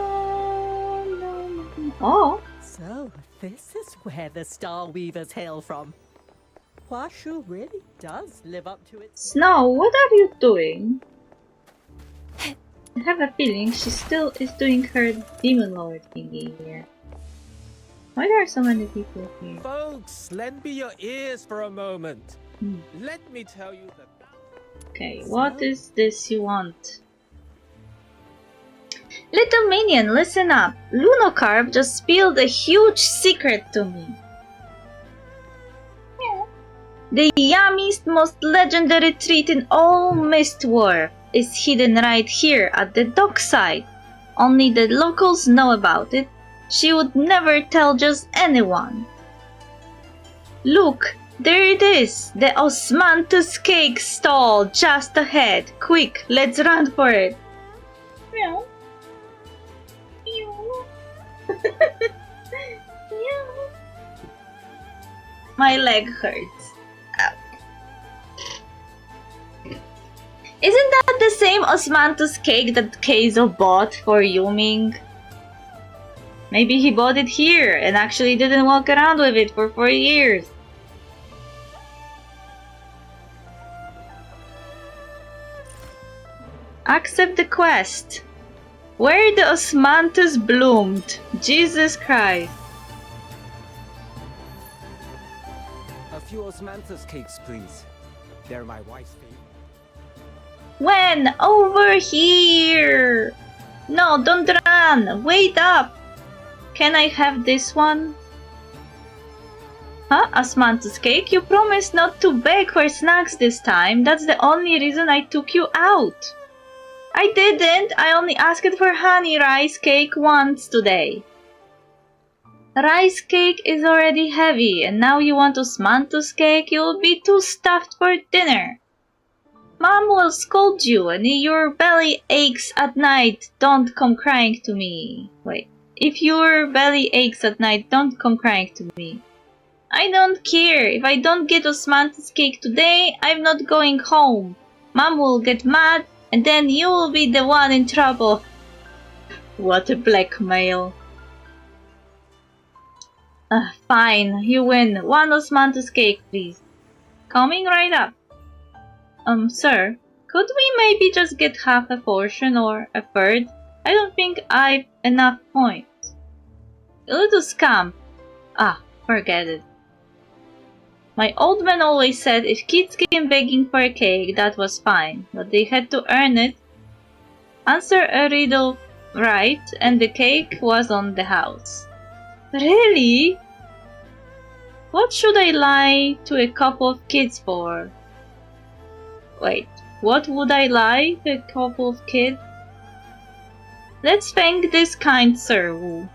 Speaker 1: Oh!
Speaker 7: So, this is where the Star Weavers hail from. Huaxu really does live up to its...
Speaker 1: Snow, what are you doing? I have a feeling she still is doing her Demon Lord thingy here. Why are so many people here?
Speaker 5: Folks, lend me your ears for a moment. Let me tell you that...
Speaker 1: Okay, what is this you want? Little minion, listen up. Lunocarp just spilled a huge secret to me. The yummiest, most legendary treat in all Mistwarp is hidden right here at the dockside. Only the locals know about it. She would never tell just anyone. Look, there it is, the Osmanthus cake stall just ahead. Quick, let's run for it. Meow. Meow. Meow. My leg hurts. Ow. Isn't that the same Osmanthus cake that Keizo bought for Yuming? Maybe he bought it here and actually didn't walk around with it for 4 years. Accept the quest. Where the Osmanthus bloomed. Jesus Christ.
Speaker 5: A few Osmanthus cakes, please. They're my wife's favorite.
Speaker 1: When? Over here! No, don't run! Wait up! Can I have this one? Huh? Osmanthus cake? You promised not to beg for snacks this time. That's the only reason I took you out. I didn't! I only asked for honey rice cake once today. Rice cake is already heavy, and now you want Osmanthus cake? You'll be too stuffed for dinner. Mom will scold you, and if your belly aches at night, don't come crying to me. Wait. If your belly aches at night, don't come crying to me. I don't care. If I don't get Osmanthus cake today, I'm not going home. Mom will get mad, and then you will be the one in trouble. What a blackmail. Fine, you win. 1 Osmanthus cake, please. Coming right up. Sir, could we maybe just get half a portion or a third? I don't think I've enough points. A little scamp. Forget it. My old man always said if kids came begging for a cake, that was fine, but they had to earn it. Answer a riddle right, and the cake was on the house. Really? What should I lie to a couple of kids for? Wait, what would I lie to a couple of kids? Let's thank this kind Sir Wu.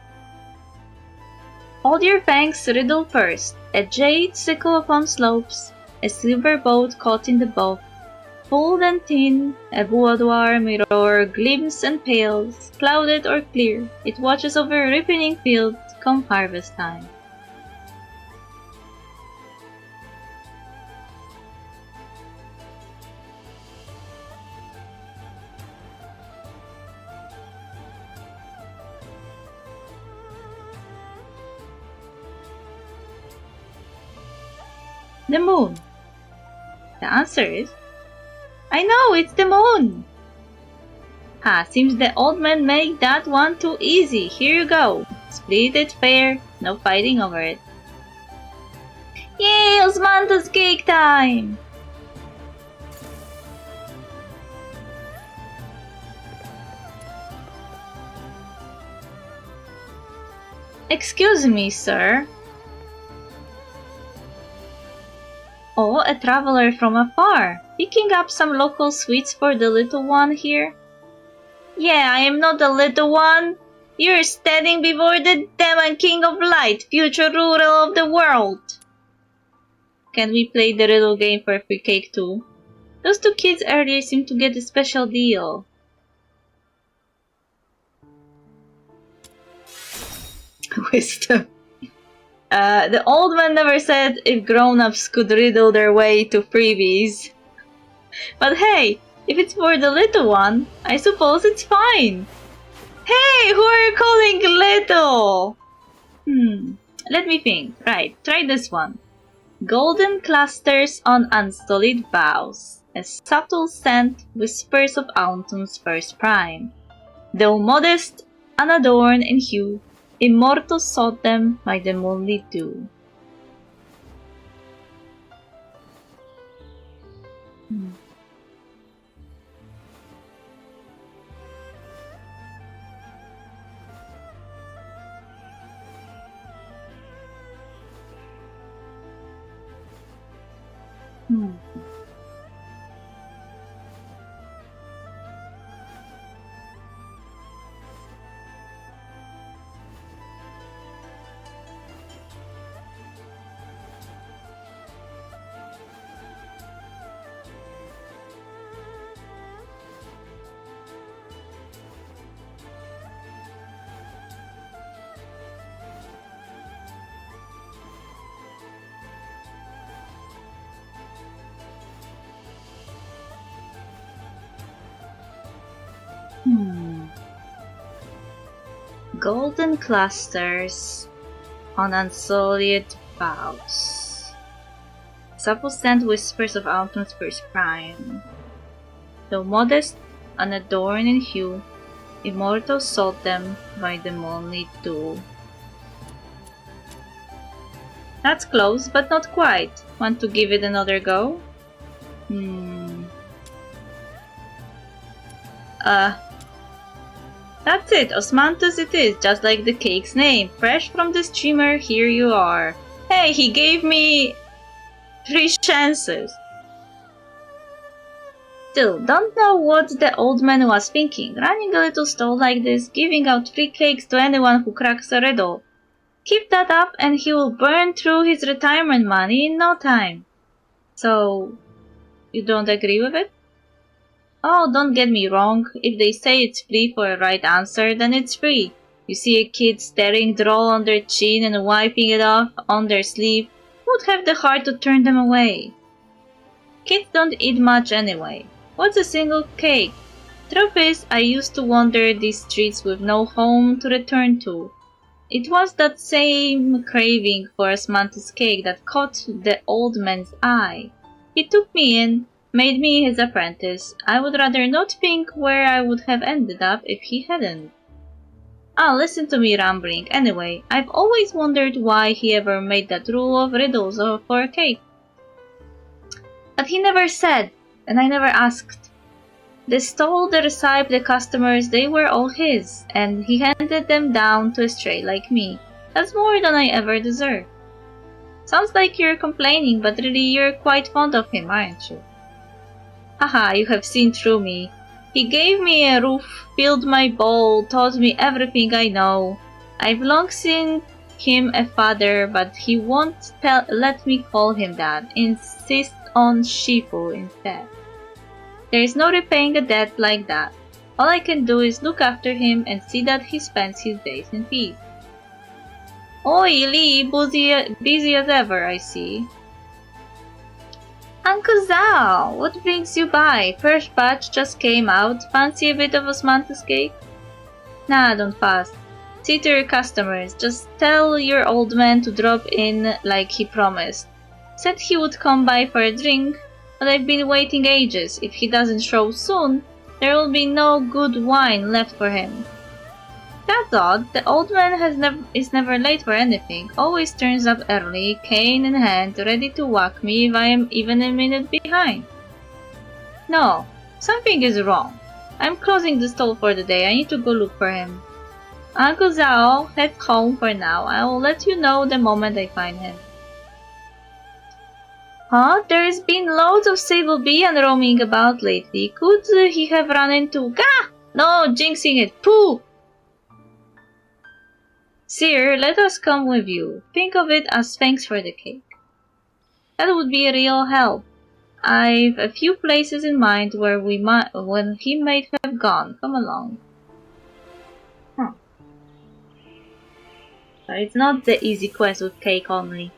Speaker 1: Hold your thanks riddle first. A jade sickle upon slopes, a silver boat caught in the bow, bold and thin, a boudoir mirror gleams and pales, clouded or clear, it watches over ripening fields come harvest time. The moon. The answer is... I know, it's the moon! Seems the old man made that one too easy. Here you go. Split it fair, no fighting over it. Yay, Osmanthus cake time! Excuse me, sir. Oh, a traveler from afar, picking up some local sweets for the little one here. Yeah, I am not the little one. You're standing before the demon king of light, future ruler of the world. Can we play the riddle game for a free cake too? Those 2 kids earlier seem to get a special deal. Wisdom. The old man never said if grown-ups could riddle their way to freebies. But hey, if it's for the little one, I suppose it's fine. Hey, who are you calling little? Let me think. Right, try this one. Golden clusters on unsullied boughs. A subtle scent whispers of autumn's first prime. Though modest, unadorned in hue, immortals sought them by the moonlit dew. Hmm. Golden clusters on unsullied boughs. Supple scent whispers of autumn's first prime. Though modest, unadorned in hue, immortals sought them by the moonlit dew. That's close, but not quite. Want to give it another go? That's it, osmanthus it is, just like the cake's name. Fresh from the steamer, here you are. Hey, he gave me 3 chances. Still, don't know what the old man was thinking. Running a little stall like this, giving out free cakes to anyone who cracks a riddle. Keep that up and he will burn through his retirement money in no time. So, you don't agree with it? Oh, don't get me wrong. If they say it's free for a right answer, then it's free. You see a kid staring droll on their chin and wiping it off on their sleeve, who would have the heart to turn them away? Kids don't eat much anyway. What's a single cake? Truth is, I used to wander these streets with no home to return to. It was that same craving for osmanthus cake that caught the old man's eye. He took me in, made me his apprentice. I would rather not think where I would have ended up if he hadn't. Ah, listen to me rambling. Anyway, I've always wondered why he ever made that rule of riddles for a cake. But he never said, and I never asked. The stall, the recipe, the customers, they were all his, and he handed them down to a stray like me. That's more than I ever deserved. Sounds like you're complaining, but really you're quite fond of him, aren't you? Haha, you have seen through me. He gave me a roof, filled my bowl, taught me everything I know. I've long seen him a father, but he won't let me call him that. Insists on Shifu instead. There is no repaying a debt like that. All I can do is look after him and see that he spends his days in peace. Oi, Lee, busy as ever, I see. Uncle Zhao, what brings you by? First batch just came out. Fancy a bit of osmanthus cake? Nah, don't fast. See to your customers. Just tell your old man to drop in like he promised. Said he would come by for a drink, but I've been waiting ages. If he doesn't show soon, there will be no good wine left for him. That's odd. The old man is never late for anything. Always turns up early, cane in hand, ready to whack me if I am even a minute behind. No, something is wrong. I'm closing the stall for the day. I need to go look for him. Uncle Zhao, head home for now. I will let you know the moment I find him. Huh? There's been loads of sable bee roaming about lately. Could he have run into... Gah! No, jinxing it. Pooh! Sir, let us come with you. Think of it as thanks for the cake. That would be a real help. I've a few places in mind where he might have gone. Come along. Huh. So it's not the easy quest with cake only.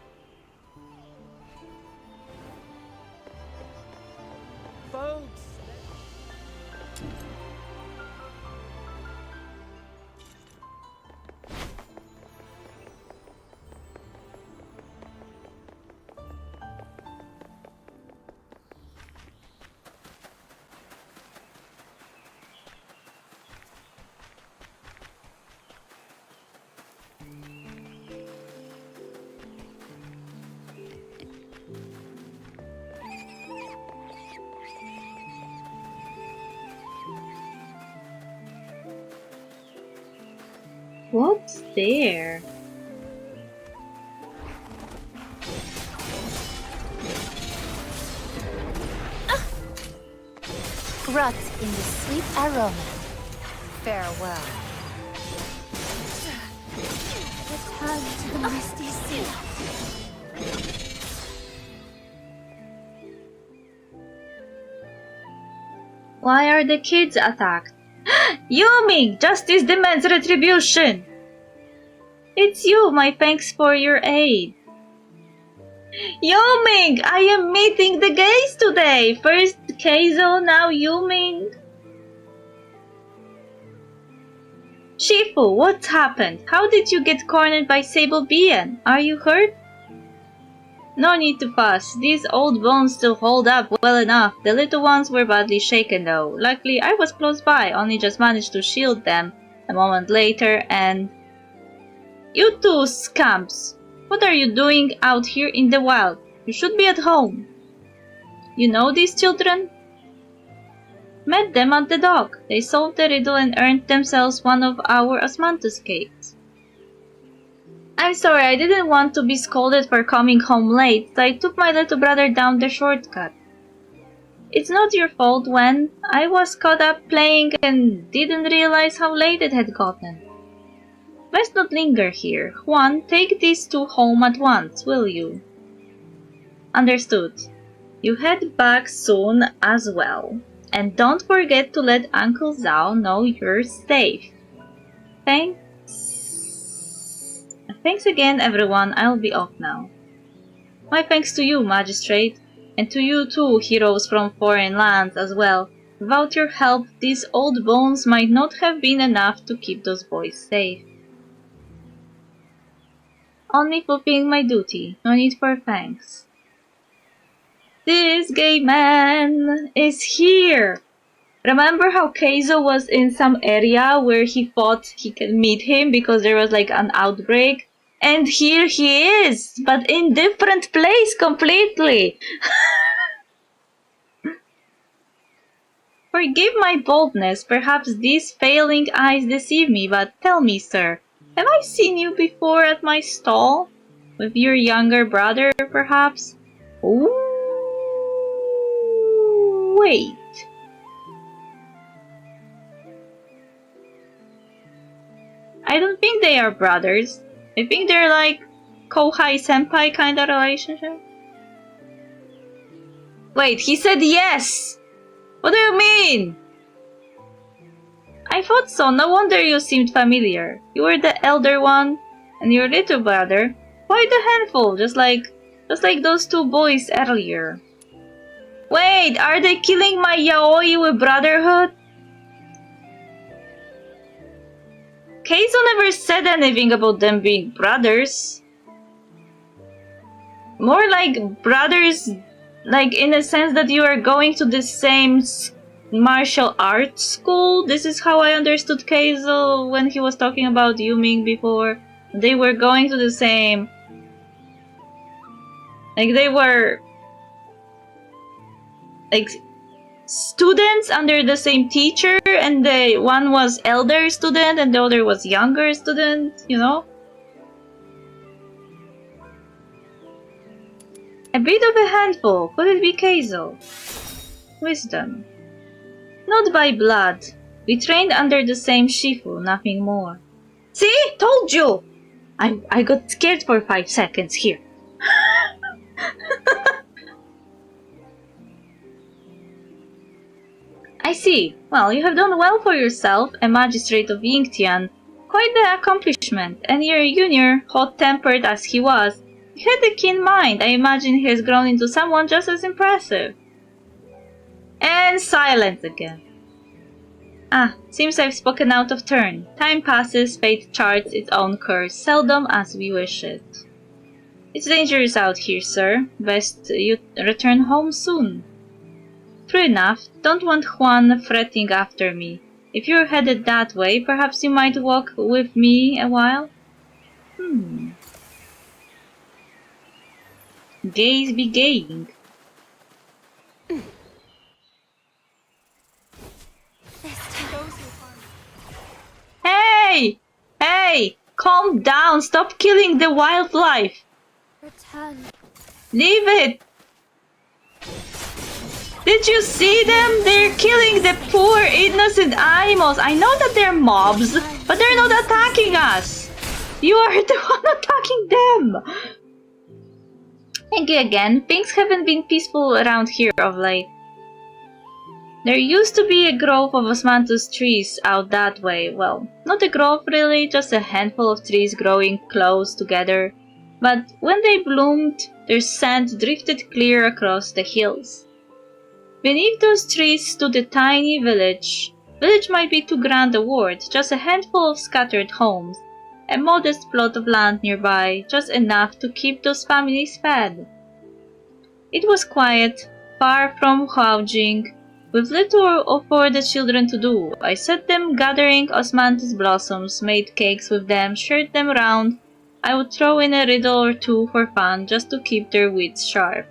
Speaker 1: What's there?
Speaker 2: rot in the sweet aroma. Farewell.
Speaker 3: Return to the misty sea.
Speaker 1: Why are the kids attacked? Yuming! Justice demands retribution! It's you, my thanks for your aid. Yuming! I am meeting the gays today! First Keizo, now Yuming. Shifu, what happened? How did you get cornered by Sable Bien? Are you hurt? No need to fuss. These old bones still hold up well enough. The little ones were badly shaken though. Luckily, I was close by, only just managed to shield them a moment later and... You two scamps! What are you doing out here in the wild? You should be at home. You know these children? Met them at the dock. They solved the riddle and earned themselves one of our osmanthus cakes. I'm sorry, I didn't want to be scolded for coming home late, so I took my little brother down the shortcut. It's not your fault when I was caught up playing and didn't realize how late it had gotten. Let's not linger here. Juan, take these two home at once, will you? Understood. You head back soon as well. And don't forget to let Uncle Zhao know you're safe. Thanks again, everyone. I'll be off now. My thanks to you, Magistrate, and to you too, heroes from foreign lands as well. Without your help, these old bones might not have been enough to keep those boys safe. Only fulfilling my duty. No need for thanks. This gay man is here! Remember how Keizo was in some area where he thought he could meet him because there was like an outbreak? And here he is, but in different place completely. Forgive my boldness, perhaps these failing eyes deceive me, but tell me, sir, have I seen you before at my stall? With your younger brother, perhaps? Ooh, wait. I don't think they are brothers. I think they're like Kohai Senpai kind of relationship. Wait, he said yes! What do you mean? I thought so, no wonder you seemed familiar. You were the elder one, and your little brother. Quite a handful, just like those two boys earlier. Wait, are they killing my yaoi with brotherhood? Keizo never said anything about them being brothers. More like brothers, like in a sense that you are going to the same martial arts school. This is how I understood Keizo when he was talking about Yuming before. They were going to the same... Like they were... Like... students under the same teacher, and the one was elder student and the other was younger student, you know? A bit of a handful. Could it be Keizo? Wisdom. Not by blood. We trained under the same Shifu, nothing more. See? Told you! I got scared for 5 seconds here. I see. Well, you have done well for yourself, a magistrate of Yingtian. Quite the accomplishment, and your junior, hot-tempered as he was, he had a keen mind. I imagine he has grown into someone just as impressive. And silence again. Ah, seems I've spoken out of turn. Time passes, fate charts its own course, seldom as we wish it. It's dangerous out here, sir. Best you return home soon. True enough, don't want Juan fretting after me. If you're headed that way, perhaps you might walk with me a while? Gays be gaying. Hey! Hey! Calm down! Stop killing the wildlife!
Speaker 3: Return.
Speaker 1: Leave it! Did you see them? They're killing the poor innocent animals. I know that they're mobs, but they're not attacking us. You are the one attacking them. Thank you again. Things haven't been peaceful around here of late. There used to be a grove of osmanthus trees out that way. Well, not a grove really, just a handful of trees growing close together. But when they bloomed, their scent drifted clear across the hills. Beneath those trees stood a tiny village. Village might be too grand a word, just a handful of scattered homes. A modest plot of land nearby, just enough to keep those families fed. It was quiet, far from Huaxu, with little for the children to do. I set them gathering osmanthus blossoms, made cakes with them, shared them round. I would throw in a riddle or two for fun, just to keep their wits sharp.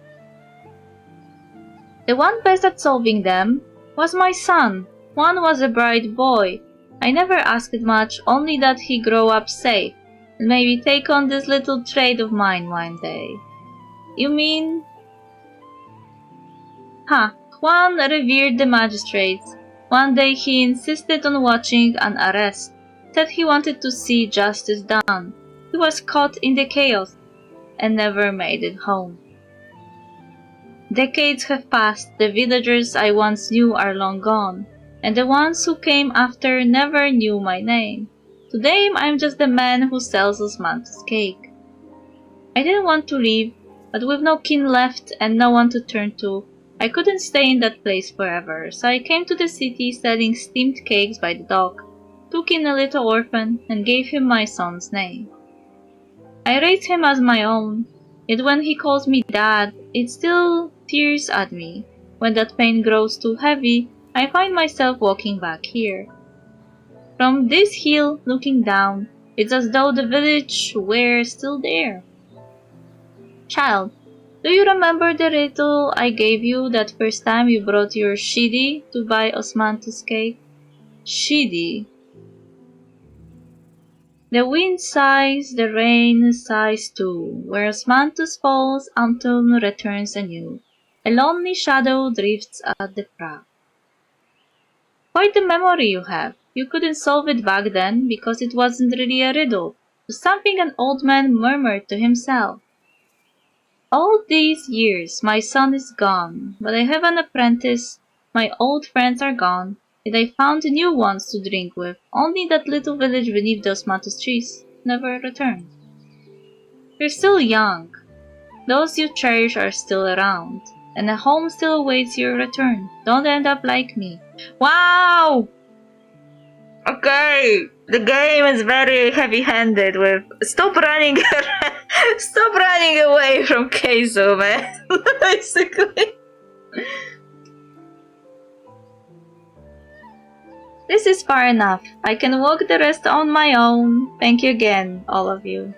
Speaker 1: The one best at solving them was my son. One was a bright boy. I never asked much, only that he grow up safe, and maybe take on this little trade of mine one day. You mean? Juan revered the magistrates. One day he insisted on watching an arrest, said he wanted to see justice done. He was caught in the chaos, and never made it home. Decades have passed, the villagers I once knew are long gone, and the ones who came after never knew my name. Today I'm just the man who sells osmanthus cake. I didn't want to leave, but with no kin left and no one to turn to, I couldn't stay in that place forever, so I came to the city selling steamed cakes by the dock, took in a little orphan, and gave him my son's name. I raised him as my own, yet when he calls me dad, it still tears at me. When that pain grows too heavy, I find myself walking back here. From this hill, looking down, it's as though the village were still there. Child, do you remember the riddle I gave you that first time you brought your shidi to buy osmanthus cake? Shidi. The wind sighs, the rain sighs too, where osmanthus falls, autumn returns anew. A lonely shadow drifts at the prow. Quite the memory you have. You couldn't solve it back then, because it wasn't really a riddle. It was something an old man murmured to himself. All these years my son is gone, but I have an apprentice. My old friends are gone, yet I found new ones to drink with. Only that little village beneath those osmanthus trees never returned. You're still young. Those you cherish are still around, and a home still awaits your return. Don't end up like me. Wow! Okay, the game is very heavy-handed with stop running stop running away from Keizo, man. Basically. This is far enough. I can walk the rest on my own. Thank you again, all of you.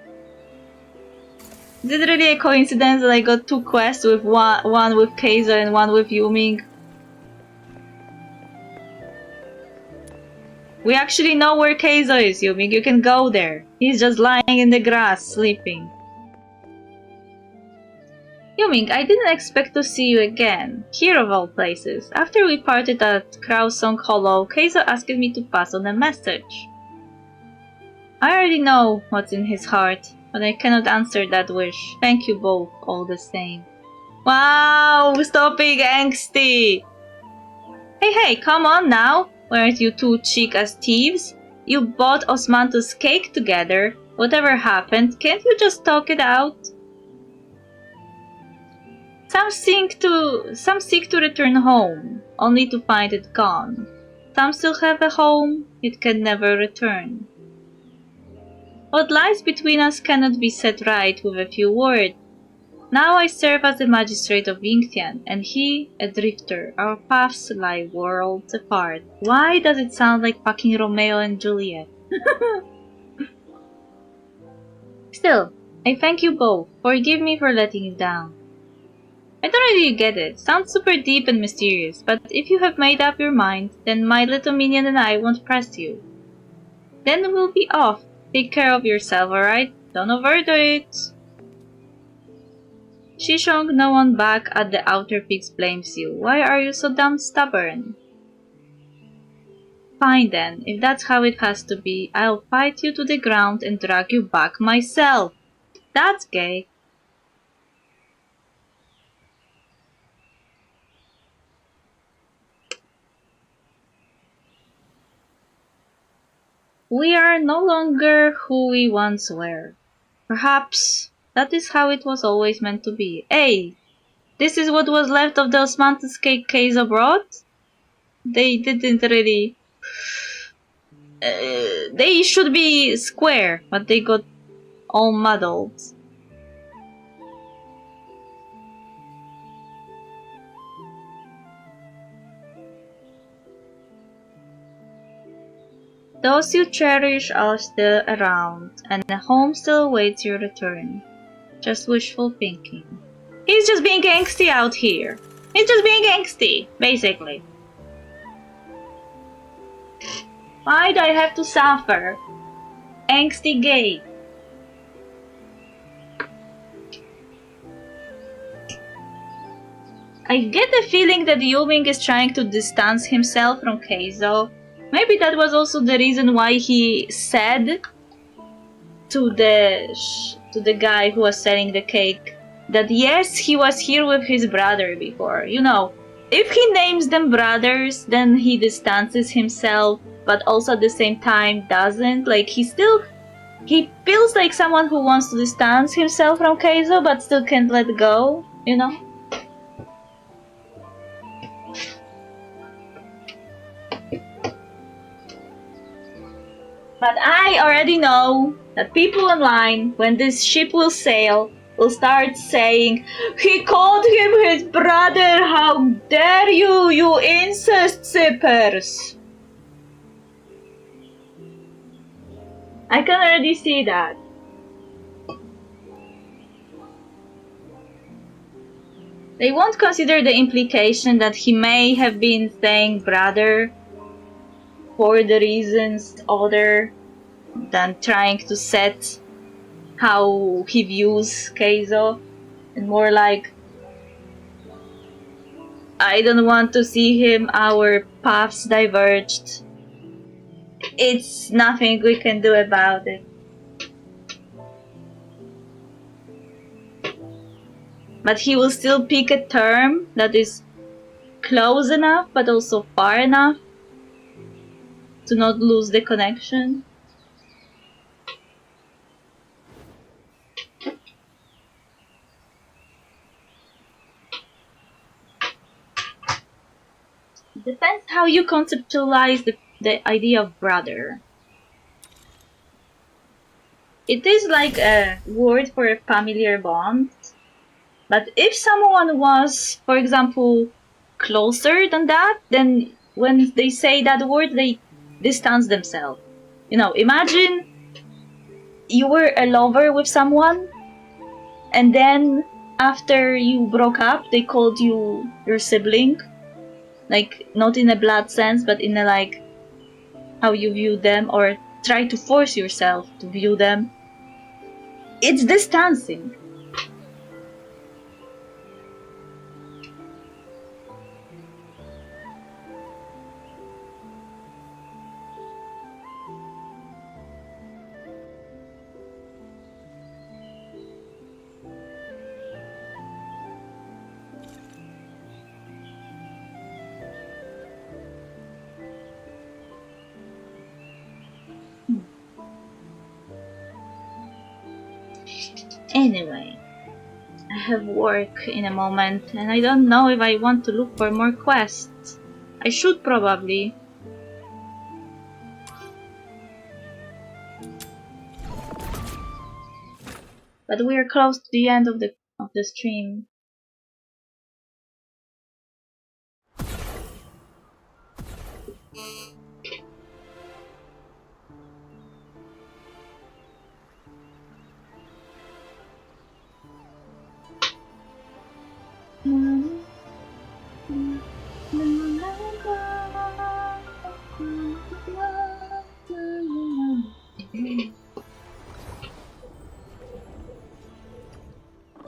Speaker 1: Is it really a coincidence that I got two quests with one with Keizo and one with Yuming? We actually know where Keizo is, Yuming. You can go there. He's just lying in the grass, sleeping. Yuming, I didn't expect to see you again. Here of all places. After we parted at Crowsong Hollow, Keizo asked me to pass on a message. I already know what's in his heart, but I cannot answer that wish. Thank you both, all the same. Wow! Stop being angsty! Hey, come on now! Weren't you too cheek as thieves? You bought osmanthus cake together. Whatever happened, can't you just talk it out? Some seek to return home, only to find it gone. Some still have a home, yet can never return. What lies between us cannot be set right with a few words. Now I serve as the magistrate of Yingtian, and he a drifter. Our paths lie worlds apart. Why does it sound like fucking Romeo and Juliet? Still, I thank you both. Forgive me for letting you down. I don't really get it. Sounds super deep and mysterious, but if you have made up your mind, then my little minion and I won't press you. Then we'll be off. Take care of yourself, alright? Don't overdo it. Shishong, no one back at the Outer Peaks blames you. Why are you so damn stubborn? Fine then, if that's how it has to be, I'll fight you to the ground and drag you back myself. That's gay. We are no longer who we once were. Perhaps that is how it was always meant to be. Hey, this is what was left of the Osmanthus case abroad? They didn't really... they should be square, but they got all muddled. Those you cherish are still around, and a home still awaits your return. Just wishful thinking. He's just being angsty out here. He's just being angsty, basically. Why'd I have to suffer? Angsty gay. I get the feeling that Yuming is trying to distance himself from Keizo. Maybe that was also the reason why he said to the guy who was selling the cake that yes, he was here with his brother before. You know, if he names them brothers, then he distances himself, but also at the same time doesn't. Like, he feels like someone who wants to distance himself from Keizo, but still can't let go, you know? But I already know that people online, when this ship will sail, will start saying, "He called him his brother, how dare you, you incest sippers!" I can already see that. They won't consider the implication that he may have been saying brother for the reasons other than trying to set how he views Keizo, and more like, I don't want to see him, our paths diverged. It's nothing we can do about it. But he will still pick a term that is close enough but also far enough to not lose the connection. Depends how you conceptualize the idea of brother. It is like a word for a familiar bond, but if someone was, for example, closer than that, then when they say that word, they distance themselves. You know, imagine you were a lover with someone, and then after you broke up, they called you your sibling. Like, not in a blood sense, but in a, like, how you view them, or try to force yourself to view them. It's distancing. Anyway, I have work in a moment, and I don't know if I want to look for more quests. I should probably. But we are close to the end of the stream.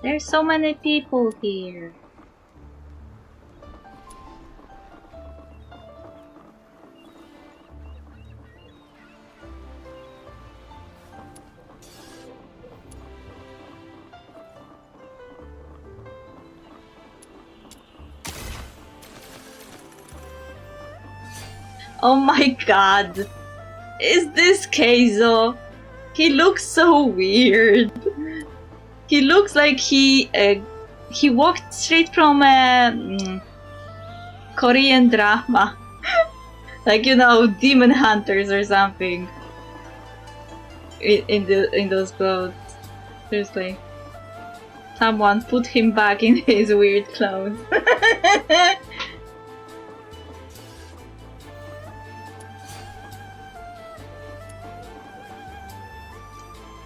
Speaker 1: There's so many people here. Oh my god! Is this Keizo? He looks so weird. He looks like he walked straight from a Korean drama. Like, you know, Demon Hunters or something. In those clothes. Seriously. Someone put him back in his weird clothes.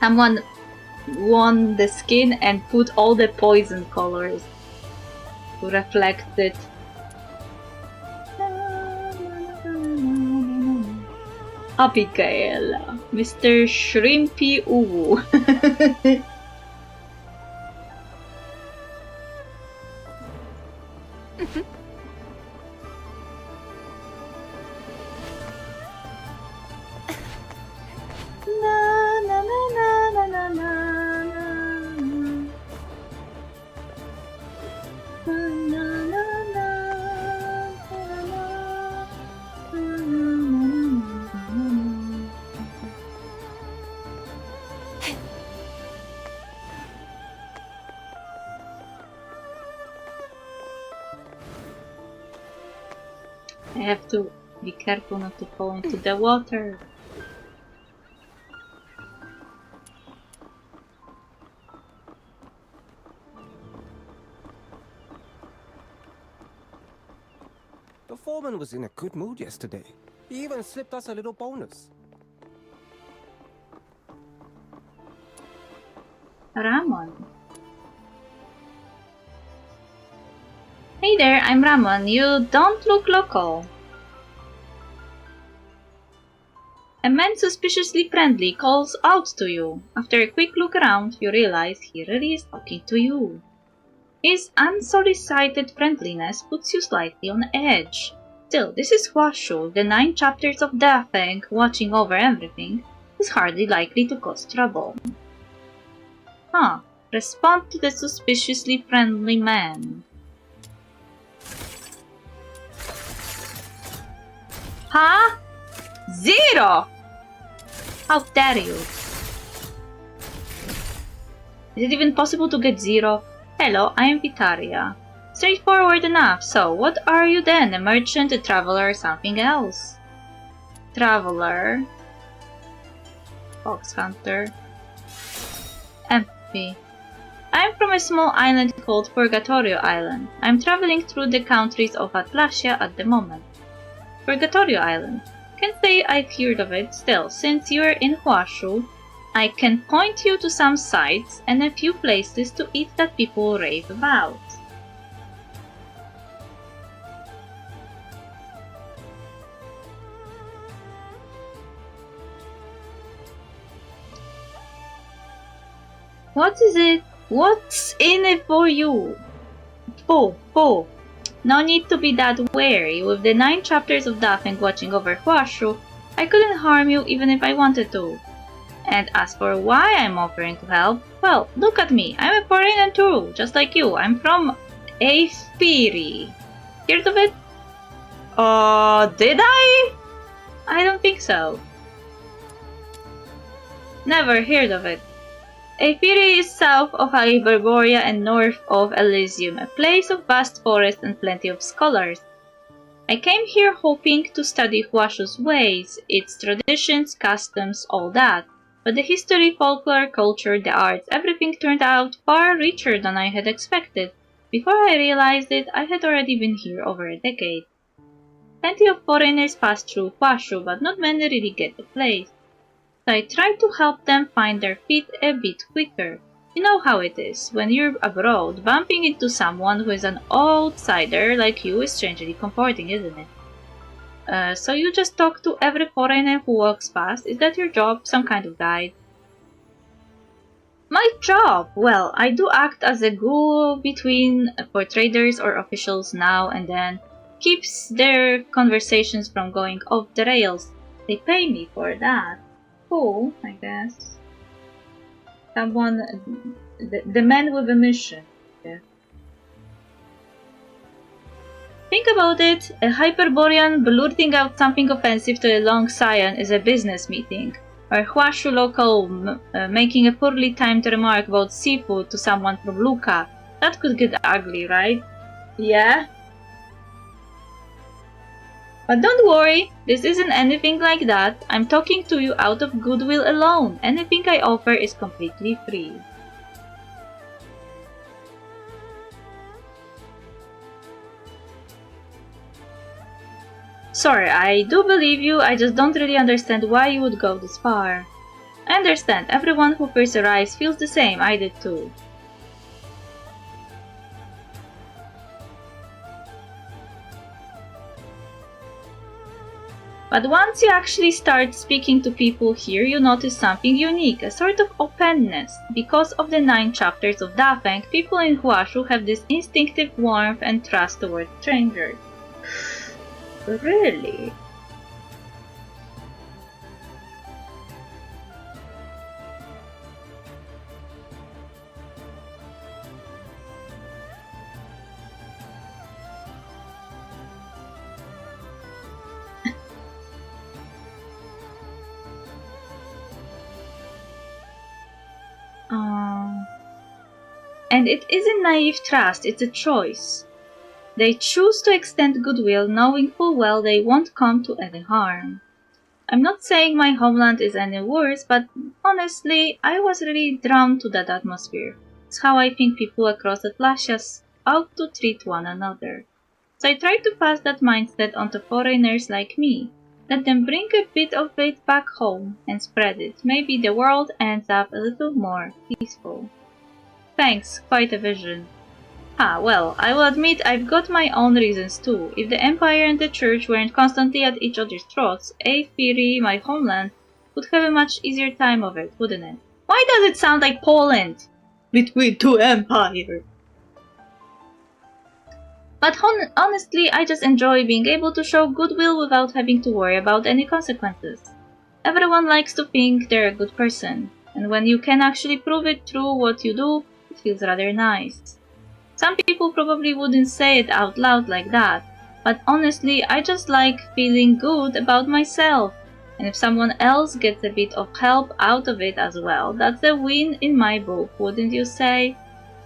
Speaker 1: Someone won the skin and put all the poison colors to reflect it. Abigail, Mr. Shrimpy Uwu. I have to be careful not to fall into the water.
Speaker 5: The foreman was in a good mood yesterday. He even slipped us a little bonus.
Speaker 1: Ramon. Hey there, I'm Ramon. You don't look local. A man suspiciously friendly calls out to you. After a quick look around, you realize he really is talking to you. His unsolicited friendliness puts you slightly on edge. Still, this is Huaxu, the 9 chapters of Dafeng watching over everything, is hardly likely to cause trouble. Huh. Respond to the suspiciously friendly man. Huh? 0! How dare you? Is it even possible to get 0? Hello, I am Vitaria. Straightforward enough, so what are you then? A merchant, a traveler, something else? Traveler. Fox hunter. Empty. I'm from a small island called Purgatorio Island. I'm traveling through the countries of Atlasia at the moment. Purgatorio Island. Can't say I've heard of it. Still, since you're in Huaxu, I can point you to some sites and a few places to eat that people rave about. What is it? What's in it for you? Pooh. No need to be that wary. With the 9 chapters of Dafeng watching over Huaxu, I couldn't harm you even if I wanted to. And as for why I'm offering to help, well, look at me. I'm a foreigner too, just like you. I'm from Aphiri. Heard of it? Did I? I don't think so. Never heard of it. Aphiri is south of Hyperborea and north of Elysium, a place of vast forest and plenty of scholars. I came here hoping to study Huaxu's ways, its traditions, customs, all that. But the history, folklore, culture, the arts, everything turned out far richer than I had expected. Before I realized it, I had already been here over a decade. Plenty of foreigners pass through Huaxu, but not many really get the place. So I tried to help them find their feet a bit quicker. You know how it is. When you're abroad, bumping into someone who is an outsider like you is strangely comforting, isn't it? So you just talk to every foreigner who walks past? Is that your job? Some kind of guide? My Good job! Well, I do act as a go-between for traders or officials now and then. Keeps their conversations from going off the rails. They pay me for that. Cool, I guess. Someone... The man with a mission. Yeah. Think about it. A Hyperborean blurting out something offensive to a long Scion is a business meeting. Or a Huaxu local making a poorly timed remark about seafood to someone from Luca. That could get ugly, right? Yeah? But don't worry, this isn't anything like that. I'm talking to you out of goodwill alone. Anything I offer is completely free. Sorry, I do believe you, I just don't really understand why you would go this far. I understand, everyone who first arrives feels the same, I did too. But once you actually start speaking to people here, you notice something unique, a sort of openness. Because of the 9 chapters of Dafeng, people in Huaxu have this instinctive warmth and trust towards strangers. Really? And it isn't naive trust, it's a choice. They choose to extend goodwill knowing full well they won't come to any harm. I'm not saying my homeland is any worse, but honestly, I was really drawn to that atmosphere. It's how I think people across Atlasia ought to treat one another. So I try to pass that mindset onto foreigners like me. Let them bring a bit of it back home and spread it. Maybe the world ends up a little more peaceful. Thanks, quite a vision. Ah, well, I will admit I've got my own reasons too. If the Empire and the Church weren't constantly at each other's throats, Aetheri, my homeland, would have a much easier time of it, wouldn't it? Why does it sound like Poland? Between 2 empires. But honestly, I just enjoy being able to show goodwill without having to worry about any consequences. Everyone likes to think they're a good person, and when you can actually prove it through what you do, it feels rather nice. Some people probably wouldn't say it out loud like that, but honestly, I just like feeling good about myself. And if someone else gets a bit of help out of it as well, that's a win in my book, wouldn't you say?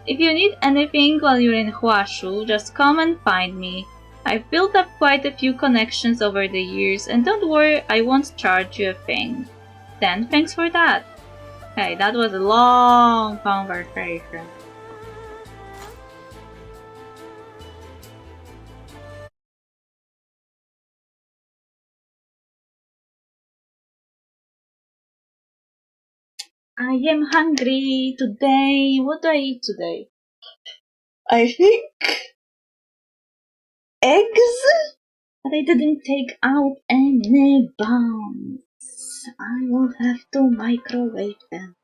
Speaker 1: If you need anything while you're in Huaxu, just come and find me. I've built up quite a few connections over the years, and don't worry, I won't charge you a thing. Then thanks for that. Hey, that was a long conversation. I am hungry today. What do I eat today? I think eggs? But I didn't take out any buns. I will have to microwave them.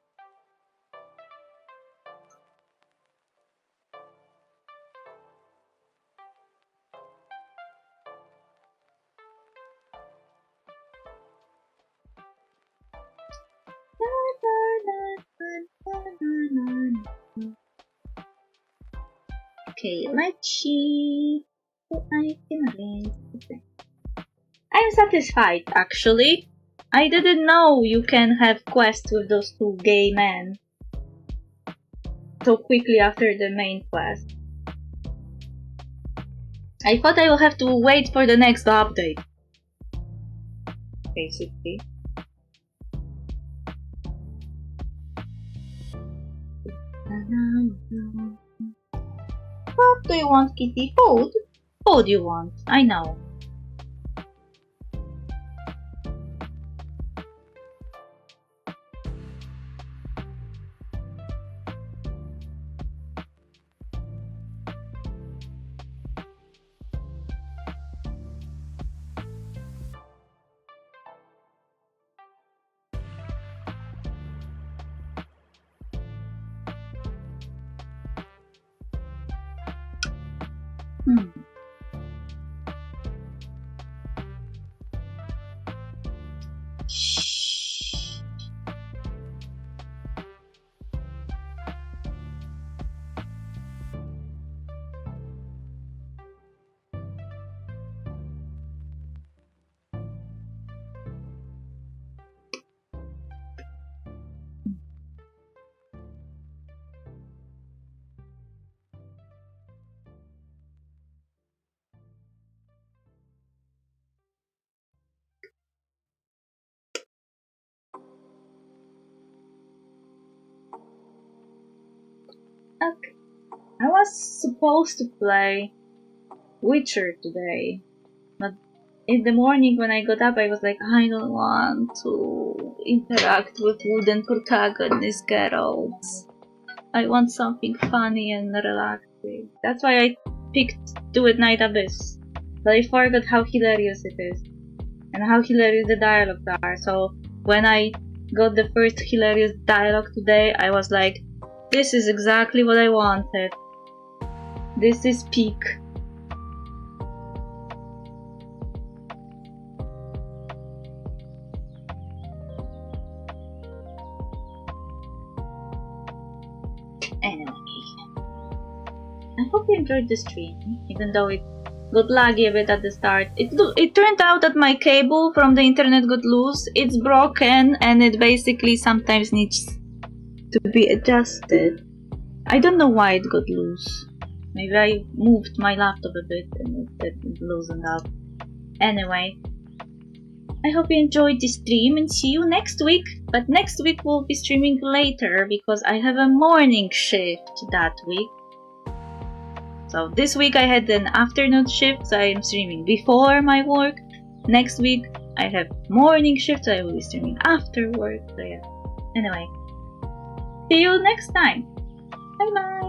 Speaker 1: Okay, let's see what I can arrange today. I'm satisfied, actually. I didn't know you can have quests with those 2 gay men so quickly after the main quest. I thought I will have to wait for the next update, basically. What do you want, kitty? Food? Food you want, I know. Okay. I was supposed to play Witcher today, but in the morning when I got up I was like, I don't want to interact with wooden protagonist girls. I want something funny and relaxing. That's why I picked Do It Night Abyss. But I forgot how hilarious it is. And how hilarious the dialogues are. So when I got the first hilarious dialogue today, I was like, this is exactly what I wanted. This is peak. Anyway, I hope you enjoyed the stream, even though it got laggy a bit at the start. It turned out that my cable from the internet got loose. It's broken and it basically sometimes needs to be adjusted. I don't know why it got loose. Maybe I moved my laptop a bit and it loosened up. Anyway, I hope you enjoyed this stream and see you next week. But next week we'll be streaming later because I have a morning shift that week. So this week I had an afternoon shift, so I am streaming before my work. Next week I have morning shift, so I will be streaming after work. So yeah. Anyway, see you next time. Bye bye.